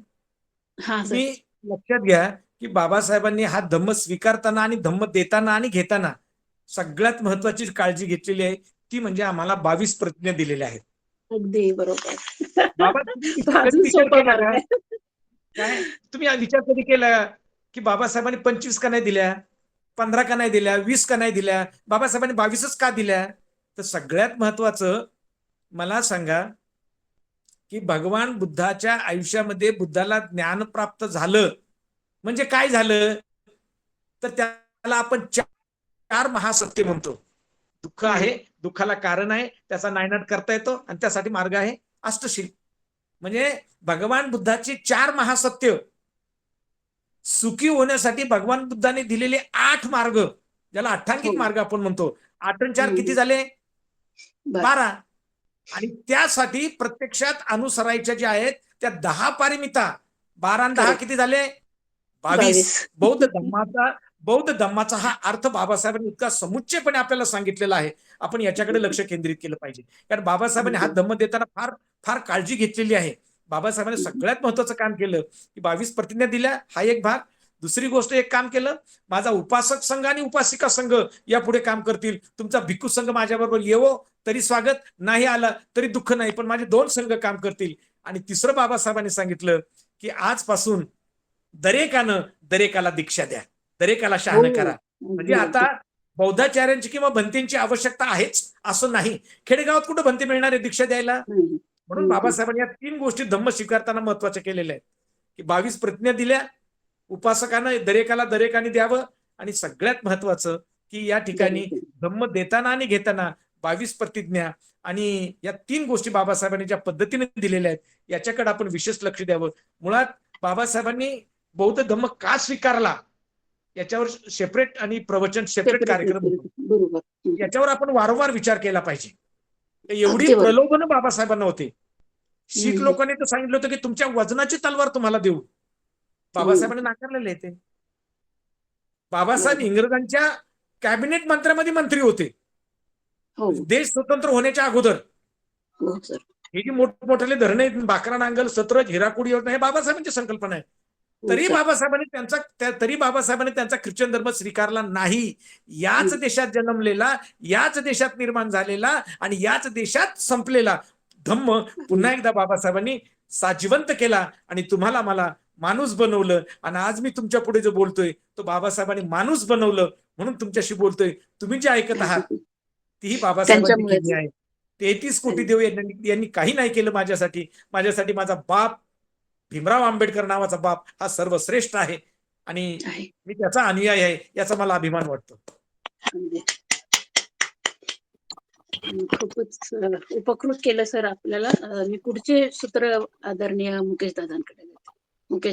Speaker 2: हां, सर.
Speaker 1: तुम्ही लक्षात घ्या की बाबासाहेबांनी हा धम्म स्वीकारताना आणि धम्म देताना आणि घेताना सगळ्यात महत्वाची काळजी घेतलेली आहे, ती म्हणजे आम्हाला 22 प्रतिज्ञा दिलेल्या आहेत.
Speaker 2: अगदी बरोबर.
Speaker 1: बाबा तुम्ही
Speaker 2: तो
Speaker 1: कधी
Speaker 2: अजून
Speaker 1: विचार
Speaker 2: सोपा
Speaker 1: केला
Speaker 2: मार्ग
Speaker 1: का?
Speaker 2: आहे.
Speaker 1: काय तुम्ही विचार कधी केला की बाबासाहेबांनी 25 का नाही दिल्या, 15 का नाही दिल्या, 20 का नाही दिल्या, बाबासाहेबांनी 22च का दिल्या? तर सगळ्यात महत्वाचं मला सांगा की भगवान बुद्धाच्या आयुष्यामध्ये बुद्धाला ज्ञान प्राप्त झालं म्हणजे काय झालं, तर त्याला आपण 4 महासत्य म्हणतो. दुःख
Speaker 2: हं.
Speaker 1: आहे, दुःखाला कारण आहे, त्याचा नायनाट करता येतो आणि त्यासाठी मार्ग आहे अष्टशील. म्हणजे भगवान बुद्धाची 4 महासत्य सुखी होण्यासाठी भगवान बुद्धाने दिलेले 8 मार्ग, ज्याला
Speaker 2: हो.
Speaker 1: अठ्ठांगिक मार्ग आपण म्हणतो. 8 आणि 4
Speaker 2: हम्म.
Speaker 1: किती झाले?
Speaker 2: 12.
Speaker 1: 12. आणि त्यासाठी प्रत्यक्षात अनुसरायच्या ज्या आहेत त्या 10 पारमिता. 12 आणि 10
Speaker 2: करेक्ट.
Speaker 1: किती झाले? 22.
Speaker 2: 22.
Speaker 1: बौद्ध धम्माचा हा अर्थ बाबासाहेबांनी इतका समुच्चयपणे आपल्याला सांगितलेला आहे. आपण याच्याकडे लक्ष केंद्रित केलं पाहिजे. कारण बाबासाहेबांनी हा धम्म देताना फार फार काळजी घेतलेली आहे. बाबासाहेबांनी सगळ्यात महत्वाचं काम केलं की 22 प्रतिज्ञा दिल्या, हा एक भाग. दुसरी गोष्ट एक काम केलं, माझा उपासक संघ आणि उपासिका संघ यापुढे काम करतील. तुमचा भिक्खू संघ माझ्याबरोबर येवो तरी स्वागत, नाही आला तरी दुःख नाही, पण माझे 2 संघ काम करतील. आणि तिसरं बाबासाहेबांनी सांगितलं की आजपासून दरेकाला दीक्षा द्या, दरेकाला शहाणं
Speaker 2: हो.
Speaker 1: करा. म्हणजे आता बौद्धाचार्यांची किंवा भंतेंची आवश्यकता आहेच असं नाही. खेडेगावात कुठं भंते मिळणार आहे दीक्षा द्यायला?
Speaker 2: नाही.
Speaker 1: म्हणून बाबासाहेबांनी या 3 गोष्टी धम्म स्वीकारताना महत्वाच्या केलेल्या आहेत की 22 प्रतिज्ञा दिल्या, उपासकानं दरेकाने द्यावं, आणि सगळ्यात महत्वाचं की या ठिकाणी धम्म देताना आणि घेताना 22 प्रतिज्ञा आणि या 3 गोष्टी बाबासाहेबांनी ज्या पद्धतीने दिलेल्या आहेत याच्याकडे आपण विशेष लक्ष द्यावं. मुळात बाबासाहेबांनी बौद्ध धम्म का स्वीकारला याच्यावर सेपरेट आणि प्रवचन सेपरेट कार्यक्रम होतो.
Speaker 2: बरोबर.
Speaker 1: याच्यावर आपण वारंवार विचार केला पाहिजे. एवढी
Speaker 2: अगदी बरोबर.
Speaker 1: प्रलोभनं बाबासाहेबांना होते. शीख लोकांनी तर सांगितलं होतं की तुमच्या वजनाची तलवार तुम्हाला देऊ. बाबासाहेबांनी नाकारलेले ते. बाबासाहेब इंग्रजांच्या कॅबिनेट मंत्र्यामध्ये मंत्री होते
Speaker 2: हो.
Speaker 1: देश स्वतंत्र होण्याच्या अगोदर.
Speaker 2: हो सर.
Speaker 1: हे जी मोठमोठे धरणे आहेत, बाकरा नांगल, सतरज, हिराकुडी योजना, हे बाबासाहेबांची संकल्पना आहे. तरी बाबासाहेबांनी त्यांचा ख्रिश्चन धर्म स्वीकारला नाही. याच देशात जन्मलेला, याच देशात निर्माण झालेला आणि याच देशात संपलेला धम्म पुन्हा एकदा बाबासाहेबांनी साजिवंत केला आणि तुम्हाला मला माणूस बनवलं. आणि आज मी तुमच्या पुढे जो बोलतोय तो बाबासाहेबांनी माणूस बनवलं म्हणून तुमच्याशी बोलतोय. तुम्ही जे ऐकत आहात तीही बाबासाहेबांची किमया आहे. 33 कोटी देव यांनी काही नाही केलं माझ्यासाठी. माझ्यासाठी माझा बाप भीमराव आंबेडकर नावाचा बाप हा सर्वश्रेष्ठ आहे आणि मी त्याचा अनुयायी आहे, याचा मला अभिमान वाटतो.
Speaker 2: खूपच उपकृत केलं सर आपल्याला. मी पुढचे सूत्र आदरणीय मुकेश दादांकडे देते.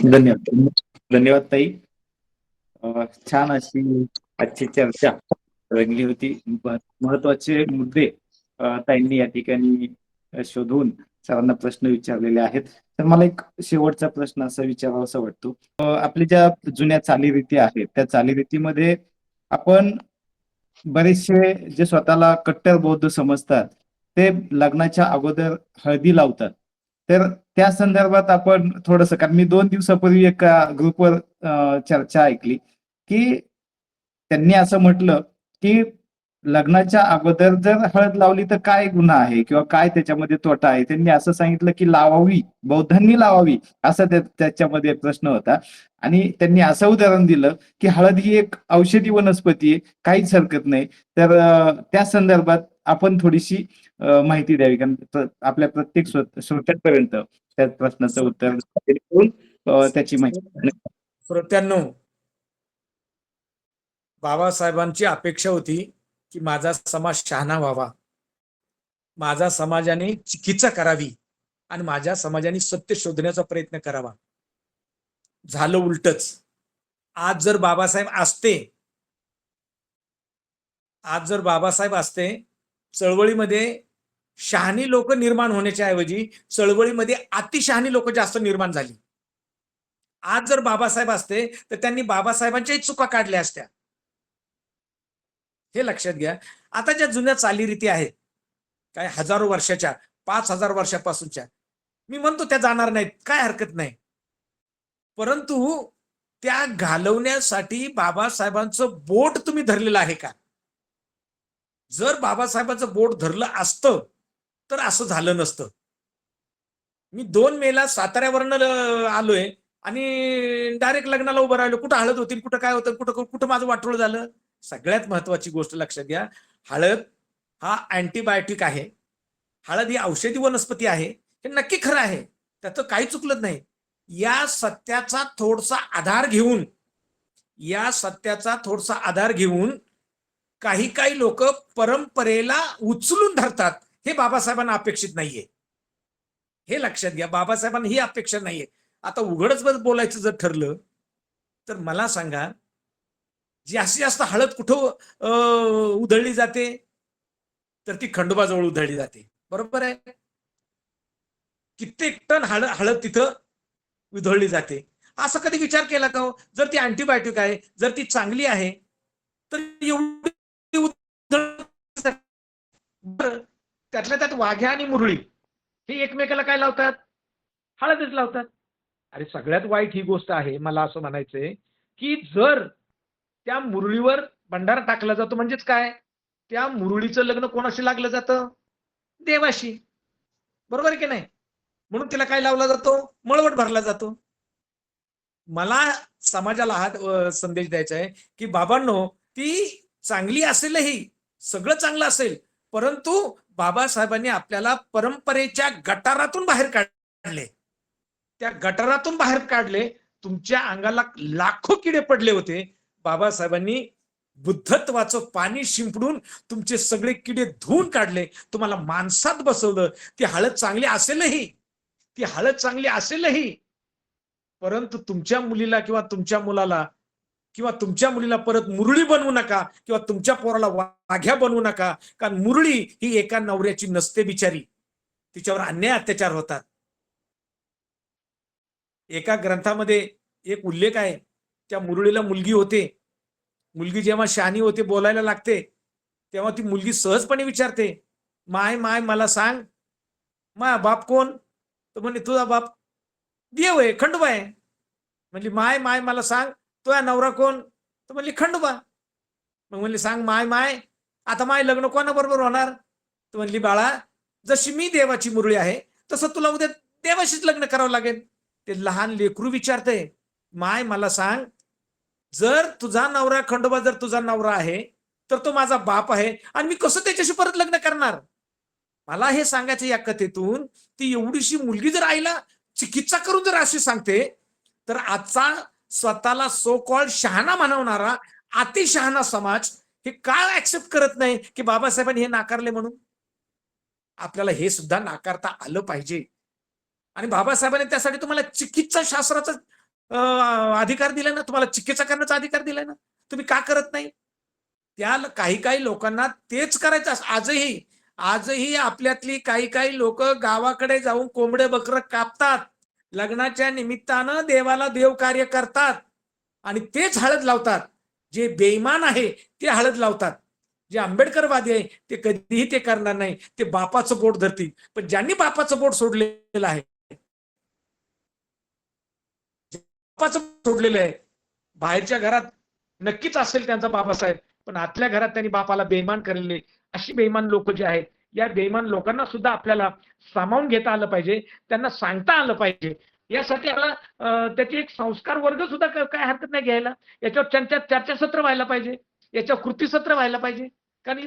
Speaker 3: धन्यवाद ताई. छान अशी आजची चर्चा रंगली होती. महत्वाचे मुद्दे ताईंनी या ठिकाणी शोधून सर्वांना प्रश्न विचारलेले आहेत. तर मला एक शेवटचा प्रश्न असा विचारावासा वाटतो. आपल्या ज्या जुन्या चालीरीती आहेत त्या चालीरीतीमध्ये आपण बरेचसे जे स्वतःला कट्टर बौद्ध समजतात ते लग्नाच्या अगोदर हळदी लावतात. तर त्या संदर्भात आपण थोडंसं, कारण मी 2 दिवसापूर्वी एका ग्रुपवर चर्चा ऐकली की त्यांनी असं म्हटलं की लग्नाच्या अगोदर जर हळद लावली तर काय गुन्हा आहे किंवा काय त्याच्यामध्ये तोटा आहे. त्यांनी असं सांगितलं की लावावी, बौद्धांनी लावावी, असा त्याच्यामध्ये प्रश्न होता. आणि त्यांनी असं उदाहरण दिलं की हळद ही एक औषधी वनस्पती आहे, काहीच हरकत नाही. तर त्या संदर्भात आपण थोडीशी माहिती द्यावी, कारण आपल्या प्रत्येक श्रोत्यांपर्यंत त्या प्रश्नाचं उत्तर देऊन त्याची माहिती.
Speaker 1: श्रोत्यांनो, बाबासाहेबांची अपेक्षा होती की माझा समाज शहाणा व्हावा, माझा समाजाने चिकित्सा करावी आणि माझ्या समाजाने सत्य शोधण्याचा प्रयत्न करावा. झालं उलटच. आज जर बाबासाहेब असते चळवळीमध्ये शहाणी लोक निर्माण होण्याच्या ऐवजी चळवळीमध्ये अतिशहाणी लोक जास्त निर्माण झाली. आज जर बाबासाहेब असते तर त्यांनी बाबासाहेबांच्याही चुका काढल्या असत्या. हे लक्षात घ्या. आता ज्या जुन्या चालीरीती आहेत काय हजारो वर्षाच्या, 5000 वर्षापासूनच्या, मी म्हणतो त्या जाणार नाहीत, काय हरकत नाही. परंतु त्या घालवण्यासाठी बाबासाहेबांचं बोट तुम्ही धरलेलं आहे का? जर बाबासाहेबांचं बोट धरलं असतं तर असं झालं नसतं. मी 2 मेला साताऱ्यावरनं आलोय आणि डायरेक्ट लग्नाला उभं राहिलो. कुठं हळद होती, कुठं काय होतं, कुठं माझं वाटोळ झालं. सगळ्यात महत्वाची गोष्ट लक्षात घ्या, हळद हा अँटीबायोटिक आहे. हळद ही औषधी वनस्पती आहे, हे नक्की खरं आहे, त्याचं काही चुकलं नाही. या सत्याचा थोडासा आधार घेऊन काही लोक परंपरेला उचलून धरतात. हे बाबासाहेबांना अपेक्षित नाहीये. हे लक्षात घ्या. बाबासाहेबांना ही अपेक्षा नाहीये. आता उघडच बोलायचं जर ठरलं तर मला सांगा, जास्तीत जास्त हळद कुठं उधळली जाते, तर ती खंडोबाजवळ उधळली जाते. बरोबर आहे. कित्येक टन हळद तिथं उधळली जाते. असं कधी विचार केला का हो? जर ती अँटीबायोटिक आहे, जर ती चांगली आहे, तर एवढी त्यातल्या त्यात वाघ्या आणि मुरळी हे एकमेकाला काय लावतात? हळदच लावतात. अरे सगळ्यात वाईट ही गोष्ट आहे, मला असं म्हणायचंय, की जर त्या मुरळीवर भंडारा टाकला जातो म्हणजेच काय? त्या मुरळीचं लग्न कोणाशी लागलं जातं? देवाशी. बरोबर आहे की नाही? म्हणून तिला काय लावला जातो? मळवट भरला जातो. मला समाजाला हा संदेश द्यायचा आहे, की बाबांनो, ती चांगली असेलही, सगळं चांगलं असेल, परंतु बाबासाहेबांनी आपल्याला परंपरेच्या गटारातून बाहेर काढले. त्या गटारातून बाहेर काढले. तुमच्या अंगाला लाखो किडे पडले होते. बाबासाहेबांनी बुद्धत्वाचं पाणी शिंपडून तुमचे सगळे किडे धुवून काढले. तुम्हाला माणसात बसवलं. ती हळद चांगली असेलही, परंतु तुमच्या मुलीला किंवा तुमच्या मुलाला किंवा तुमच्या मुलीला परत मुरळी बनवू नका किंवा तुमच्या पोराला वाघ्या बनवू नका. कारण मुरळी ही एका नवऱ्याची नसते बिचारी. तिच्यावर अन्याय अत्याचार होतात. एका ग्रंथामध्ये एक उल्लेख आहे, त्या मुरळीला मुलगी होते. मुलगी जेव्हा शहाणी होते, बोलायला लागते, तेव्हा ती मुलगी सहजपणे विचारते, माय माय मला सांग, माय बाप कोण? तर म्हणजे तुझा बाप देव आहे, खंडोबा आहे. म्हणजे माय माय मला सांग, तुझा नवरा कोण? तर म्हणली खंडोबा. मग म्हणली सांग माय माय, आता माय लग्न कोणाबरोबर होणार? तर म्हणली बाळा, जशी मी देवाची मुरळी आहे, तसं तुला उद्या देवाशीच लग्न करावं लागेल. ते लहान लेकरू विचारते, माय मला सांग, जर तुझा नवरा खंडोबा जर तुझा नवरा आहे, तर तो माझा बाप आहे, आणि मी कसं त्याच्याशी परत लग्न करणार? मला हे सांगायचं या कथेतून, ती एवढीशी मुलगी जर आईला चिकित्सा करून जर अशी सांगते, तर आजचा स्वतःला सो कॉल्ड शहाणा म्हणवणारा अतिशहाणा समाज हे काय ऍक्सेप्ट करत नाही की बाबासाहेबांनी हे नाकारले म्हणून? आपल्याला हे सुद्धा नाकारता आलं पाहिजे. आणि बाबासाहेबांनी त्यासाठी तुम्हाला चिकित्सा शास्त्राचा अधिकार दिलाय ना, तुम्हाला चिकित्सा करण्याचा अधिकार दिलाय ना. तुम्ही का करत नाही? त्या काही लोकांना तेच करायचं. आजही आपल्यातली काही लोक गावाकडे जाऊन कोंबडे बकरं कापतात, लग्नाच्या निमित्तानं देवाला देव कार्य करतात, आणि तेच हळद लावतात. जे बेईमान आहे ते हळद लावतात. जे आंबेडकरवादी आहे ते कधीही ते करणार नाही. ते बापाचं बोट धरतील. पण ज्यांनी बापाचं बोट सोडलेलं आहे, बाहेरच्या घरात नक्कीच असेल त्यांचा बाबासाहेब, पण आतल्या घरात त्यांनी बापाला बेईमान केलेले, अशी बेईमान लोक जे आहेत, या बेईमान लोकांना सुद्धा आपल्याला सामावून घेता आलं पाहिजे, त्यांना सांगता आलं पाहिजे. यासाठी आपला त्याची एक संस्कार वर्ग सुद्धा काय हरकत नाही घ्यायला. याच्यावर चर्चासत्र व्हायला पाहिजे, याच्यावर कृतीसत्र व्हायला पाहिजे. कारण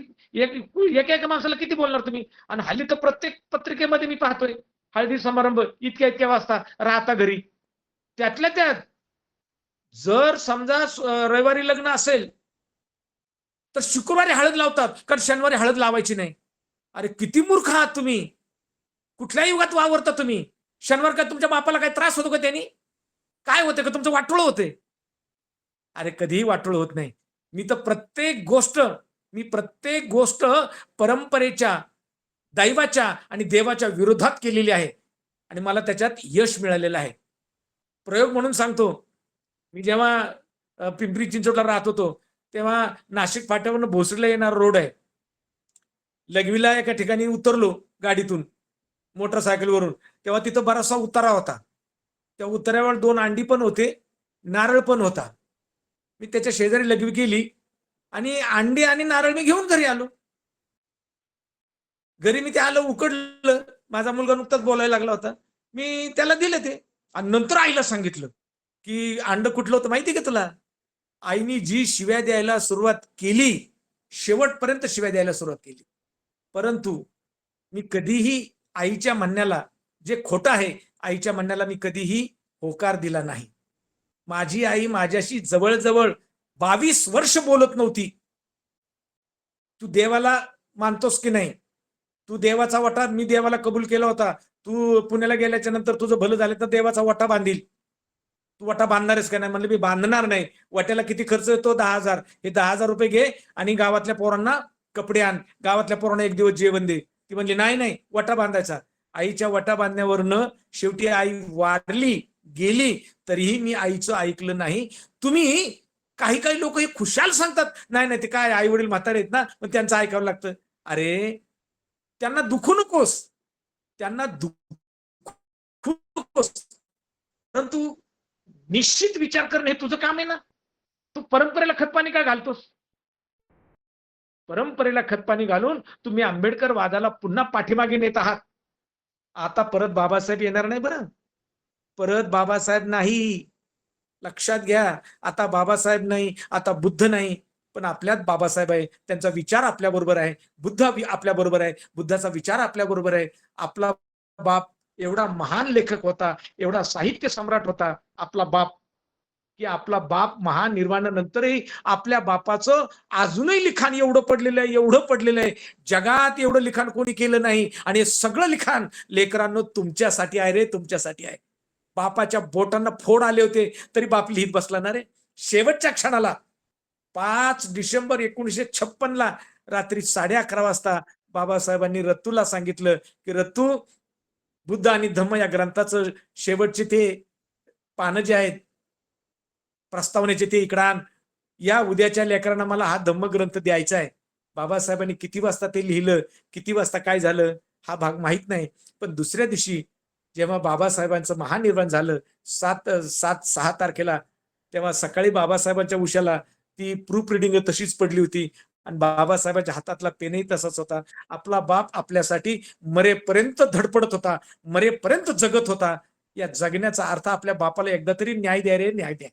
Speaker 1: एका माणसाला किती बोलणार तुम्ही? आणि हल्ली तर प्रत्येक पत्रिकेमध्ये मी पाहतोय, हळदी समारंभ इतक्या वाजता राहता घरी. त्यातल्या त्यात जर समजा रविवारी लग्न असेल, तर शुक्रवारी हळद लावतात, कारण शनिवारी हळद लावायची नाही. अरे किती मूर्ख आहात तुम्ही! कुठल्या युगात वावरता तुम्ही? शनिवार का तुमच्या बापाला काही त्रास होतो का त्यांनी? काय होते का तुमचं वाटोळं होते? अरे कधीही वाटोळं होत नाही. मी प्रत्येक गोष्ट परंपरेच्या, दैवाच्या आणि देवाच्या विरोधात केलेली आहे, आणि मला त्याच्यात यश मिळालेलं आहे. प्रयोग म्हणून सांगतो, मी जेव्हा पिंपरी चिंचवडला राहत होतो, तेव्हा नाशिक फाट्यावरून भोसरीला येणारा रोड आहे. लघवीला एका ठिकाणी उतरलो गाडीतून मोटरसायकलवरून, तेव्हा तिथं बराचसा उतारा होता. त्या उतार्यावर 2 अंडी पण होते, नारळ पण होता. मी त्याच्या शेजारी लघवी केली आणि अंडी आणि नारळ मी घेऊन घरी आलो. घरी मी ते आलं, उकडलं. माझा मुलगा नुकताच बोलायला लागला होता. मी त्याला दिले ते, आणि नंतर आईला सांगितलं की अंड कुठलं होतं माहिती का तुला? आईनी जी शिव्या द्यायला सुरुवात केली, शेवटपर्यंत शिव्या द्यायला सुरुवात केली. परंतु मी कधीही आईच्या म्हणण्याला, जे खोटं आहे, आईच्या म्हणण्याला मी कधीही होकार दिला नाही. माझी आई माझ्याशी जवळजवळ 22 वर्ष बोलत नव्हती. तू देवाला मानतोस की नाही? तू देवाचा वटा, मी देवाला कबूल केला होता. तू पुण्याला गेल्याच्या नंतर तुझं भलं झालं तर देवाचा वटा बांधील, तू वटा बांधणारच का नाही? म्हणलं मी बांधणार नाही. वट्याला किती खर्च येतो? 10,000. हे 10,000 रुपये घे आणि गावातल्या पोरांना कपडे आण, गावातल्या पोरांना एक दिवस जेवण दे. ती म्हणली नाही नाही, वटा बांधायचा. आईच्या वटा बांधण्यावरनं शेवटी आई वारली, गेली, तरीही मी आईचं ऐकलं नाही. तुम्ही काही काही लोक हे खुशाल सांगतात, नाही नाही ते काय आई वडील म्हातारे आहेत ना, मग त्यांचं ऐकावं लागतं. अरे त्यांना दुखू नकोस, त्यांना दुखू नकोस, परंतु निश्चित विचार करणं हे तुझं काम आहे ना. तू परंपरेला खतपाणी का घालतोस? परंपरेला खतपाणी घालून तुम्ही आंबेडकर वादाला पुन्हा पाठीमागे नेत आहात. आता परत बाबासाहेब येणार नाही बरं, परत बाबासाहेब नाही, लक्षात घ्या. आता बाबासाहेब नाही, आता बुद्ध नाही, पण आपल्यात बाबासाहेब आहे. त्यांचा विचार आपल्या बरोबर आहे, बुद्ध आपल्या बरोबर आहे, बुद्धाचा विचार आपल्या बरोबर आहे. आपला बाप एवढा महान लेखक होता, एवढा साहित्य सम्राट होता आपला बाप, की आपला बाप महानिर्वाणानंतरही आपल्या बापाचं अजूनही लिखाण एवढं पडलेलं आहे, एवढं पडलेलं आहे, जगात एवढं लिखाण कोणी केलं नाही. आणि हे सगळं लिखाण लेकरांनो तुमच्यासाठी आहे रे, तुमच्यासाठी आहे. बापाच्या बोटांना फोड आले होते तरी बाप लिहित बसला ना रे. शेवटच्या क्षणाला 5 डिसेंबर 1956 रात्री 11:30 वाजता बाबासाहेबांनी रत्तूला सांगितलं की रत्तू, बुद्ध आणि धम्म या ग्रंथाचं शेवटचे ते पानं जे आहेत प्रस्तावनेचे ते इकडं आण. या उद्याच्या लेकरांना मला हा धम्मग्रंथ द्यायचा आहे. बाबासाहेबांनी किती वाजता ते लिहिलं, किती वाजता काय झालं हा भाग माहित नाही. पण दुसऱ्या दिवशी जेव्हा बाबासाहेबांचं महानिर्वाण झालं 6 तारखेला, तेव्हा सकाळी बाबासाहेबांच्या उशाला ती प्रूफ रिडिंग तशीच पडली होती आणि बाबासाहेबांच्या हातातला पेनही तसाच होता. आपला बाप आपल्यासाठी मरेपर्यंत धडपडत होता, मरेपर्यंत जगत होता. या जगण्याचा अर्थ आपल्या बापाला एकदा तरी न्याय द्या रे, न्याय द्या.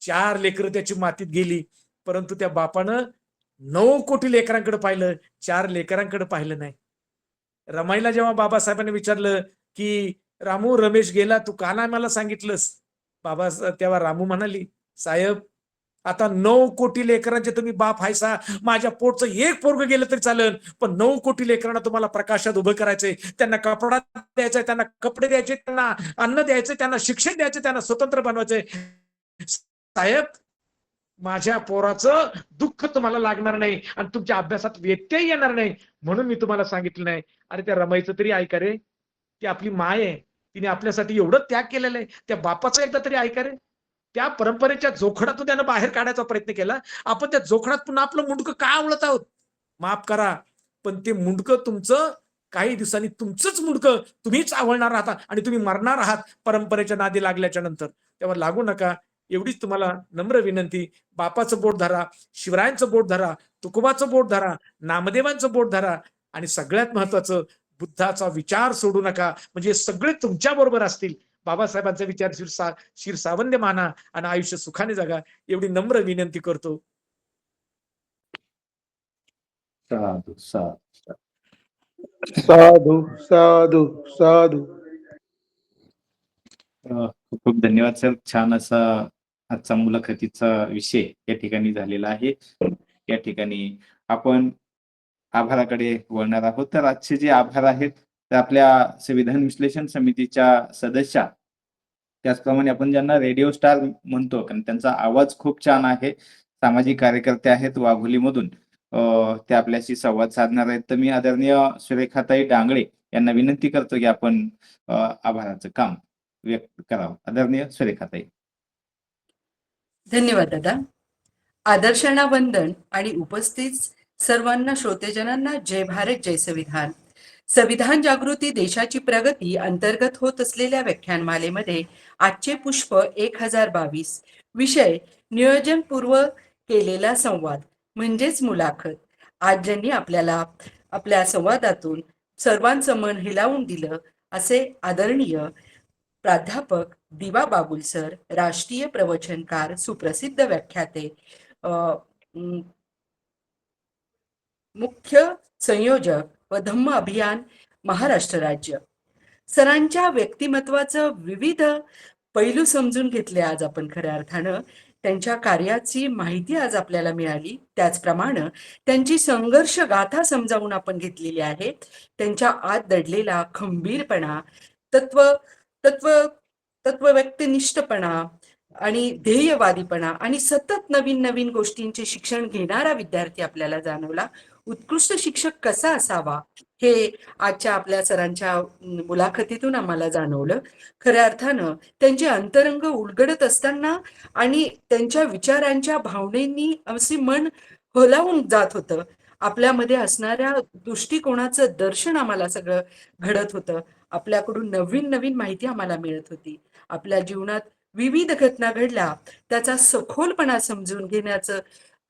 Speaker 1: 4 लेकरं त्याची मातीत गेली, परंतु त्या बापानं 9 कोटी लेकरांकडे पाहिलं, 4 लेकरांकडे पाहिलं नाही. रमाईला जेव्हा बाबासाहेबांनी विचारलं की रामू, रमेश गेला, तू का नाही मला सांगितलंस? तेव्हा रामू म्हणाली, साहेब आता 9 कोटी लेकरांचे तुम्ही बाप हायसा, माझ्या पोटचं एक पोरग गेलं तरी चालेल, पण 9 कोटी लेकरांना तुम्हाला प्रकाशात उभं करायचंय, त्यांना कपडा द्यायचाय, त्यांना कपडे द्यायचे, त्यांना अन्न द्यायचे, त्यांना शिक्षण द्यायचे, त्यांना स्वतंत्र बनवायचंय. साहेब माझ्या पोराचं दुःख तुम्हाला लागणार नाही आणि तुमच्या अभ्यासात व्यत्यय येणार नाही, म्हणून मी तुम्हाला सांगितलं नाही. अरे त्या रमाईचं तरी ऐका रे, ती आपली माय आहे, तिने आपल्यासाठी एवढं त्याग केलेलं आहे. त्या बापाचं एकदा तरी ऐका रे. त्या परंपरेच्या जोखडातून त्यानं बाहेर काढायचा प्रयत्न केला. आपण त्या जोखडात पुन्हा आपलं मुंडकं का आवळत आहोत? माफ करा, पण ते मुंडकं तुमचं काही दिवसांनी तुमचंच मुंडकं तुम्हीच आवळणार आहात आणि तुम्ही मरणार आहात परंपरेच्या नादी लागल्याच्या नंतर. तेव्हा लागू नका, एवढीच तुम्हाला नम्र विनंती. बापाचं बोट धरा, शिवरायांचं बोट धरा, तुकोबाचं बोट धरा, नामदेवांचं बोट धरा आणि सगळ्यात महत्वाचं बुद्धाचा विचार सोडू नका, म्हणजे सगळे तुमच्या बरोबर असतील. बाबासाहेबांचा विचार शिरसावंद्य माना आणि आयुष्य सुखाने जगा, एवढी नम्र विनंती करतो.
Speaker 3: साधू साधू
Speaker 4: साधू साधू साधू.
Speaker 3: खूप खूप धन्यवाद सर. छान असा आजचा मुलाखतीचा विषय या ठिकाणी झालेला आहे. या ठिकाणी आपण आभाराकडे वळणार आहोत. तर आजचे जे आभार आहेत ते आपल्या संविधान विश्लेषण समितीच्या सदस्या, त्याचप्रमाणे आपण ज्यांना रेडिओ स्टार म्हणतो, कारण त्यांचा आवाज खूप छान आहे, सामाजिक कार्यकर्ते आहेत वाघोलीमधून, ते आपल्याशी संवाद साधणार आहेत. तर मी आदरणीय सुरेखाताई डांगळे यांना विनंती करतो की आपण आभाराचं काम व्यक्त करावं. आदरणीय सुरेखाताई.
Speaker 5: धन्यवाद दादा. आदर्शांना वंदन आणि उपस्थित सर्वांना श्रोतेजनांना जय भारत, जय संविधान. संविधान जागृती देशाची प्रगती अंतर्गत होत असलेल्या व्याख्यानमालेमध्ये आजचे पुष्प 1022, विषय नियोजनपूर्व केलेला संवाद म्हणजेच मुलाखत. आज ज्यांनी आपल्याला आपल्या संवादातून सर्वांचं मन हिलावून दिलं असे आदरणीय प्राध्यापक दिवा बागुल सर, राष्ट्रीय प्रवचनकार, सुप्रसिद्ध व्याख्याते, मुख्य संयोजक व धम्म अभियान महाराष्ट्र राज्य. सरांच्या व्यक्तिमत्वाचं विविध पैलू समजून घेतले आज आपण खऱ्या अर्थानं. त्यांच्या कार्याची माहिती आज आपल्याला मिळाली. त्याचप्रमाणे त्यांची संघर्ष गाथा समजावून आपण घेतलेली आहे. त्यांच्या आत दडलेला खंबीरपणा, तत्व तत्व तत्व व्यक्तिनिष्ठपणा आणि ध्येयवादीपणा आणि सतत नवीन नवीन गोष्टींचे शिक्षण घेणारा विद्यार्थी आपल्याला जाणवला. उत्कृष्ट शिक्षक कसा असावा हे आजच्या आपल्या सरांच्या मुलाखतीतून आम्हाला जाणवलं. खऱ्या अर्थानं त्यांचे अंतरंग उलगडत असताना आणि त्यांच्या विचारांच्या भावनेंनी असे मन हेलावून जात होतं. आपल्यामध्ये असणाऱ्या दृष्टिकोनाचं दर्शन आम्हाला सगळं घडत होतं. आपल्याकडून नवीन नवीन माहिती आम्हाला मिळत होती. आपल्या जीवनात विविध घटना घडल्या, त्याचा सखोलपणा समजून घेण्याचं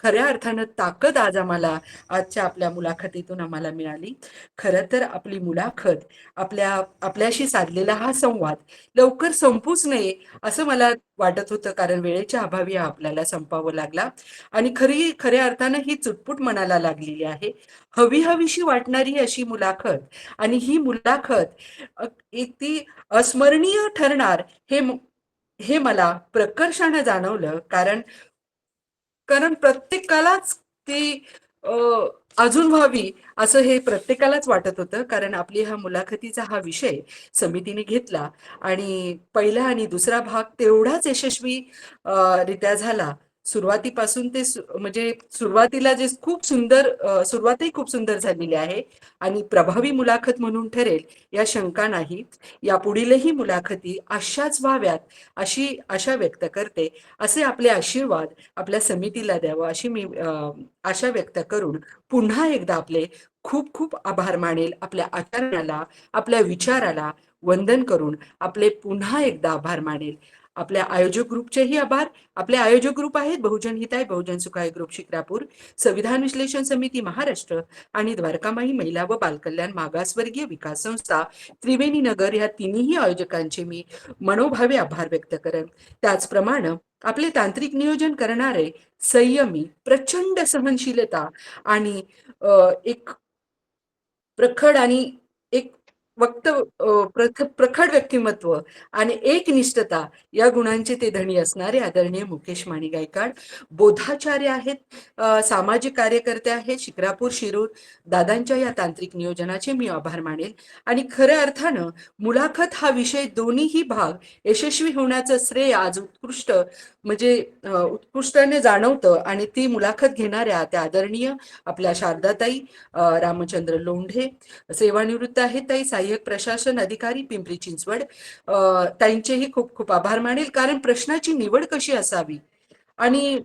Speaker 5: खऱ्या अर्थानं ताकद आज आम्हाला आजच्या आपल्या मुलाखतीतून आम्हाला मिळाली. खरं तर आपली मुलाखत, आपल्याशी साधलेला हा संवाद लवकर संपूच नये असं मला वाटत होतं, कारण वेळेच्या अभावी हा आपल्याला संपावं लागला. आणि खऱ्या अर्थानं ही चुटपुट मनाला लागलेली आहे. हवीशी वाटणारी अशी मुलाखत, आणि ही मुलाखत ती अस्मरणीय ठरणार हे मला प्रकर्षानं जाणवलं. कारण प्रत्येकालाच ती अजून व्हावी असं हे प्रत्येकालाच वाटत होतं. कारण आपली मुलाखतीचा हा विषय समितीने घेतला आणि पहिला आणि दुसरा भाग तेवढाच यशस्वी रित्या झाला. सुरुवातीपासून ते म्हणजे सुरुवातीला जे खूप सुंदर सुरुवातही खूप सुंदर झालेली आहे आणि प्रभावी मुलाखत म्हणून ठरेल या शंका नाही. यापुढीलही मुलाखती अशाच व्हाव्यात अशी आशा व्यक्त करते. असे आपले आशीर्वाद आपल्या समितीला द्यावं अशी मी आशा व्यक्त करून पुन्हा एकदा आपले खूप खूप आभार मानेल. आपल्या आचरणाला, आपल्या विचाराला वंदन करून आपले पुन्हा एकदा आभार मानेल. आपल्या आयोजक ग्रुपचेही आभार. आपले आयोजक ग्रुप आहेत बहुजन हिताय, बहुजन सुखाय ग्रुप शिक्रापूर, संविधान विश्लेषण समिती महाराष्ट्र आणि द्वारकामाई महिला व बालकल्याण मागासवर्गीय विकास संस्था त्रिवेणी नगर या तिन्ही आयोजकांचे मी मनोभावे आभार व्यक्त करेन. त्याचप्रमाणे आपले तांत्रिक नियोजन करणारे संयमी, प्रचंड सहनशीलता आणि एक प्रखड आणि एक प्रखड व्यक्तिमत्व आणि एकनिष्ठता या गुणांचे ते धनी असणारे आदरणीय मुकेश माणी गायकवाड बोधाचार्य आहेत, सामाजिक कार्यकर्ते आहेत. शिक्रापूर शिरूर दादांच्या या तांत्रिक नियोजनाचे मी आभार मानेल. आणि खऱ्या अर्थानं मुलाखत हा विषय दोन्हीही भाग यशस्वी होण्याचं श्रेय आज उत्कृष्टाने जाणवतं. आणि ती मुलाखत घेणाऱ्या त्या आदरणीय आपल्या शारदाताई रामचंद्र लोंढे, सेवानिवृत्त आहेत ताई, सहाय्यक प्रशासन अधिकारी पिंपरी चिंचवड, ताईंचेही खूप खूप आभार मानेल. कारण प्रश्नाची निवड कशी असावी आणि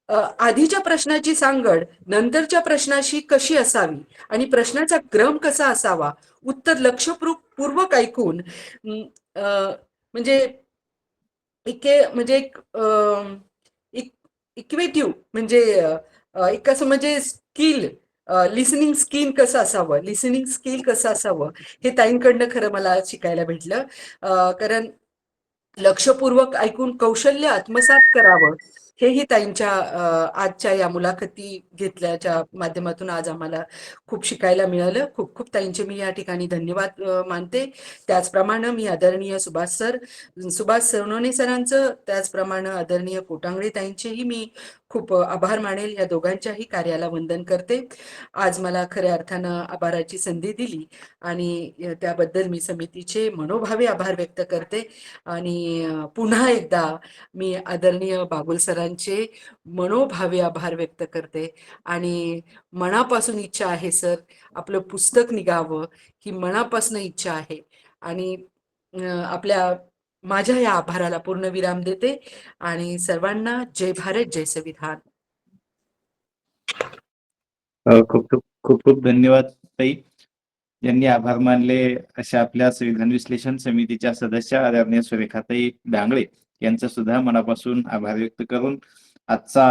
Speaker 5: आधीच्या प्रश्नाची सांगड नंतरच्या प्रश्नाशी कशी असावी आणि प्रश्नाचा क्रम कसा असावा, उत्तर लक्षपूर्वक ऐकून म्हणजे इक्वेटिव्ह म्हणजे एक असं म्हणजे स्किल, लिसनिंग स्किल कसं असावं हे ताईंकडनं खरं मला शिकायला भेटलं. कारण लक्षपूर्वक ऐकून कौशल्य आत्मसात करावं हेही ताईंच्या आजच्या या मुलाखती घेतल्याच्या माध्यमातून आज आम्हाला खूप शिकायला मिळालं. खूप खूप ताईंचे मी या ठिकाणी धन्यवाद मानते. त्याचप्रमाणे मी आदरणीय सुभाष सोनवणे सरांचं, त्याचप्रमाणे आदरणीय कोटांगळे ताईंचेही मी खूप आभार मानेल. या दोघांच्याही कार्याला वंदन करते. आज मला खऱ्या अर्थानं आभाराची संधी दिली आणि त्याबद्दल मी समितीचे मनोभावे आभार व्यक्त करते. आणि पुन्हा एकदा मी आदरणीय बागुल सरांचे मनोभावे आभार व्यक्त करते. आणि मनापासून इच्छा आहे सर, आपलं पुस्तक निघावं ही मनापासून इच्छा आहे. आणि माझ्या या आभाराला पूर्ण विराम देते आणि सर्वांना जय भारत, जय संविधान.
Speaker 3: खूप खूप खूप खूप धन्यवाद ताई. ज्यांनी आभार मानले अशा आपल्या संविधान विश्लेषण समितीच्या सदस्य आदरणीय सुरेखाताई डांगळे यांचा सुद्धा मनापासून आभार व्यक्त करून आजचा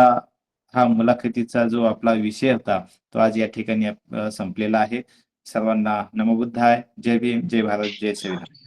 Speaker 3: हा मुलाखतीचा जो आपला विषय होता तो आज या ठिकाणी संपलेला आहे. सर्वांना नमो बुद्धाय, जय भीम, जय भारत, जय संविधान.